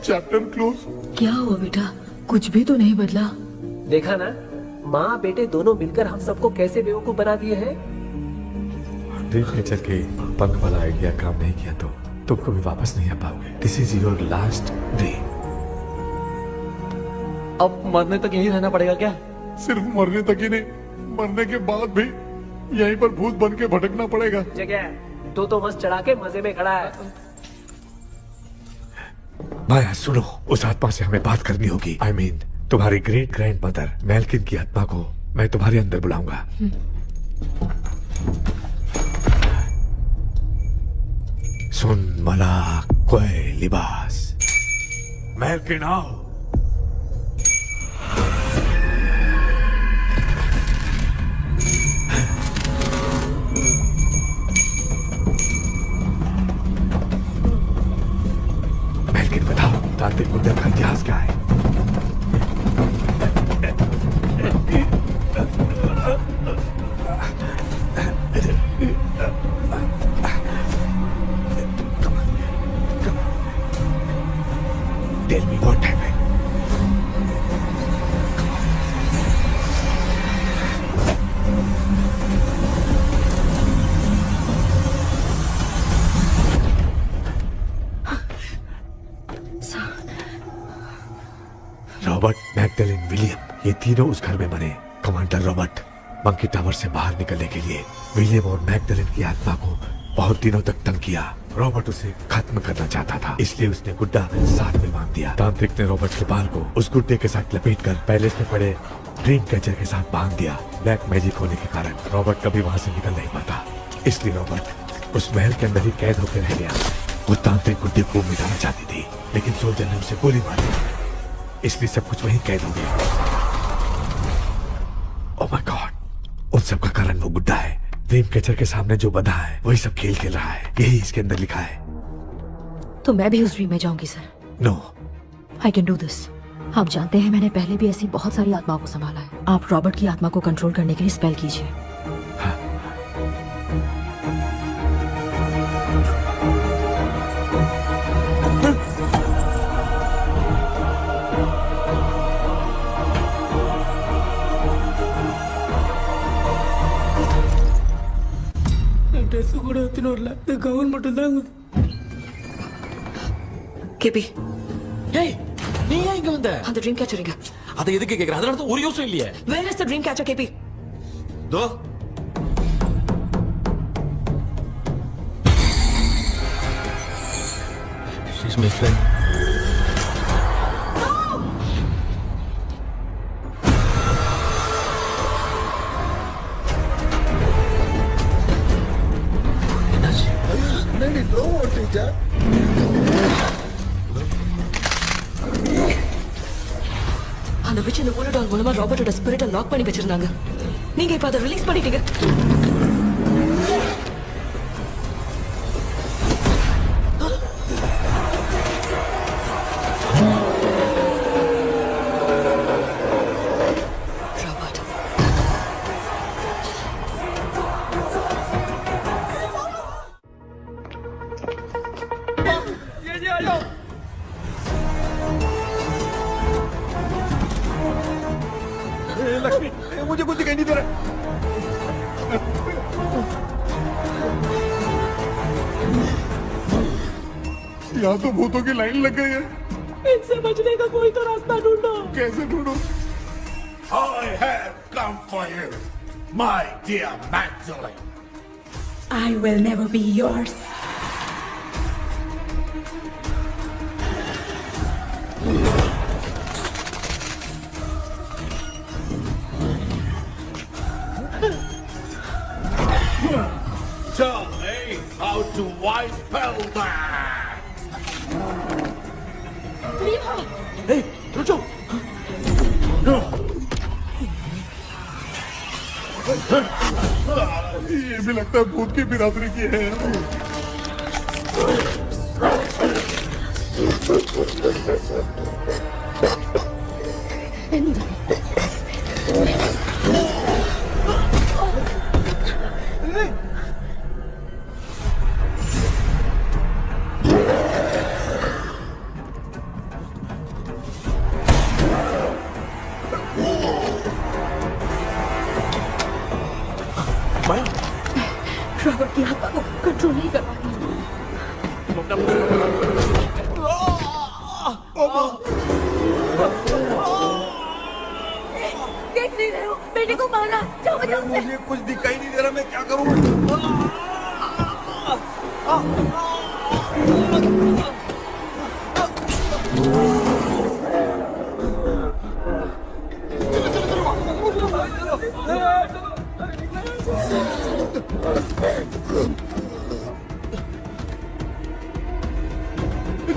चैप्टर क्लोज। क्या हुआ बेटा? कुछ भी तो नहीं बदला। देखा ना, माँ बेटे दोनों मिलकर हम सबको कैसे बेवकूफ बना दिए हैं। ड्रीम कैचर के पंख वाला आइडिया काम नहीं किया तो तुम कभी वापस नहीं आ पाओगे। This is your last dream. अब मरने तक यहीं रहना पड़ेगा क्या? सिर्फ मरने तक ही नहीं, मरने के बाद भी यहीं पर भूत बन के भटकना पड़ेगा। जगह तो मस्त चढ़ा के मजे में खड़ा है। माया सुनो, उस आत्मा से हमें बात करनी होगी। आई मीन तुम्हारी ग्रेट ग्रैंड मदर मैल्किन की आत्मा को मैं तुम्हारे अंदर बुलाऊंगा। सुन मला कोई लिबास, मैल्किन आओ। मैल्किन बताओ, तांत्रिक मुद्दा का इतिहास क्या है? Tell me what happened. Robert, Magdalene, William, ये तीनों उस घर में मरे। कमांडर रॉबर्ट मंकी टावर से बाहर निकलने के लिए विलियम और मैगडेलिन की आत्मा को बहुत दिनों तक तंग किया। रॉबर्ट उसे खत्म करना चाहता था, इसलिए उसने गुड्डा साथ में बांध दिया। तांत्रिक ने रॉबर्ट के बाल को उस गुड्डे के साथ लपेटकर पैलेस में पड़े ड्रीम कैचर के साथ बांध दिया। ब्लैक मैजिक होने के कारण रॉबर्ट कभी वहां से निकल नहीं पाता, इसलिए रॉबर्ट उस महल के अंदर ही कैद होकर रह गया। वो तांत्रिक गुड्डे को मिटाना चाहती थी, लेकिन सोल्जर ने उसे गोली मार दी, इसलिए सब कुछ वहीं कैद हो गया। ओह माय गॉड, उन सब का कारण वो गुड्डा है। ड्रीम कैचर के सामने जो बंधा है वही सब खेल खेल रहा है, यही इसके अंदर लिखा है। तो मैं भी उस ड्रीम में जाऊंगी sir? No, I can do this. आप जानते हैं मैंने पहले भी ऐसी बहुत सारी आत्माओं को संभाला है। आप रॉबर्ट की आत्मा को कंट्रोल करने के लिए स्पेल कीजिए। டென்ஷன் வரல இந்த கவுன் மட்டும் தாங்க. கேபி ஏய் நீ ஏன் இங்க வந்த? அந்த ட்ரீம் கேச்சரிங்க. அதை எதுக்கு கேக்குற? அதனால தான் ஒரு யோசனை இல்லையே. Where is the dream catcher, KP? தோ she's my friend. என்னடி ப்ரோ ஓட்டிட்ட? அந்த விட்ச் இந்த ஊரடால் மூலமா ராபர்ட்டோட ஸ்பிரிட்டை லாக் பண்ணி வச்சிருந்தாங்க. நீங்க இப்ப அதை ரிலீஸ் பண்ணிட்டீங்க. लक्ष्मी मुझे कुछ दिखाई नहीं दे रहा। यहाँ तो भूतों की लाइन लग गई है। इनसे बचने का कोई तो रास्ता ढूंढो। कैसे ढूंढो? I have come for you, my dear Magdalene. I will never be yours. Tell me how to wipe spell that. Hey, रुको। ये भी लगता है भूत की बिरादरी की है। रॉबर्ट की आत्मा को कंट्रोल नहीं कर पाती। देख नहीं रहे हो बेटे को मारा। जाओ बचाओ उसे। मुझे कुछ दिखाई नहीं दे रहा, मैं क्या करूं?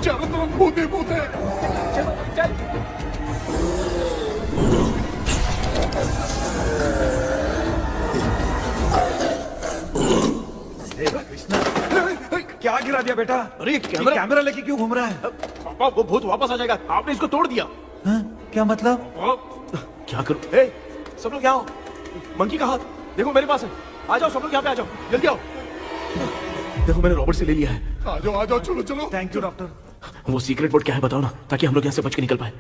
चारों तरफ भूत ही भूत है। क्या गिरा दिया बेटा? अरे ये कैमरा लेके क्यों घूम रहा है? पापा वो भूत वापस आ जाएगा। आपने इसको तोड़ दिया। हाँ? क्या मतलब? क्या करूं? ए, सब लोग यहाँ आओ। मंकी का हाथ देखो मेरे पास है। आ जाओ सब लोग यहाँ पे आ जाओ, जल्दी आओ। देखो मैंने रॉबर्ट से ले लिया है। आ जाओ चलो चलो। Thank you doctor. वो सीक्रेट वर्ड क्या है बताओ ना, ताकि हम लोग यहाँ से बच के निकल पाए।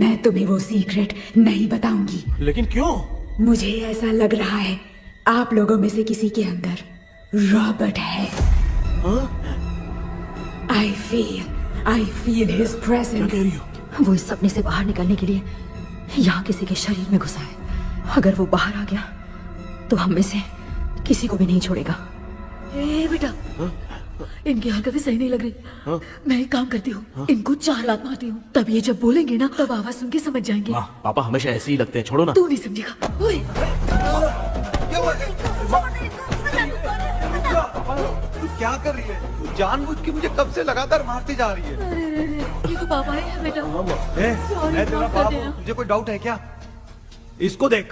मैं तुम्हें वो सीक्रेट नहीं बताऊंगी। लेकिन क्यों? मुझे ऐसा लग रहा है आप लोगों में से किसी के अंदर रॉबर्ट है। I feel his presence. वो इस सपने से बाहर निकलने के लिए यहाँ किसी के शरीर में घुसा है। अगर वो बाहर आ गया तो हम में से किसी को भी नहीं छोड़ेगा। ए बेटा, इनकी हरकतें सही नहीं लग रही। मैं एक काम करती हूँ, इनको 4 लात मारती हूँ, तब ये जब बोलेंगे ना तब आवाज सुन के समझ जाएंगे। पापा हमेशा ऐसे ही लगते हैं, छोड़ो ना। तू नहीं समझेगा। ओए, तू क्या कर रही है? जानबूझ के मुझे कब से लगातार मारती जा रही है। अरे, ये तो पापा है बेटा। मैं तेरा बाप हूँ, तुझे कोई डाउट है क्या? इसको देख।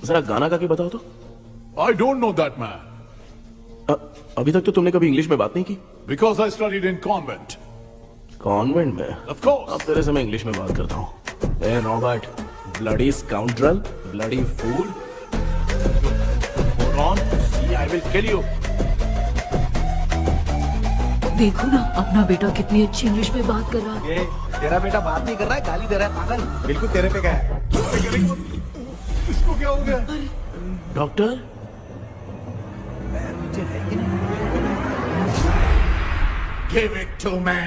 जरा गाना गा के बताओ तो। I don't know that man. अभी तक तो तुमने कभी इंग्लिश में बात नहीं की। Because I studied in convent. Convent में? Of course. अब तेरे से मैं इंग्लिश में बात करता हूँ। ए Robert, bloody scoundrel, bloody fool. Hold on, see I will kill you. देखो ना अपना बेटा कितनी अच्छी इंग्लिश में बात कर रहा है। ये तेरा बेटा बात नहीं कर रहा है, गाली दे रहा है पागल। बिल्कुल तेरे पे क्या है? इसको क्या हो गया? Doctor, Give it to me.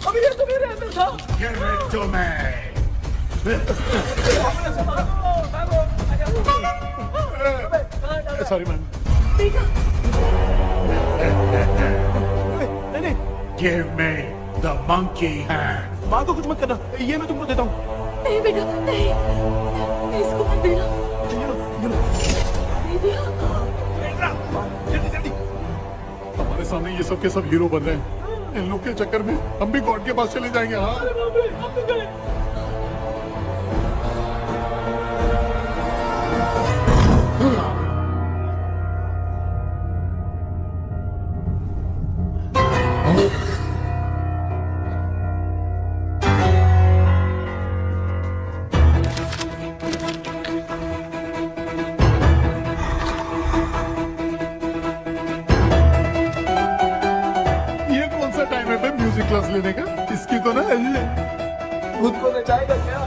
अभी ये तो मेरे अंदर था। Give it to me. Sorry ma'am. नहीं, Give me the monkey hand. माँ को कुछ मत करना, ये मैं तुमको देता हूँ। नहीं बेटा, नहीं, इसको मत देना। दे दिया। हमारे सामने ये सब के सब हीरो बन रहे हैं। इन लोग के चक्कर में हम भी गॉड के पास चले जाएंगे। हाँ क्लास लेने का, इसकी तो ना खुद को नचाएगा क्या?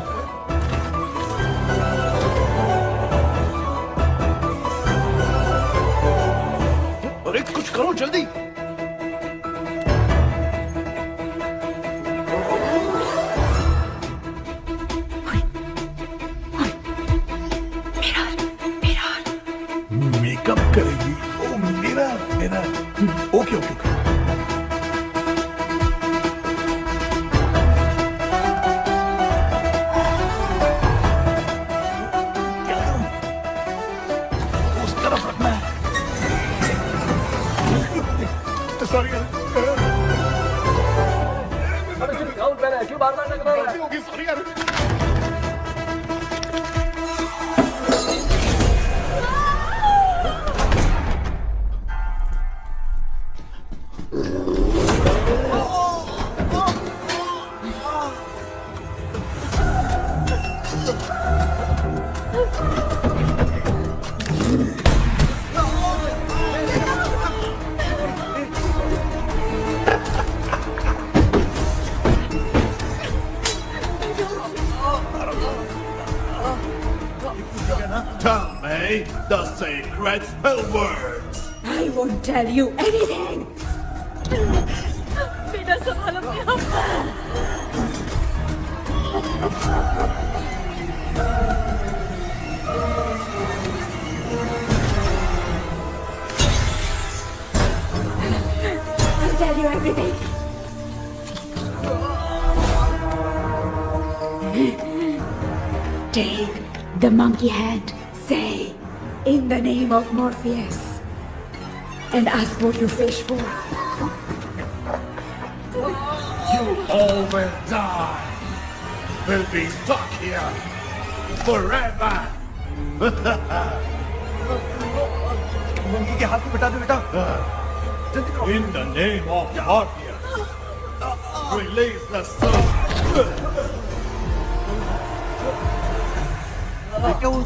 अरे कुछ करो जल्दी। मेकअप करेगी। ओ मेरा मेरा ओके ओके ओके। सॉरी क्यों बार-बार टकरा रहा है? सॉरी यार। Tell me the sacred spell words. I won't tell you anything. बेटा संभालो अपने आप को। I'll tell you everything. Take the monkey hand. Say, in the name of Morpheus, and ask what you fish for. You all will die. Will be stuck here forever. Monkey के हाथ को बिठा दो बेटा। In the name of Morpheus, release the soul. क्या वो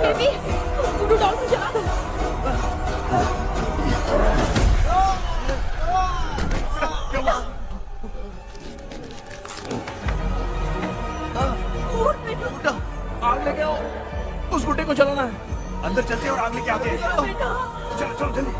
baby, उसको doll को जला दो। आग लेके आओ, उस गुड्डे को जलाना है। अंदर चलते और आग लेके आते हैं। चलो चलो जल्दी।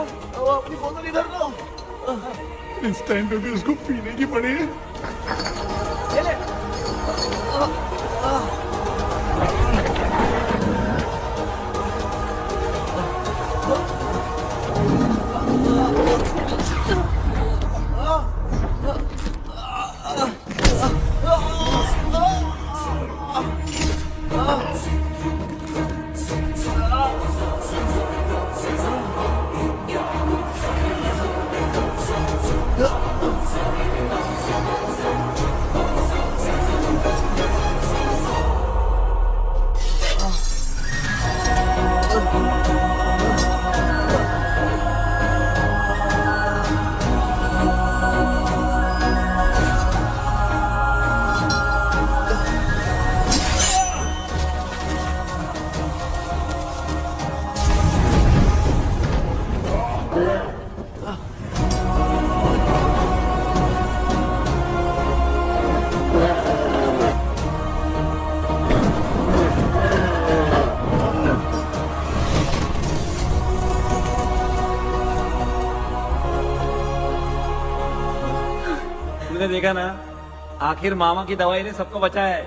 अपनी बोतल इधर लो। इस टाइम पे भी उसको पीने की पड़ी है। तुमने देखा ना, आखिर मामा की दवाई ने सबको बचाया है।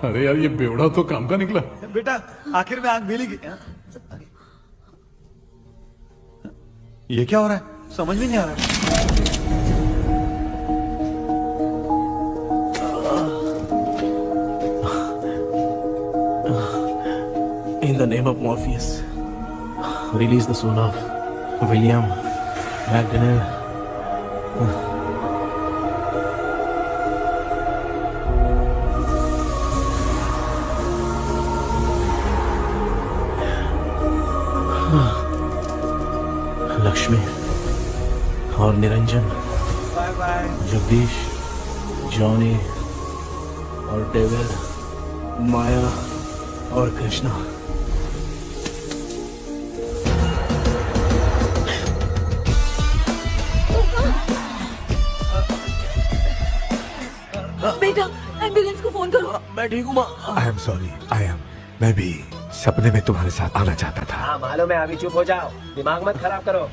अरे यार ये बेवड़ा तो काम का निकला। बेटा आखिर में आंख मिली। ये क्या हो रहा है? समझ में नहीं आ रहा है। In the name of Morpheus, release the soul of William McDonnell. Lakshmi और निरंजन, जगदीश, जॉनी और डेविड, माया और कृष्णा। बेटा एम्बुलेंस को फोन करो। मैं ठीक हूँ माँ। आई एम सॉरी, मैं भी सपने में तुम्हारे साथ आना चाहता था। हाँ मालूम है, अभी चुप हो जाओ, दिमाग मत खराब करो।